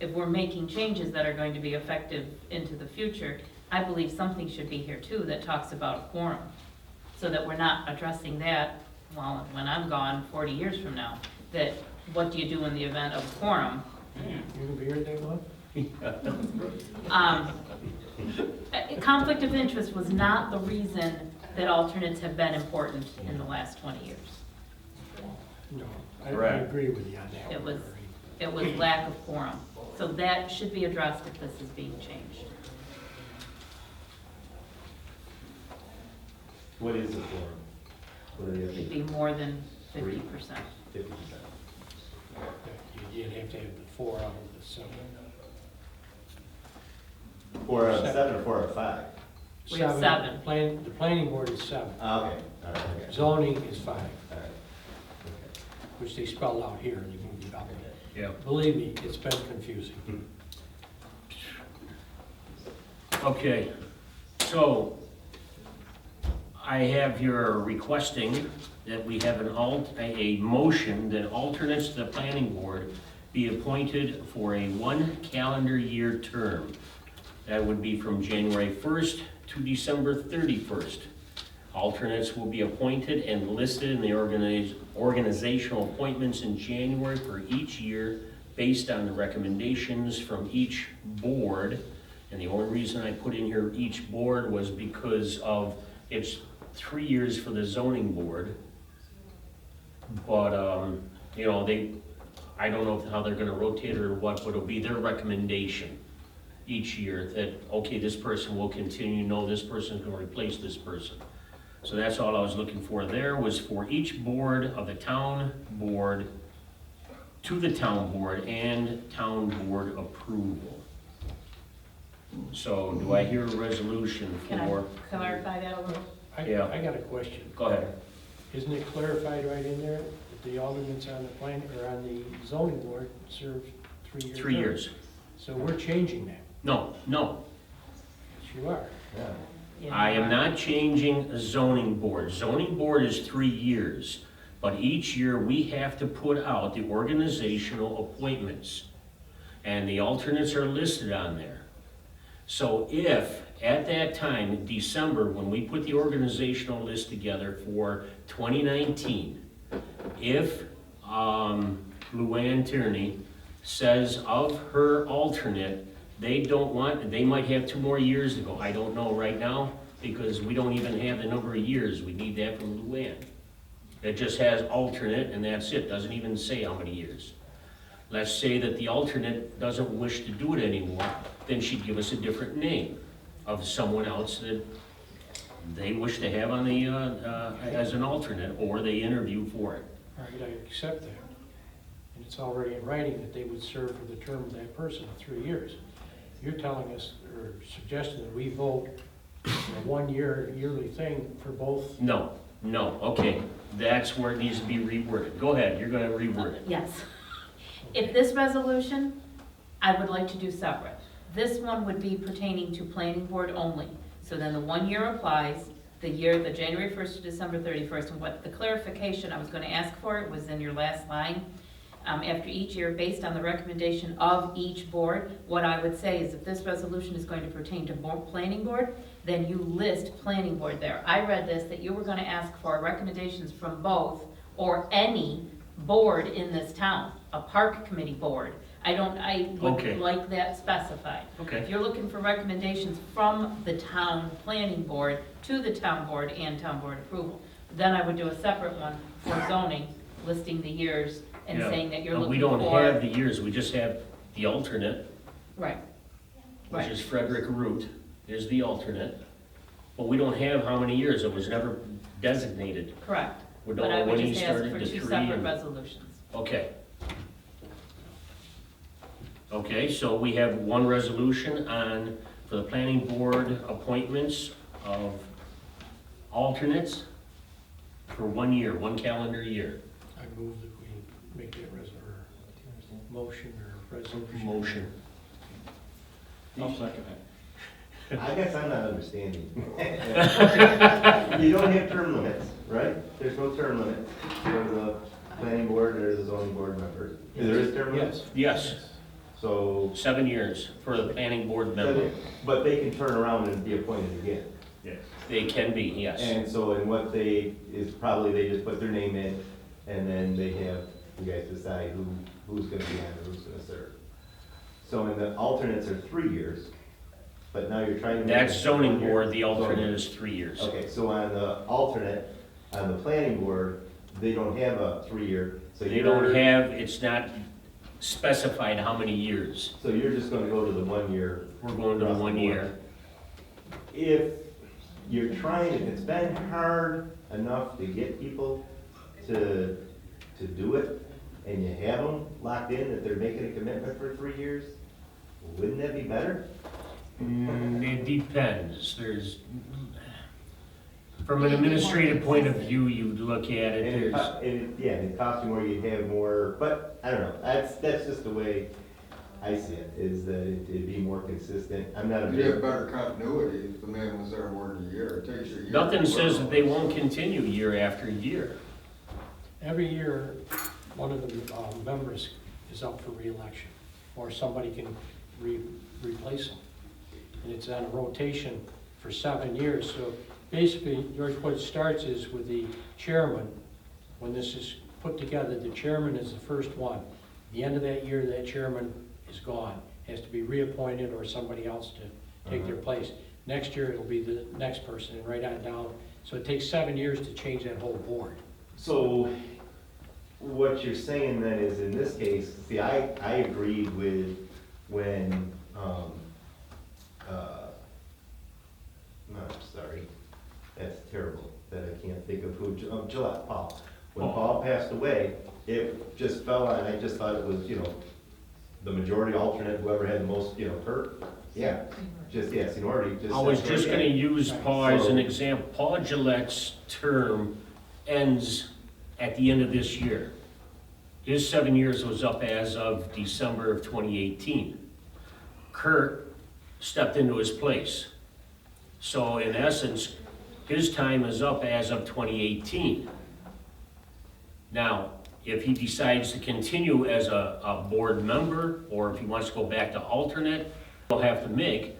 if we're making changes that are going to be effective into the future, I believe something should be here too that talks about quorum, so that we're not addressing that, well, when I'm gone 40 years from now, that what do you do in the event of quorum? you gonna be here day one? Conflict of interest was not the reason that alternates have been important in the last 20 years. No, I Correct. agree with you on that. It one, was lack of quorum. So that should be addressed if this is being changed. what is the form? What do you It should think? be more than 50%. 50%. You'd have to have the 4 out of the 7. 4 out of 7 or 4 out of 5? We have 7. The planning board is 7. Okay, all right, okay. Zoning is 5, All right. which they spelled out here and they moved it up. Yeah. Believe me, it's been confusing. Okay, so I have your requesting that we have a motion that alternates to the planning board be appointed for a 1 calendar year term. That would be from January 1st to December 31st. Alternates will be appointed and listed in the organizational appointments in January for each year based on the recommendations from each board. And the only reason I put in here each board was because of, it's 3 years for the zoning board. But, you know, I don't know how they're gonna rotate or what, but it'll be their recommendation each year that, okay, this person will continue, no, this person's gonna replace this person. So that's all I was looking for there, was for each board of the town board, to the town board and town board approval. So do I hear a resolution Can I for, clarify that a little? Yeah. I got a question. go ahead. Isn't it clarified right in there that the alternates on the plan, or on the zoning board serve 3 years? 3 years. So we're changing that. No, Yes, you are. Yeah. I am not changing zoning board. Zoning board is 3 years, but each year we have to put out the organizational appointments. And the alternates are listed on there. So if, at that time, in December, when we put the organizational list together for 2019, if Luann Tierney says of her alternate, they don't want, they might have 2 more years to go. I don't know right now, because we don't even have the number of years. We need that from Luann. It just has alternate, and that's it. Doesn't even say how many years. Let's say that the alternate doesn't wish to do it anymore, then she'd give us a different name of someone else that they wish to have on the, as an alternate, or they interview for it. All right, I accept that. And it's already in writing that they would serve for the term of that person of 3 years. You're telling us, or suggesting that we vote for a 1 year, yearly thing for both? No, okay, that's where it needs to be reworded. Go ahead, you're gonna reword it. Yes. If this resolution, I would like to do separate. This one would be pertaining to planning board only. So then the 1 year applies, the January 1st to December 31st. And what the clarification I was going to ask for, it was in your last line. After each year, based on the recommendation of each board, what I would say is if this resolution is going to pertain to planning board, then you list planning board there. I read this, that you were going to ask for recommendations from both or any board in this town, a park committee board. I Okay. would like that specified. Okay. If you're looking for recommendations from the town planning board to the town board and town board approval, then I would do a separate one for zoning, listing the years and Yeah. saying that you're But looking we for. don't have the years, we just have the alternate, Right. which is Frederick Root, is the alternate. But we don't have how many years, it was never designated. Correct. We But don't I know would when he just ask started for the 2 tree. separate and- resolutions. Okay. Okay, so we have one resolution on, for the planning board appointments of alternates for 1 year, 1 calendar year. I move that we make that motion or resolution. Motion. I'll second it. I guess I'm not understanding. You don't have term limits, right? There's no term limit for the planning board or the zoning board members. There is term limits? Yes. Yes, So, 7 years for the planning board member. but they can turn around and be appointed again. Yes. They can be, yes. And so, and what they, is probably they just put their name in, and then they have, you guys decide who's gonna be on and who's gonna serve. So, and the alternates are 3 years, but now you're trying to. make That's it zoning 1 year. board, the alternate Zoning. is 3 years. Okay, so on the alternate, on the planning board, they don't have a 3-year, so They you're. don't have, it's not specified how many years. So you're just gonna go to the 1 year. We're going to the across the 1 board. year. If you're trying, if it's been hard enough to get people to do it, and you have them locked in, that they're making a commitment for 3 years, wouldn't that be better? It depends, from an administrative point of view, you look at it, And it, there's, yeah, it costs you more, you'd have more, but I don't know, that's just the way I see it, is that it'd be more consistent. I'm not a You'd have big, better continuity if the man was there more than a year. It takes you a year. nothing to says learn. that they won't continue year after year. Every year, one of the members is up for reelection, or somebody can replace them. And it's on a rotation for 7 years, so basically, George, what it starts is with the chairman. When this is put together, the chairman is the first one. At the end of that year, that chairman is gone, has to be reappointed or somebody else to take their place. Next year, it'll be the next person, and right on down. So it takes 7 years to change that whole board. so what you're saying then is, in this case, see, I agreed with when, no, sorry, that's terrible, that I can't think of who, Gillette, Paul. When Paul passed away, it just fell on, I just thought it was, the majority alternate, whoever had the most, Kurt, yeah, just, yeah, seniority, just. I was just gonna use Paul as an So- example. Paul Gillette's term ends at the end of this year. His 7 years was up as of December of 2018. Kurt stepped into his place. So in essence, his time is up as of 2018. Now, if he decides to continue as a board member, or if he wants to go back to alternate, he'll have to make.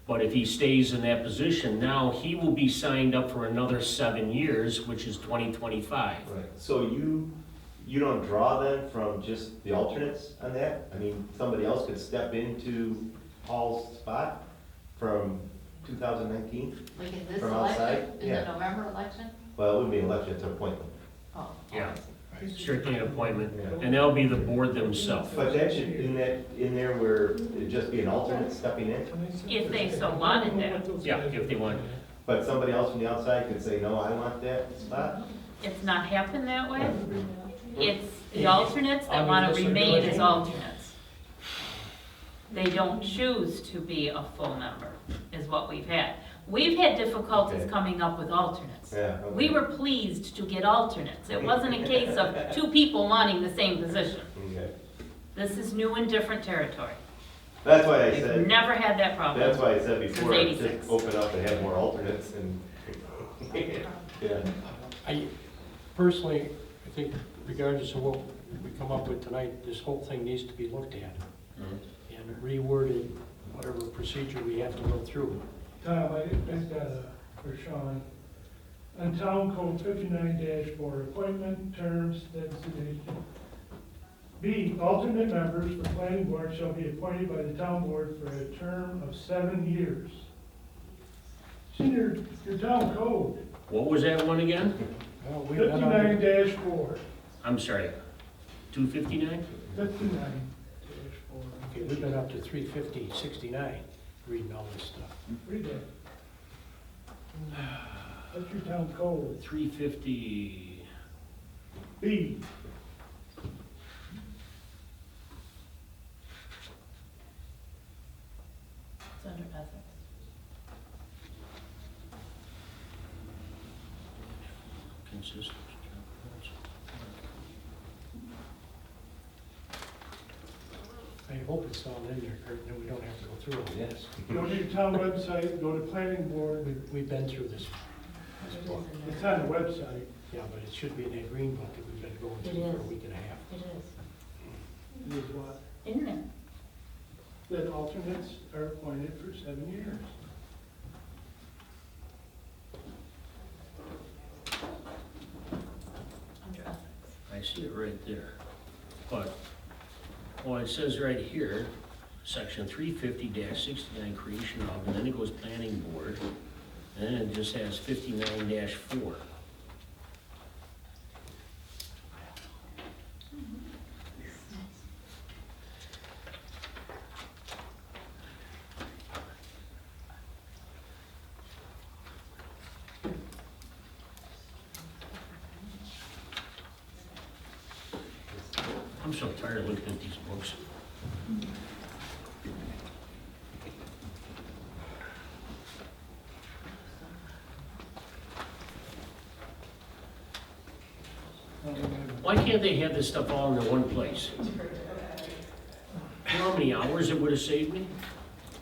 But if he stays in that position, now he will be signed up for another 7 years, which is 2025. Right, so you don't draw then from just the alternates on that? I mean, somebody else could step into Paul's spot from 2019? Like in this From election, outside? in the Yeah. November election? Well, it wouldn't be an election, it's an appointment. Oh. Yeah. Strictly an appointment, Yeah. and that'll be the board themselves. But that should, in there where it'd just be an alternate stepping in? If they so wanted that. Yeah, if they want. But somebody else from the outside could say, no, I want that spot? It's not happened that way. It's the alternates that want to remain as alternates. They don't choose to be a full member, is what we've had. We've had difficulties Okay. coming up with alternates. Yeah. okay. We were pleased to get alternates. It wasn't a case of 2 people wanting the same position. Okay. This is new and different territory. That's why I We've said, never had that problem. that's why I said before, Since just 86. open up and have more alternates and, yeah. I personally, I think regardless of what we come up with tonight, this whole thing needs to be looked at and reworded, whatever procedure we have to go through. Tom, I've got for Sean. On Town Code 59-4, appointment terms designation. B, alternate members for planning board shall be appointed by the town board for a term of 7 years. It's in your town code, What was that one again? Well, we've been on- 59-4, I'm sorry, 259? 59-4. Okay, we've been up to 350, 69, reading all this stuff. Read that. That's your town code. 350, B, It's under ethics. consistent. I hope it's all in there, Kurt, then we don't have to go through it. Yes. go to your town website, go to planning board. We've been through this. It is in It's there. on the website. Yeah, but it should be in that green book that we've been going It through for a is. week and a half. It is. Is what? In there. That alternates are appointed for 7 years. Under ethics. I see it right there. But, well, it says right here, section 350-69, creation of, and then it goes planning board, and then it just has 59-4. I'm so tired of looking at these books. Why can't they have this stuff all in one place? You know how many hours it would have saved me?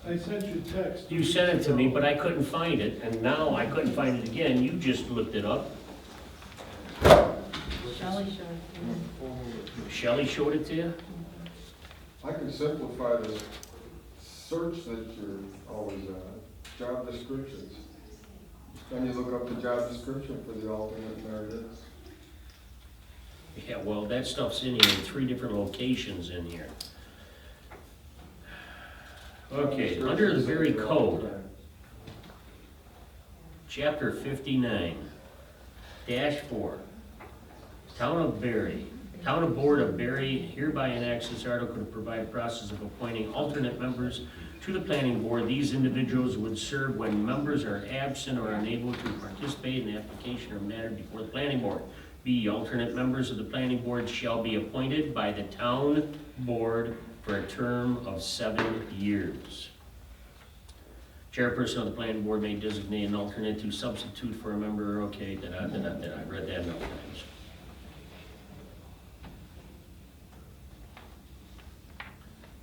I sent you a text. You sent it to me, but I couldn't find it, and now I couldn't find it again. You just looked it up. Shelley showed it. Shelley showed it to you? I can simplify the search that you're always on, job descriptions. Then you look up the job description for the alternate, and there it is. Yeah, well, that stuff's in here in 3 different locations in here. Okay, under the very code, chapter 59, -4, Town of Berry. Town of Board of Berry hereby enacts this article to provide a process of appointing alternate members to the planning board. These individuals would serve when members are absent or unable to participate in the application or matter before the planning board. B, alternate members of the planning board shall be appointed by the town board for a term of 7 years. Chairperson of the planning board may designate an alternate to substitute for a member. Okay, I read that enough times.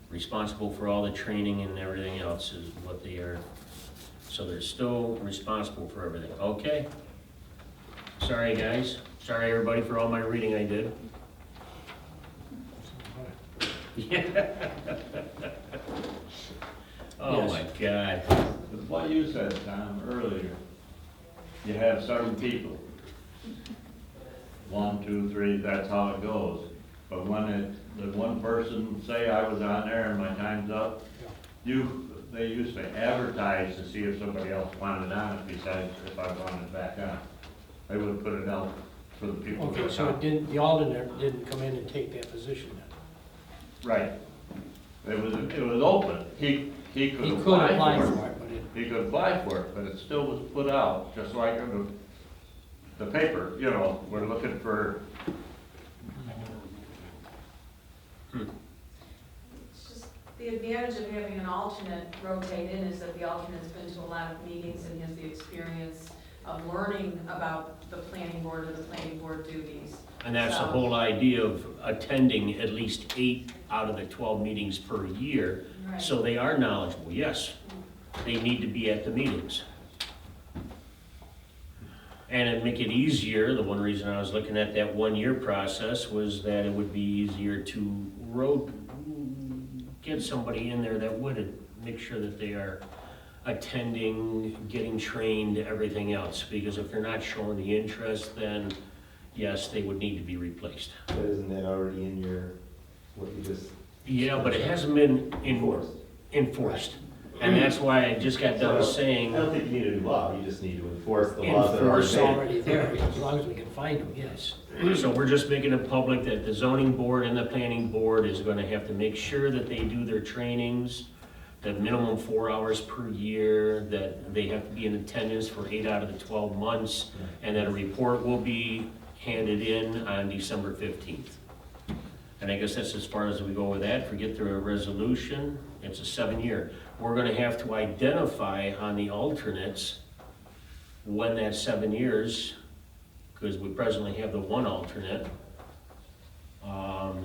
Responsible for all the training and everything else is what they are. So they're still responsible for everything. Okay. Sorry, guys. Sorry, everybody, for all my reading I did. Yeah. Oh, Yes. my God. But what you said, Tom, earlier, you have certain people. 1, 2, 3, that's how it goes. But when the one person say I was on there and my time's up, they used to advertise to see if somebody else wanted on it besides if I wanted back on. They would put it out for the people. Okay, so it didn't, the alternate didn't come in and take that position then? Right. It was open. He could He could apply apply for for it. it, but it, He could apply for it, but it still was put out, just like in the paper, you know, we're looking for. It's just, the advantage of having an alternate rotate in is that the alternate's been to a lot of meetings and has the experience of learning about the planning board or the planning board duties. And that's the So- whole idea of attending at least 8 out of the 12 meetings per year. Right. So they are knowledgeable, yes. They need to be at the meetings. And it'd make it easier, the one reason I was looking at that 1-year process was that it would be easier to get somebody in there that would make sure that they are attending, getting trained, everything else. Because if they're not showing the interest, then yes, they would need to be replaced. But isn't that already in your, what you just? Yeah, but it hasn't been enforced. And that's why I just got done saying. I don't think you need a new law, you just need to enforce the laws that are it's already. already there, as long as we can find them, yes. So we're just making it public that the zoning board and the planning board is gonna have to make sure that they do their trainings, the minimum 4 hours per year, that they have to be in attendance for 8 out of the 12 months, and that a report will be handed in on December 15th. And I guess that's as far as we go with that. Forget the resolution, it's a 7-year. We're gonna have to identify on the alternates when that 7 years, because we presently have the one alternate,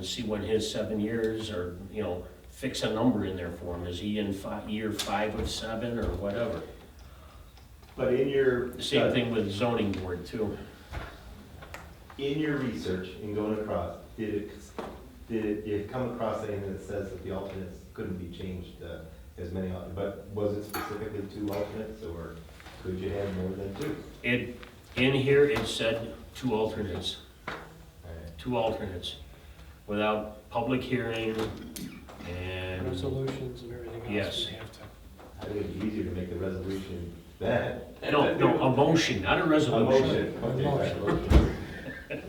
see when his 7 years, or, you know, fix a number in there for him. Is he in year 5 of 7 or whatever? But in your. Same thing with zoning board too. In your research and going across, did you come across anything that says that the alternates couldn't be changed as many, but was it specifically 2 alternates, or could you have more than 2? In here, it said 2 alternates. 2 alternates, without public hearing and. Resolutions and everything else. Yes. We have to. I think it'd be easier to make the resolution then. No, a motion, not a A resolution. motion. Okay.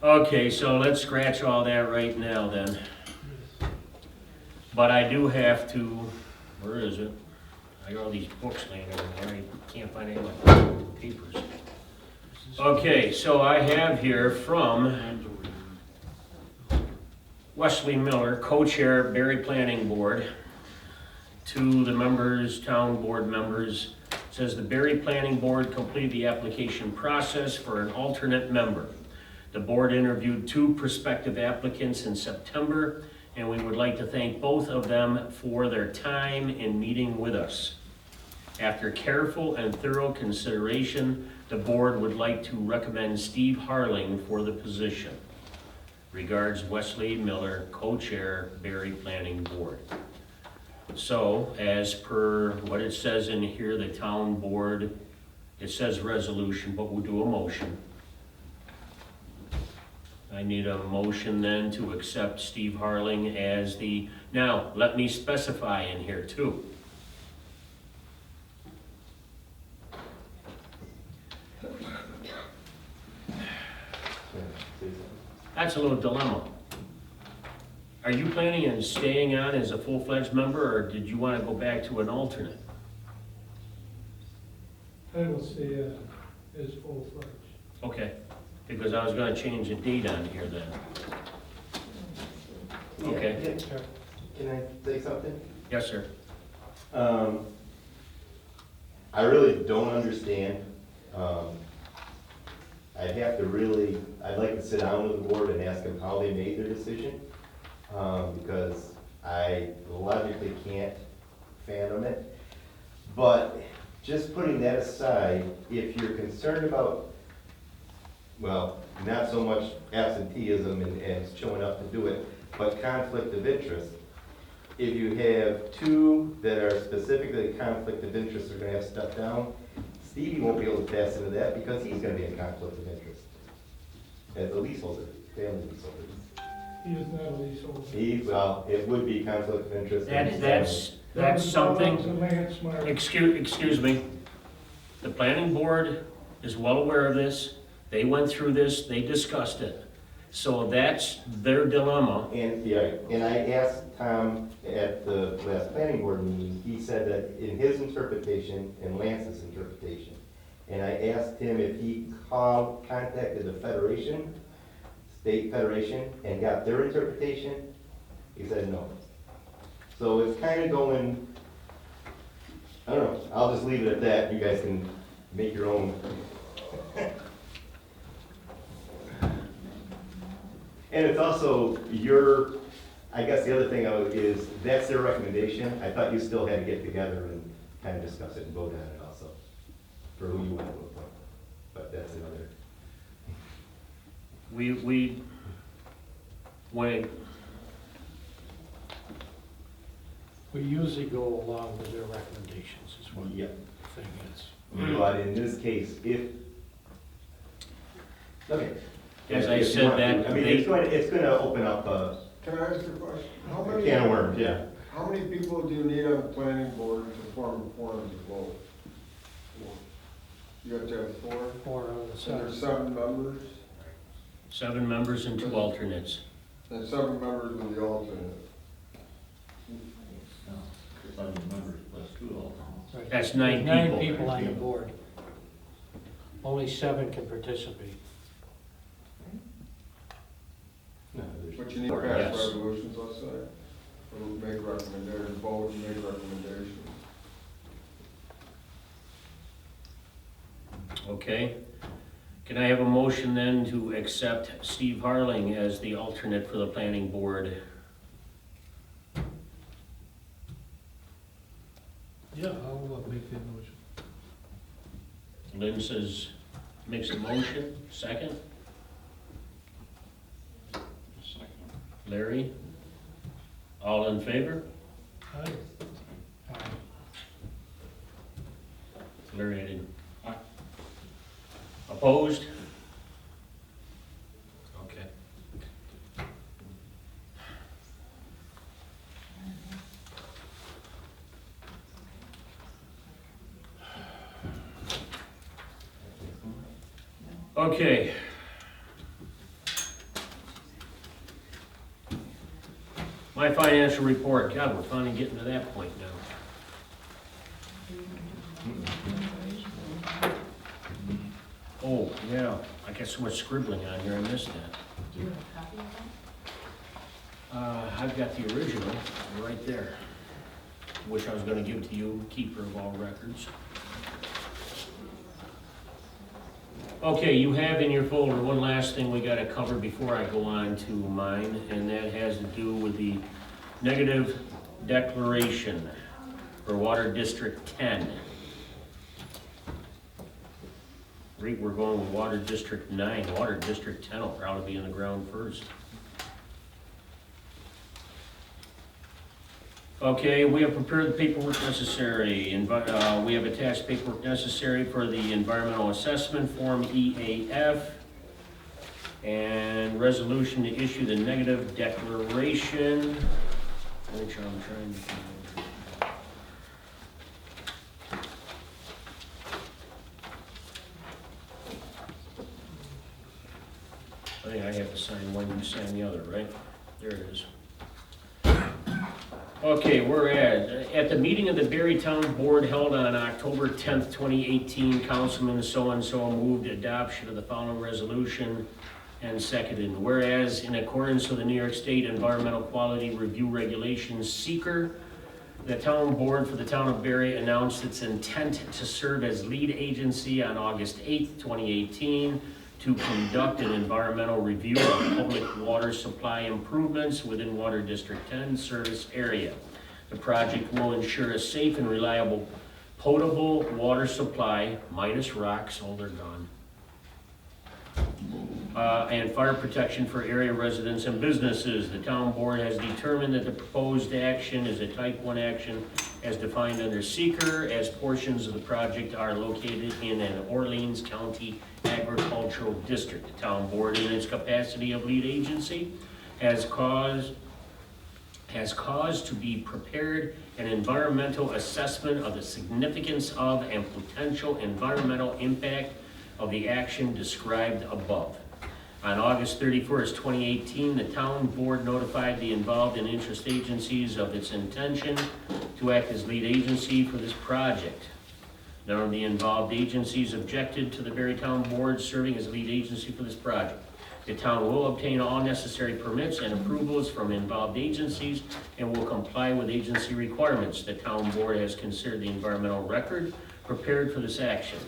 Okay, so let's scratch all that right now then. But I do have to, where is it? I got all these books laying over there, I can't find any of my papers. Okay, so I have here from Wesley Miller, co-chair, Berry Planning Board, to the members, town board members, says the Berry Planning Board completed the application process for an alternate member. The board interviewed 2 prospective applicants in September, and we would like to thank both of them for their time in meeting with us. After careful and thorough consideration, the board would like to recommend Steve Harling for the position. Regards, Wesley Miller, co-chair, Berry Planning Board. So, as per what it says in here, the town board, it says resolution, but we'll do a motion. I need a motion then to accept Steve Harling as the, now, let me specify in here too. That's a little dilemma. Are you planning on staying on as a full-fledged member, or did you want to go back to an alternate? I will say, as full-fledged. Okay, because I was gonna change the date on here then. Okay. Can I say something? Yes, sir. I really don't understand. I'd like to sit down with the board and ask them how they made their decision, because I logically can't fathom it. But just putting that aside, if you're concerned about, well, not so much absenteeism and showing up to do it, but conflict of interest, if you have 2 that are specifically conflict of interest, are gonna have stepped down, Stevie won't be able to pass into that because he's gonna be in conflict of interest as a leaseholder, family leaseholder. He is not a leaseholder. Well, it would be conflict of interest. That's something, To Lance Meyer. excuse me. The planning board is well aware of this. They went through this, they discussed it. So that's their dilemma. And I asked Tom at the last planning board meeting, he said that in his interpretation and Lance's interpretation, and I asked him if he contacted the federation, state federation, and got their interpretation, he said no. So it's kind of going, I don't know, I'll just leave it at that, you guys can make your own. And it's also I guess the other thing is, that's their recommendation. I thought you still had to get together and kind of discuss it and vote on it also, for who you want to vote for. But that's another. We usually go along with their recommendations, is what the thing is. But in this case, okay. As I said, that I mean, it's going to open up Can I ask you a question? How a many? can of worms, yeah. How many people do you need on the planning board to form a quorum to vote? 4. You have to have 4? 4 out of the So there's 7. 7 members, 7 members and 2 alternates. and 7 members with the alternate. That's 9 There's people. 9 people on the board. Only 7 can participate. But you need to pass Yes. resolutions, let's say, or make recommendations, vote and make recommendations. Okay. Can I have a motion then to accept Steve Harling as the alternate for the planning board? Yeah, I'll make that motion. Lynn says, makes a motion, second. Second. Larry? All in favor? Aye. Larry, I didn't. Aye. Opposed? Okay. Okay. My financial report, God, we're finally getting to that point now. Oh, yeah, I got so much scribbling on here, I missed that. Do you have a copy of that? I've got the original right there, which I was gonna give to you, keeper of all records. Okay, you have in your folder one last thing we gotta cover before I go on to mine, and that has to do with the negative declaration for Water District 10. We're going with Water District 9. Water District 10 will probably be in the ground first. Okay, we have prepared the paperwork necessary. We have attached paperwork necessary for the environmental assessment form EAF and resolution to issue the negative declaration, which I'm trying to find. I think I have to sign one, you sign the other, right? There it is. Okay, we're at the meeting of the Berrytown Board held on October 10th, 2018, Councilman so-and-so moved adoption of the following resolution and seconded. Whereas in accordance with the New York State Environmental Quality Review Regulations, SEEKR, the town board for the town of Berry announced its intent to serve as lead agency on August 8th, 2018, to conduct an environmental review of public water supply improvements within Water District 10 service area. The project will ensure a safe and reliable potable water supply, minus rocks, oh, they're gone, and fire protection for area residents and businesses. The town board has determined that the proposed action is a type 1 action as defined under SEEKR, as portions of the project are located in an Orleans County agricultural district. The town board, in its capacity of lead agency, has caused to be prepared an environmental assessment of the significance of and potential environmental impact of the action described above. On August 31st, 2018, the town board notified the involved and interest agencies of its intention to act as lead agency for this project. None of the involved agencies objected to the Berrytown board serving as lead agency for this project. The town will obtain all necessary permits and approvals from involved agencies and will comply with agency requirements. The town board has considered the environmental record prepared for this action.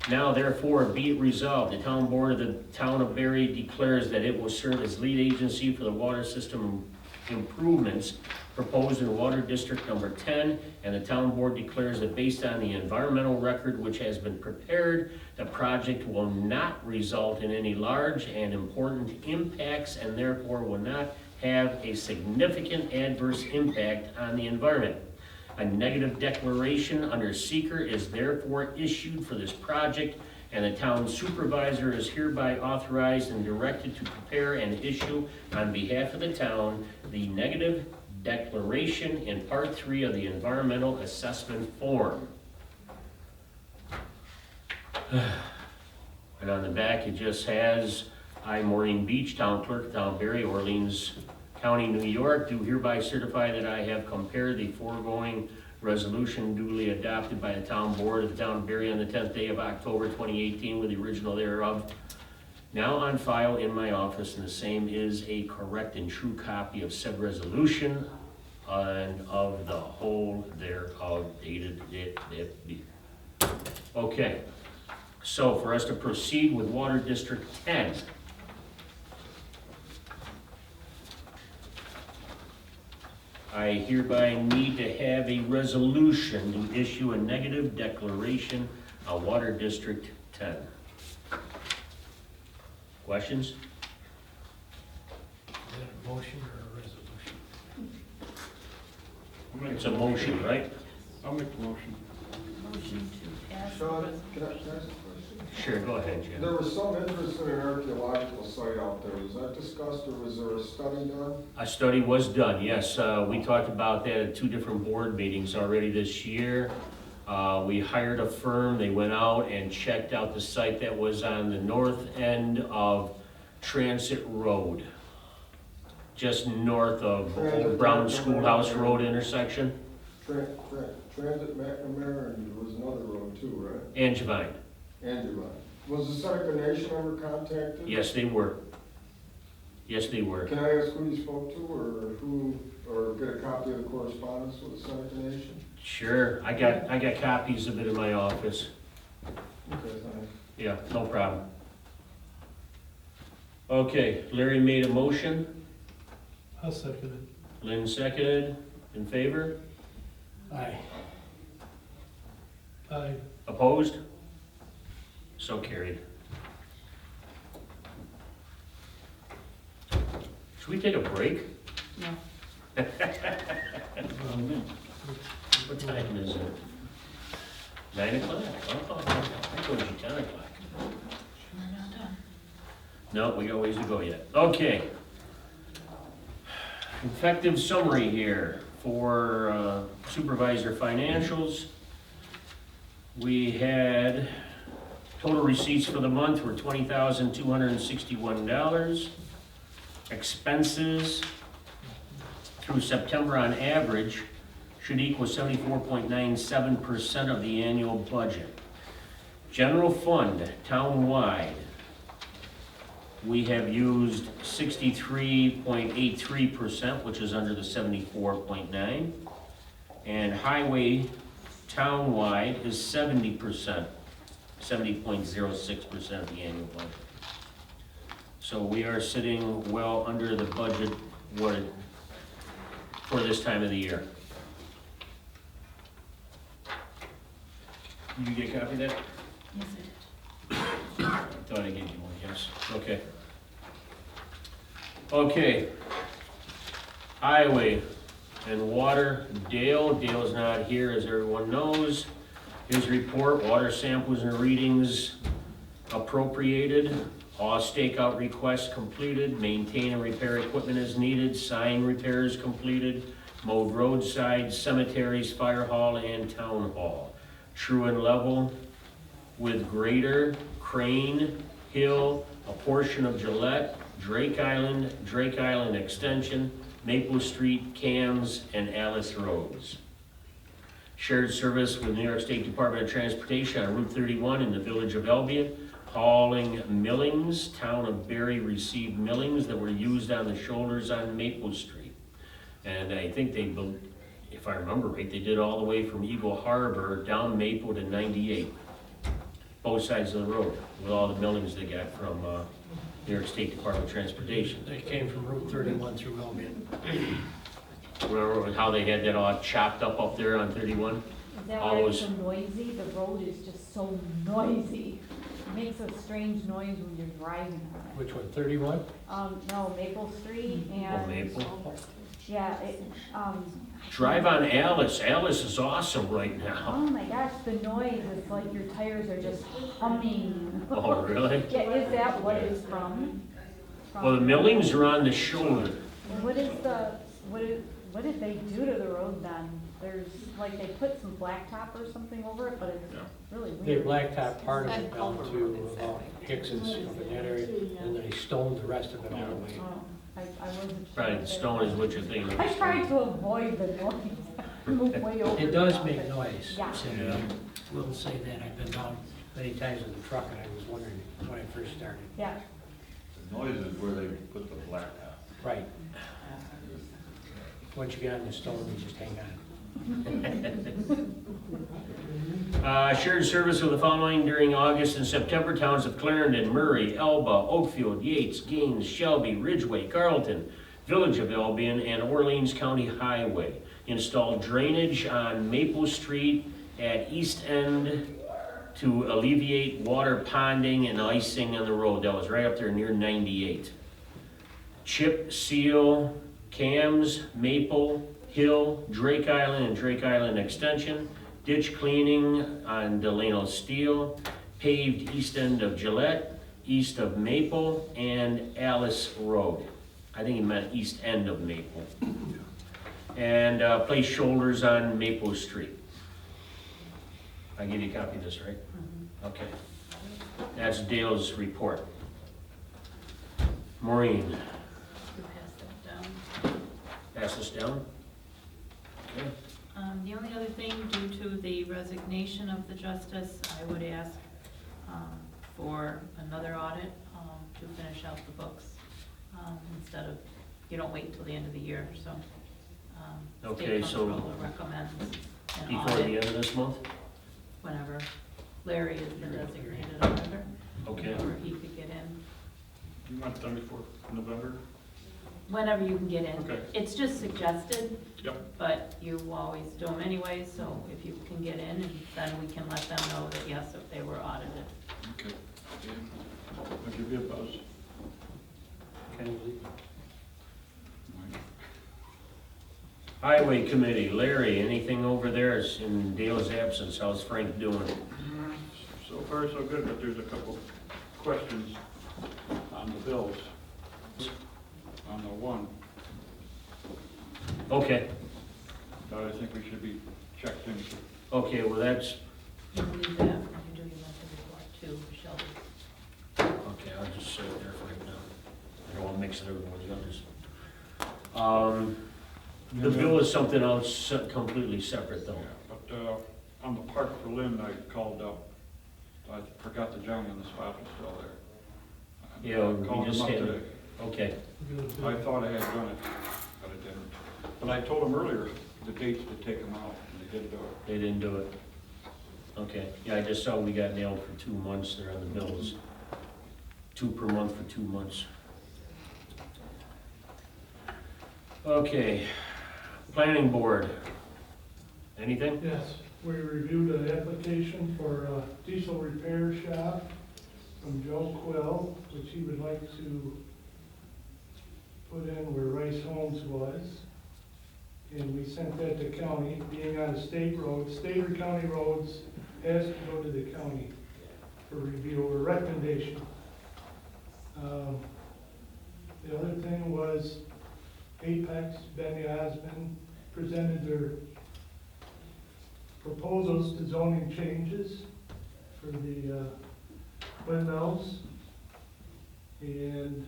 Now therefore be it resolved, the town board of the town of Berry declares that it will serve as lead agency for the water system improvements proposed in Water District number 10, and the town board declares that based on the environmental record which has been prepared, the project will not result in any large and important impacts and therefore will not have a significant adverse impact on the environment. A negative declaration under SEEKR is therefore issued for this project, and the town supervisor is hereby authorized and directed to prepare and issue on behalf of the town the negative declaration in Part 3 of the environmental assessment form. And on the back it just has, I, Maureen Beach, Town Clerk, Town Berry, Orleans County, New York, do hereby certify that I have compared the foregoing Resolution duly adopted by the town board of the town of Berry on the 10th day of October 2018 with the original thereof now on file in my office, and the same is a correct and true copy of said resolution and of the whole thereof dated it be. Okay, so for us to proceed with Water District 10. I hereby need to have a resolution to issue a negative declaration on Water District 10. Questions? Is that a motion or a resolution? It's a motion, right? I'll make the motion. Motion to ask. Sean, can I ask a question? Sure, go ahead, Jim. There was some interest in an archaeological site out there. Was that discussed or was there a study done? A study was done, yes. We talked about that at 2 different board meetings already this year. We hired a firm, they went out and checked out the site that was on the north end of Transit Road, just north of Old Brown Schoolhouse Road intersection, Transit McNamara, and there was another road too, right? Angevine. Angevine. Was the Seneca Nation ever contacted? Yes, they were. Yes, they were. Can I ask who you spoke to, or get a copy of the correspondence with the Seneca Nation? Sure, I got copies of it in my office. Okay, thanks. Yeah, no problem. Okay, Larry made a motion, I'll second it. Lynn seconded, in favor? Aye. Aye. Opposed? So carried. Should we take a break? No. What time is it? 9 o'clock? Oh, I told you 10 o'clock. We're not done. No, we got ways to go yet. Okay. Effective summary here for supervisor financials. We had total receipts for the month were $20,261. Expenses through September on average should equal 74.97% of the annual budget. General fund, townwide, we have used 63.83%, which is under the 74.9. And highway, townwide, is 70%, 70.06% of the annual budget. So we are sitting well under the budget for this time of the year. Did you get a copy of that? Yes, I Thought I gave you one, yes. Okay. Okay. Highway and water, Dale's not here, as everyone knows. His report, water samples and readings appropriated, all stakeout requests completed, maintain and repair equipment as needed, sign repairs completed, mowed roadsides, cemeteries, fire hall, and town hall. True and level with grader, Crane, Hill, a portion of Gillette, Drake Island Extension, Maple Street, Cams, and Alice Roads. Shared service with New York State Department of Transportation on Route 31 in the village of Albion. Hauling millings, town of Berry received millings that were used on the shoulders on Maple Street. And I think they, if I remember right, they did all the way from Eagle Harbor down Maple to 98. Both sides of the road, with all the millings they got from New York State Department of Transportation. They came from Route 31 through Albion. Remember how they had that all chopped up there on 31? Is that All why those- it's so noisy? The road is just so noisy. It makes a strange noise when you're driving on it. Which one, 31? No, Maple Street and. Maple. Yeah, Drive on Alice. Alice is awesome right oh now. my gosh, the noise, it's like your tires are just humming. Oh, really? Yeah, is that what it's from? Well, the millings are on the shoulder. What did they do to the road then? There's, like, they put some blacktop or something over it, but it's really They weird. blacktop part of it down to Hicks's, up in that area, and they stoned the rest of it all the way. Oh, I wasn't sure. Right, if they- stone is what you're thinking. I tried to avoid the noise. move way over. It does the top, make but- noise. Yeah. Cindy. Yeah. I will say that. I've been down many times in the truck and I was wondering when I first started. Yeah. The noise is where they put the blacktop. Right. Once you get on the stone, you just hang on. Shared service with the following during August and September: towns of Clarendon, Murray, Elba, Oakfield, Yates, Gaines, Shelby, Ridgeway, Carlton, Village of Albion, and Orleans County Highway. Installed drainage on Maple Street at East End to alleviate water ponding and icing on the road. That was right up there near 98. Chip seal Cams, Maple, Hill, Drake Island and Drake Island Extension, ditch cleaning on Delano Steel, paved east end of Gillette, east of Maple, and Alice Road. I think he meant east end of Maple. And place shoulders on Maple Street. I gave you a copy of this, right? Okay. That's Dale's report. Maureen, You pass that down. pass this down. Okay. The only other thing, due to the resignation of the justice, I would ask for another audit to finish out the books instead of, you don't wait until the end of the year, so. Okay, State so Comptroller recommends an before the audit end of this month? whenever Larry is the designated auditor. Okay. Whenever he could get in. You want done before November? Whenever you can get in. Okay. It's just suggested, Yep. but you always do them anyway, so if you can get in, and then we can let them know that yes, if they were audited. Okay. Yeah. I'll give you a buzz. Okay. Highway Committee, Larry, anything over there in Dale's absence? How's Frank doing? So far, so good, but there's a couple questions on the bills. On the one, Okay, that I think we should be checked into. okay, well, that's, You can leave that when you do your monthly report too, Shelby. okay, I'll just say it there for right now. I don't want to mix it up with the others. The bill is something else completely separate though. But on the Park for Lynn, I called up. I forgot the gentleman, the spot was still there. Yeah, we Called him just up had- today. Okay, I thought I had done it, but I didn't. But I told him earlier, the dates to take them out, and they didn't do it. they didn't do it. Okay, yeah, I just saw we got nailed for 2 months there on the bills. 2 per month for 2 months. Okay, Planning Board. Anything? Yes, we reviewed an application for a diesel repair shop from Joe Quill, which he would like to put in where Rice Homes was. And we sent that to county, being on a state road. State or county roads has to go to the county for review or recommendation. The other thing was Apex, Benny Osmond presented their proposals to zoning changes for the windmills. And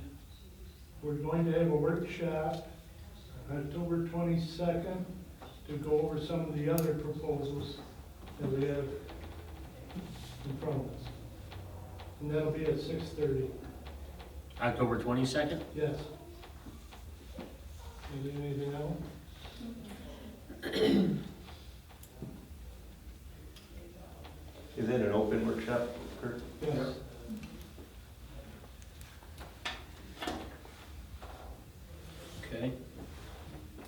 we're going to have a workshop on October 22nd to go over some of the other proposals that we have in front of us. And that'll be at 6:30. October 22nd? Yes. Anything else? Is it an open workshop, Kurt? Yes. Okay,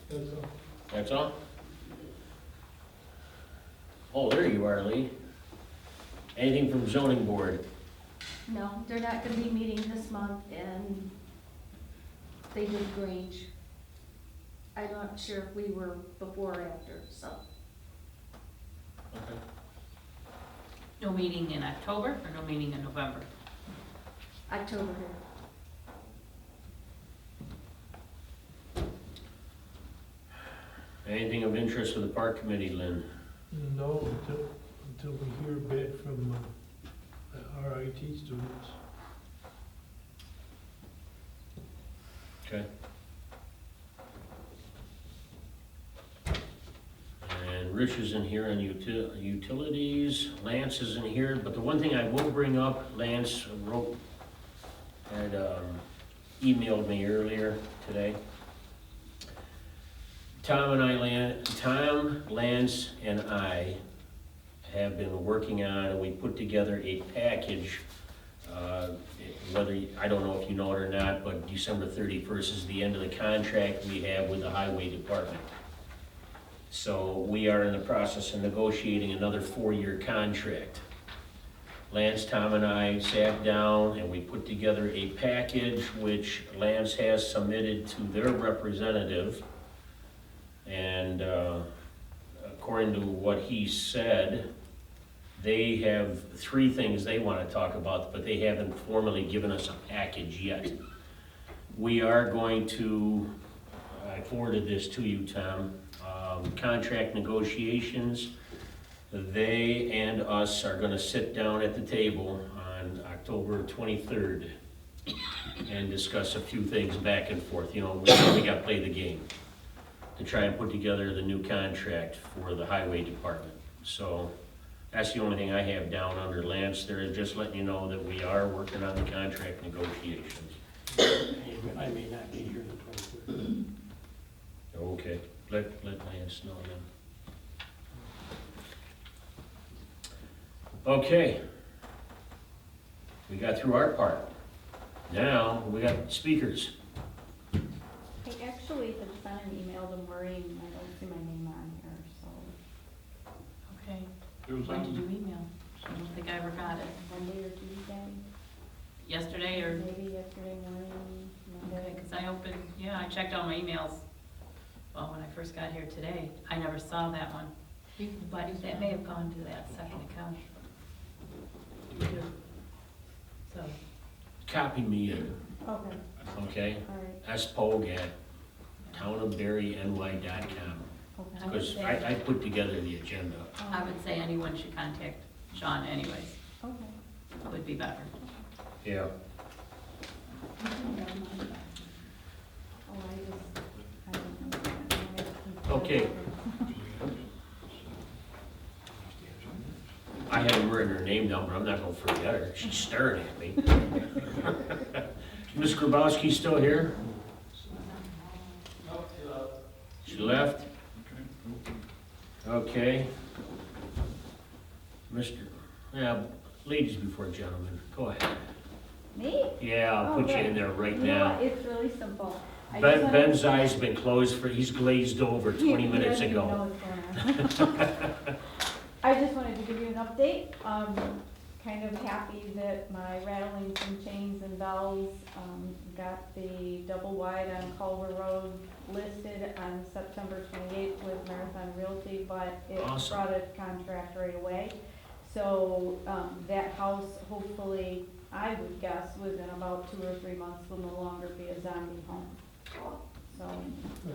That's all. that's all? Oh, there you are, Lee. Anything from Zoning Board? No, they're not gonna be meeting this month, and they did Grange. I'm not sure if we were before or after, so. Okay. No meeting in October or no meeting in November? October here. Anything of interest for the Park Committee, Lynn? No, until we hear back from our IT students. Okay. And Rich is in here on utilities, Lance is in here, but the one thing I will bring up, Lance had emailed me earlier today. Tom, Lance, and I have been working on, and we put together a package, I don't know if you know it or not, but December 31st is the end of the contract we have with the highway department. So we are in the process of negotiating another 4-year contract. Lance, Tom, and I sat down and we put together a package which Lance has submitted to their representative. And according to what he said, they have 3 things they want to talk about, but they haven't formally given us a package yet. We are going to, I forwarded this to you, Tom, contract negotiations. They and us are gonna sit down at the table on October 23rd and discuss a few things back and forth. You know, we gotta play the game to try and put together the new contract for the highway department. So that's the only thing I have down under Lance there, is just letting you know that we are working on the contract negotiations. I may not be here the 23rd. Okay, let Lance know then. Okay. We got through our part. Now, we got speakers. I actually had sent an email to Maureen, I don't see my name on here, so. Okay. It was When did on, you email? I don't think I ever got it. Monday or Tuesday, Yesterday or, maybe yesterday morning, okay, Monday. because I opened, yeah, I checked all my emails. Well, when I first got here today, I never saw that one. But that may have gone to that second account. So, Copy me in, Okay, okay? all right, spogue@townofberryny.com. okay. Because I put together the agenda. I would say anyone should contact Sean anyways, Okay. would be better. Yeah. Oh, I don't know. Okay. I haven't written her name down, but I'm not gonna forget her. She's staring at me. Ms. Grabowski still here? She left? Okay. Ladies before gentlemen, go ahead. Me? Yeah, I'll put you in there right You know now. what? It's really simple. I just Ben, wanna- Ben's eyes been closed he's glazed over 20 minutes He doesn't even ago. know what's going on. I just wanted to give you an update. Kind of happy that my rattling some chains and bells, got the double wide on Culver Road listed on September 28th with Marathon Realty, but it Awesome. brought a contract right away. So, that house, hopefully, I would guess, within about 2 or 3 months will no longer be a zombie home. So.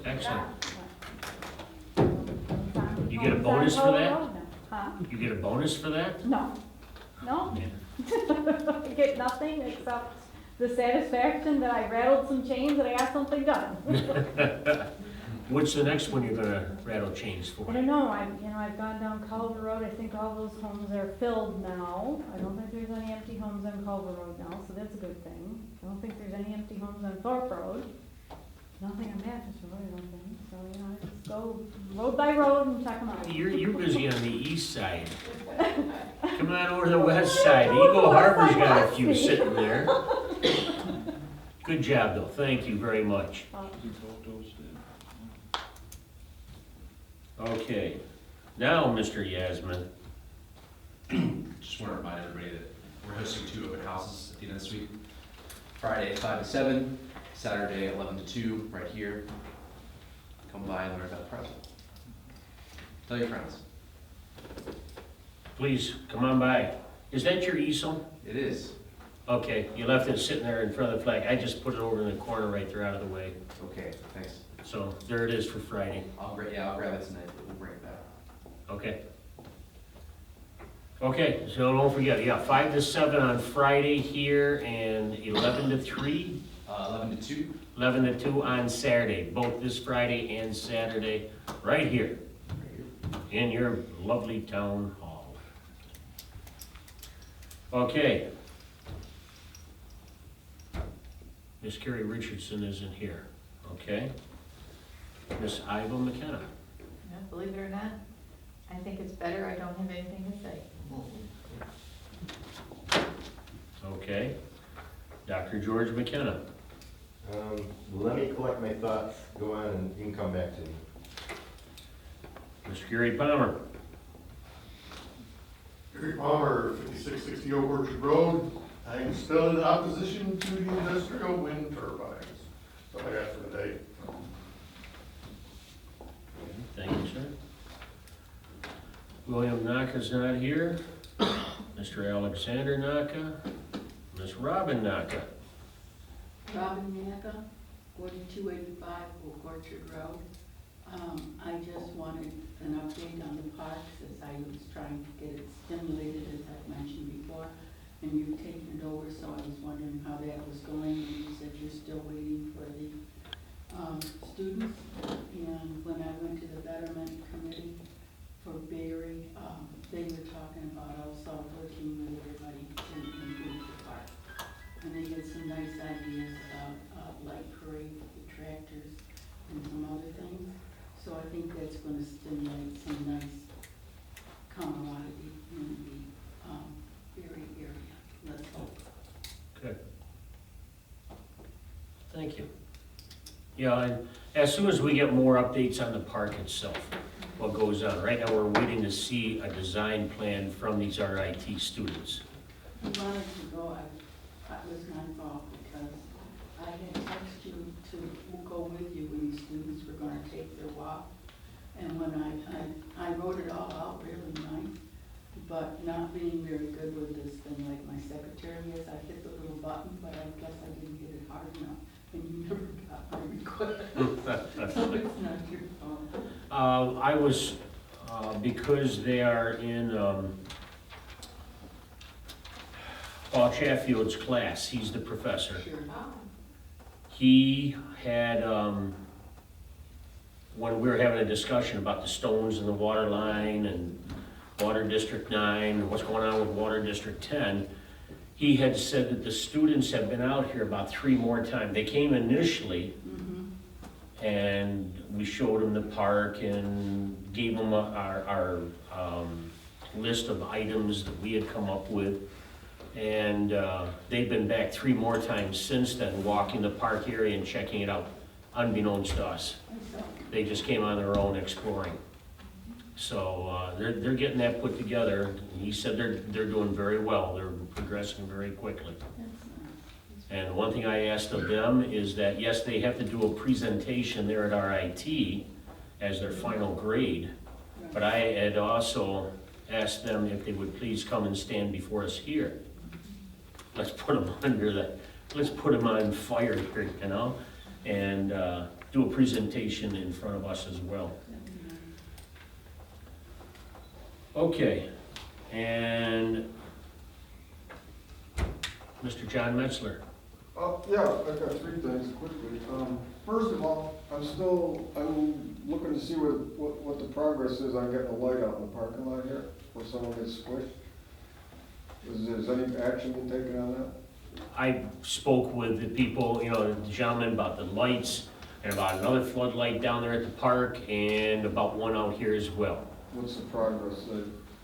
Excellent. Zombie You get a homes bonus on for Culver that? Road now. Huh? You get a bonus for that? No, no. I get nothing except the satisfaction that I rattled some chains and I got something done. What's the next one you're gonna rattle chains I for? don't know, I've gone down Culver Road, I think all those homes are filled now. I don't think there's any empty homes on Culver Road now, so that's a good thing. I don't think there's any empty homes on Thorpe Road. Nothing on Baptist Road, I don't think, so, I just go road by road and check them out. You're busy on the east side. Come on over to the west side. Eagle Harbor's got a few sitting there. Good job though, thank you very much. Okay, now, Mr. Yasmin. Just want to remind everybody that we're hosting 2 open houses at the end of this week. Friday 5 to 7, Saturday 11 to 2, right here. Come by and learn about the project. Tell your friends. Please, come on by. Is that your easel? It is. Okay, you left it sitting there in front of the flag. I just put it over in the corner right there out of the way. Okay, thanks. So there it is for Friday. I'll grab it tonight, but we'll bring it back. Okay. Okay, so don't forget, 5 to 7 on Friday here and 11 to 3? 11 to 2. 11 to 2 on Saturday, both this Friday and Saturday, right here. in your lovely town hall. Okay. Miss Carrie Richardson isn't here, okay? Miss Iva McKenna. Yeah, believe it or not, I think it's better I don't have anything to say. Okay. Dr. George McKenna. Let me collect my thoughts, go on, and you can come back to me. Mr. Gary Palmer. Gary Palmer, 5660 Oak Orchard Road. I'm still in opposition to the industrial wind turbines. That's all I got for today. Thank you, sir. William Naka's not here. Mr. Alexander Naka. Miss Robin Naka. Robin Naka, 4285 Oak Orchard Road. I just wanted an update on the parks as I was trying to get it stimulated, as I've mentioned before. And you've taken it over, so I was wondering how that was going. And you said you're still waiting for the students. And when I went to the Betterment Committee for Berry, they were talking about also working with everybody to improve the park. And they had some nice ideas about light parade with the tractors and some other things. So I think that's going to stimulate some nice camaraderie in the Berry area. Let's hope. Good. Thank you. Yeah, and as soon as we get more updates on the park itself, what goes on. Right now, we're waiting to see a design plan from these RIT students. I wanted to go, that was my fault because I had texted you to go with you when the students were going to take their walk. And when I wrote it all out really nice, but not being very good with this thing like my secretary is. I hit the little button, but I guess I didn't hit it hard enough, and you never got my request. So it's not your fault. I was, because they are in Paul Chaffield's class, he's the professor. Sure. He had, when we were having a discussion about the stones in the water line and Water District 9, and what's going on with Water District 10, he had said that the students have been out here about 3 more times. They came initially, and we showed them the park and gave them our list of items that we had come up with. And they've been back 3 more times since then, walking the park area and checking it out, unbeknownst to us. They just came on their own exploring. So they're getting that put together. He said they're doing very well. They're progressing very quickly. And one thing I asked of them is that, yes, they have to do a presentation there at RIT as their final grade, but I had also asked them if they would please come and stand before us here. Let's put them let's put them on fire here, you know, and do a presentation in front of us as well. Okay, and Mr. John Metzler. Yeah, I've got 3 things quickly. First of all, I'm looking to see what the progress is on getting a light out in the parking lot here, where someone gets squished. Is any action been taken on that? I spoke with the people, you know, the gentleman about the lights, and about another floodlight down there at the park, and about one out here as well. What's the progress?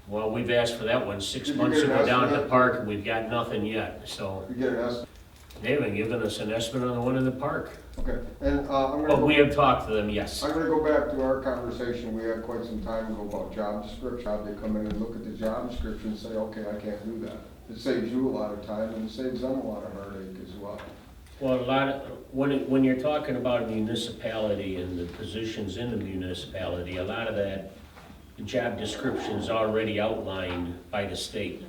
Well, we've asked for that one 6 Did you months get an ago down at the estimate? park, and we've got nothing yet, so. You get an estimate? They haven't given us an estimate on the one in the park. Okay, and I'm gonna. But we have talked to them, yes. I'm gonna go back to our conversation we had quite some time ago about job description. They come in and look at the job description and say, okay, I can't do that. It saves you a lot of time and it saves them a lot of heartache as well. Well, when you're talking about a municipality and the positions in the municipality, a lot of that, the job description is already outlined by the state.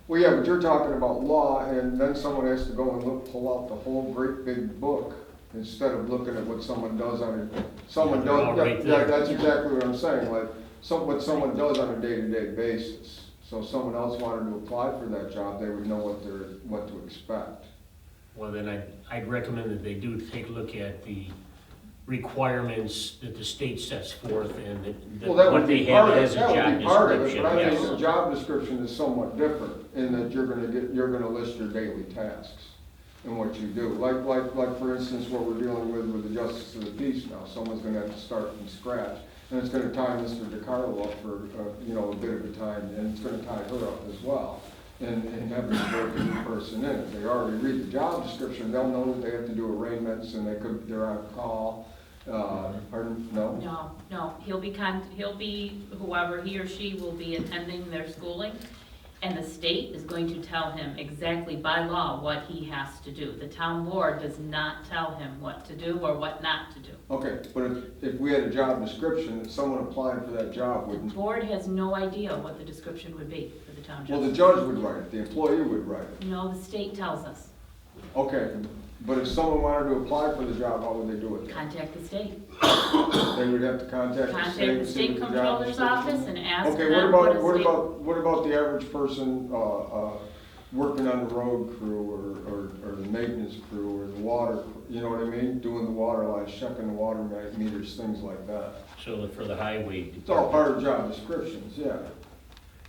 Well, yeah, but you're talking about law, and then someone has to go and pull out the whole great big book instead of looking at what someone does on it. Someone they're all does, right yeah, there. that's exactly what I'm saying, like, what someone does on a day-to-day basis. So if someone else wanted to apply for that job, they would know what to expect. Well, then I'd recommend that they do take a look at the requirements that the state sets forth and that Well, that what would they be have part of, as a that job would be part of it, description, but I yes. think the job description is somewhat different in that you're gonna list your daily tasks and what you do. Like for instance, what we're dealing with the Justice of the Peace now, someone's gonna have to start from scratch. And it's gonna tie Mr. DiCarlo up for, a bit of a time, and it's gonna tie her up as well. And have them break a new person in. If they already read the job description, they'll know that they have to do arraignments and they're on call. Pardon, no? No, he'll be, whoever he or she will be attending their schooling, and the state is going to tell him exactly by law what he has to do. The town board does not tell him what to do or what not to do. Okay, but if we had a job description, that someone applying for that job The wouldn't. board has no idea what the description would be for the town Well, the justice. judge would write it, the employee would write it. No, the state tells us. Okay, but if someone wanted to apply for the job, how would they do it? Contact the state. They would have to contact the Contact state. the and see state what the job controller's description office is? and ask Okay, them what about the average person, working on the road crew or the maintenance crew or the water, you know what I mean? Doing the water lines, checking the water meters, things like that. So for the highway. It's all part of job descriptions, yeah.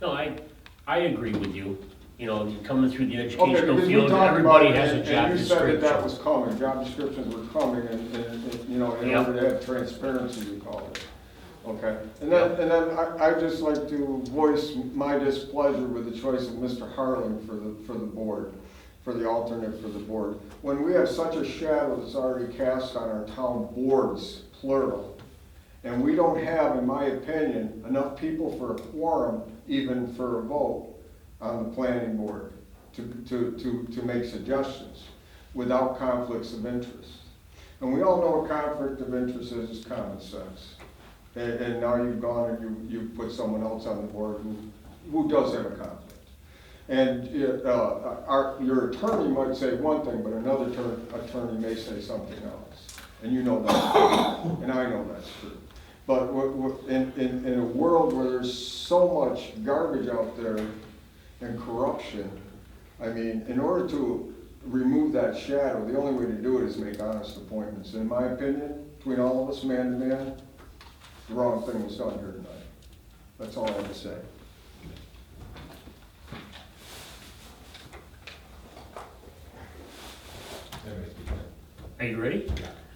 No, I agree with you. Coming through the Okay, educational because we field, talked everybody about it, has a and job you said that description. was coming, job descriptions were coming, and in Yep. order to have transparency, you call it. Okay, and then I'd just like to voice my displeasure with the choice of Mr. Harlan for the board, for the alternate for the board. When we have such a shadow that's already cast on our town boards, plural, and we don't have, in my opinion, enough people for a quorum, even for a vote on the planning board to make suggestions without conflicts of interest. And we all know what conflict of interest is common sense. And now you've gone and you've put someone else on the board who does have a conflict. And your attorney might say one thing, but another attorney may say something else. And you know that's true, and I know that's true. But in a world where there's so much garbage out there and corruption, I mean, in order to remove that shadow, the only way to do it is make honest appointments. In my opinion, between all of us, man to man, the wrong thing was done here tonight. That's all I have to say. Are you ready?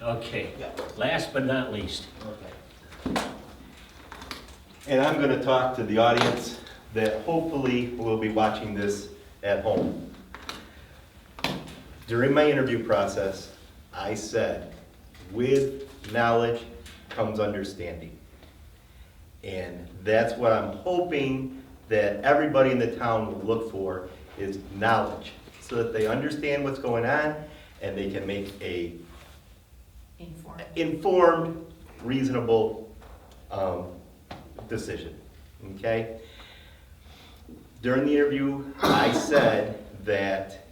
Okay. Last but not least. And I'm gonna talk to the audience that hopefully will be watching this at home. During my interview process, I said, with knowledge comes understanding. And that's what I'm hoping that everybody in the town will look for, is knowledge, so that they understand what's going on and they can make a informed, reasonable decision, okay? During the interview, I said that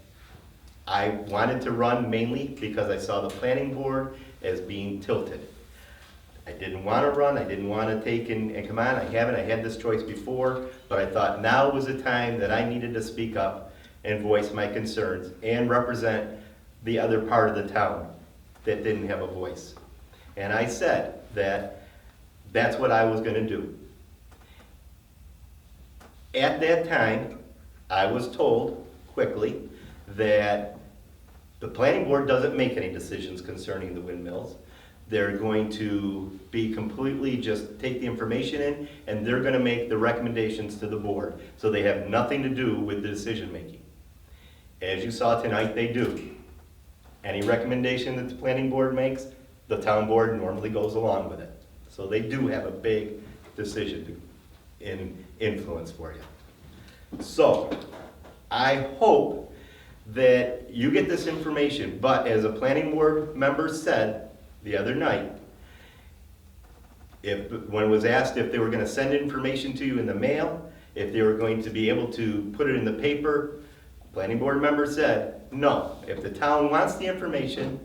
I wanted to run mainly because I saw the planning board as being tilted. I didn't want to run, I didn't want to take and come on, I had this choice before, but I thought now was the time that I needed to speak up and voice my concerns and represent the other part of the town that didn't have a voice. And I said that that's what I was going to do. At that time, I was told quickly that the planning board doesn't make any decisions concerning the windmills. They're going to be completely just take the information in and they're going to make the recommendations to the board. So they have nothing to do with the decision making. As you saw tonight, they do. Any recommendation that the planning board makes, the town board normally goes along with it. So they do have a big decision in influence for you. So I hope that you get this information, but as a planning board member said the other night, when it was asked if they were going to send information to you in the mail, if they were going to be able to put it in the paper, planning board member said, no. If the town wants the information,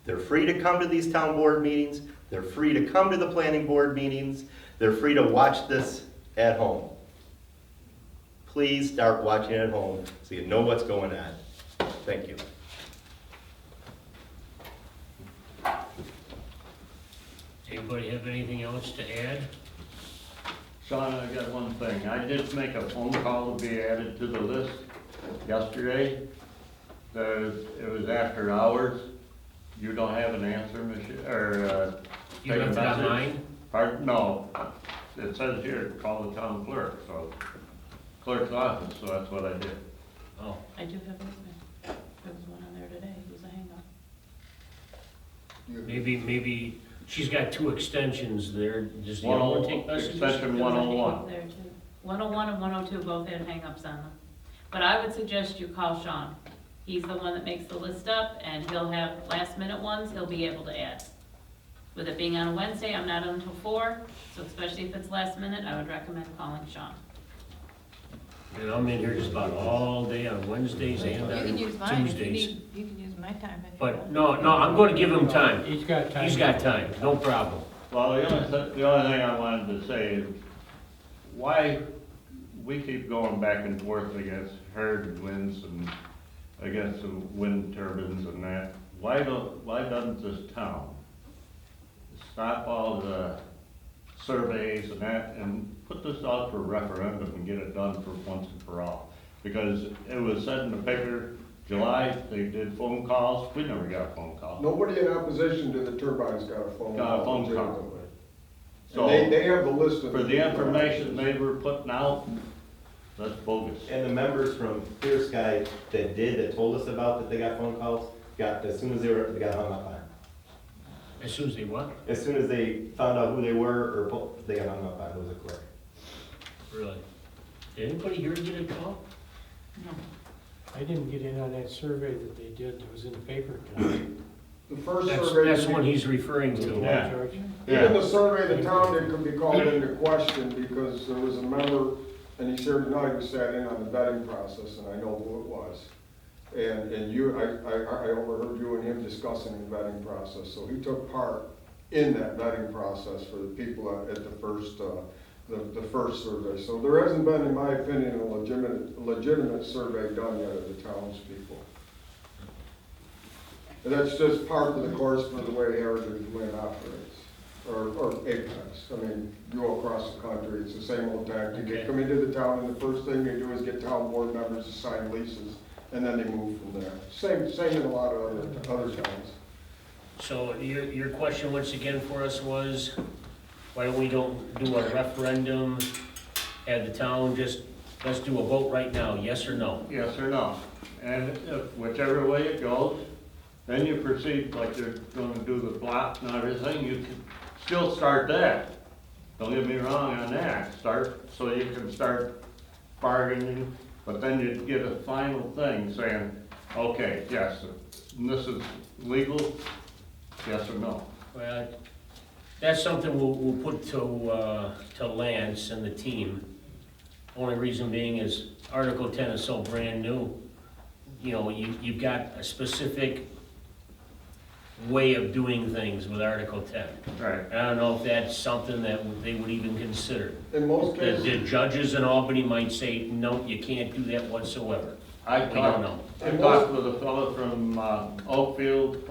they're free to come to these town board meetings, they're free to come to the planning board meetings, they're free to watch this at home. Please start watching at home so you know what's going on. Thank you. Anybody have anything else to add? Sean, I got one thing. I did make a phone call to be added to the list yesterday. It was after hours. You don't have an answer, You left it online? Pardon? No. It says here, call the town clerk, so, clerk's office, so that's what I did. Oh, I do have it. There was one on there today, it was a hang up. maybe she's got two extensions there. Does the other one take messages? Extension There was a hang 101. up there too. 101 and 102 both had hang-ups on them. But I would suggest you call Sean. He's the one that makes the list up, and he'll have last-minute ones he'll be able to add. With it being on a Wednesday, I'm not until 4, so especially if it's last minute, I would recommend calling Sean. And I'm in here just about all day on Wednesdays and You can on use mine if you Tuesdays. need, you can use my time if you But want. no, I'm gonna give him time. He's got time. He's got time, no problem. Well, the only thing I wanted to say is, why we keep going back and forth against herd winds and against the wind turbines and that, why doesn't this town stop all the surveys and that and put this out for referendum and get it done for once and for all? Because it was said in the paper, July, they did phone calls, we never got a phone call. Nobody in opposition to the turbines got a phone call. Got a phone call. legitimately. So, And they have the list of. for the information they were putting out, that's bogus. And the members from Clear Sky that told us about that they got phone calls, as soon as they got hung up on. As soon as they what? As soon as they found out who they were, they got hung up on, it was a clerk. Really? Did anybody here get a call? No. I didn't get in on that survey that they did, that was in the paper tonight. The first That's survey. the one he's referring to. Yeah. George? Even the survey, the town did could be called into question because there was a member, and he shared tonight, who sat in on the vetting process, and I know who it was. And you, I overheard you and him discussing the vetting process, so he took part in that vetting process for the people at the first, the first survey. So there hasn't been, in my opinion, a legitimate survey done yet of the townspeople. And that's just part of the course for the way Heritage Wind operates, or Apex. I mean, you go across the country, it's the same old tactic. They Okay. come into the town, and the first thing they do is get town board members to sign leases, and then they move from there. Same in a lot of other towns. So your question once again for us was, why don't we don't do a referendum, have the town just, let's do a vote right now, yes or no? Yes or no? And if whichever way it goes, then you proceed like they're gonna do the plot and everything, you can still start that. Don't get me wrong on that, so you can start bargaining, but then you get a final thing saying, okay, yes, this is legal, yes or no? Well, that's something we'll put to Lance and the team. Only reason being is Article 10 is so brand new. You know, you've got a specific way of doing things with Article 10. Right. I don't know if that's something that they would even consider. In most The cases, judges in Albany might say, no, you can't do that whatsoever. I We don't know. talked with a fellow from Oakfield,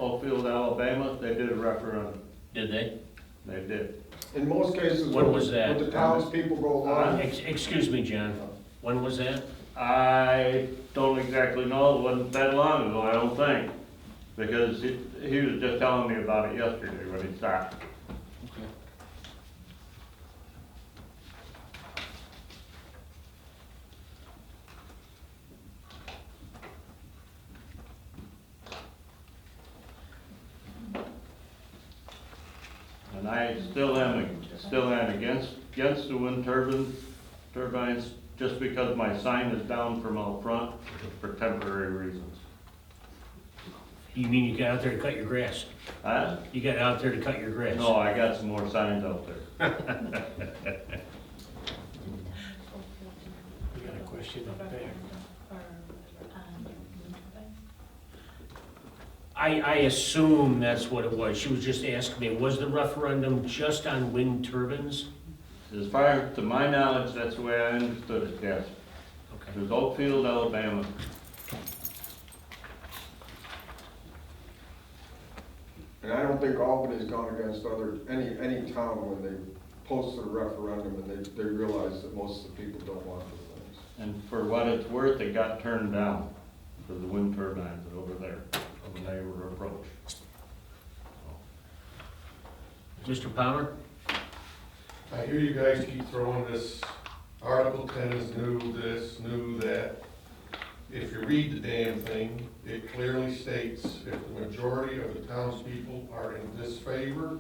Alabama, they did a referendum, Did they? they did. in most cases, When was that? when the townspeople go along, Excuse me, John. When was that? I don't exactly know, it wasn't that long ago, I don't think, because he was just telling me about it yesterday when he stopped. And I still am against the wind turbines, just because my sign is down from out front for temporary reasons. You mean you got out there to cut your grass? Huh? You got out there to cut your grass? No, I got some more signs out there. You got a question up there? I assume that's what it was. She was just asking me, was the referendum just on wind turbines? As far to my knowledge, that's the way I understood it, yes. Okay. It was Oakfield, Alabama. And I don't think Albany's gone against any town when they posted a referendum and they realized that most of the people don't want the things. And for what it's worth, it got turned down for the wind turbines over there when they were approached. Mr. Palmer? I hear you guys keep throwing this, Article 10 is new, this, new, that. If you read the damn thing, it clearly states if the majority of the townspeople are in disfavor,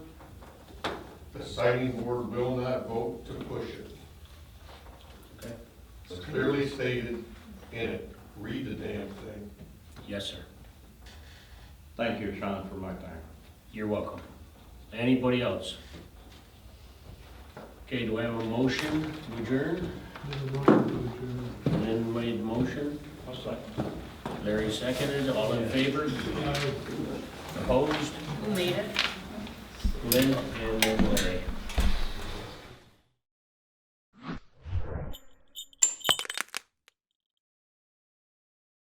the siting board will not vote to push it. Okay. It's clearly stated in it. Read the damn thing. Yes, sir. Thank you, Sean, for my time. You're welcome. Anybody else? Okay, do I have a motion to adjourn? Lynn made the motion. I'll second. Larry seconded. All in favor? Opposed? Who made it? Lynn and then Larry.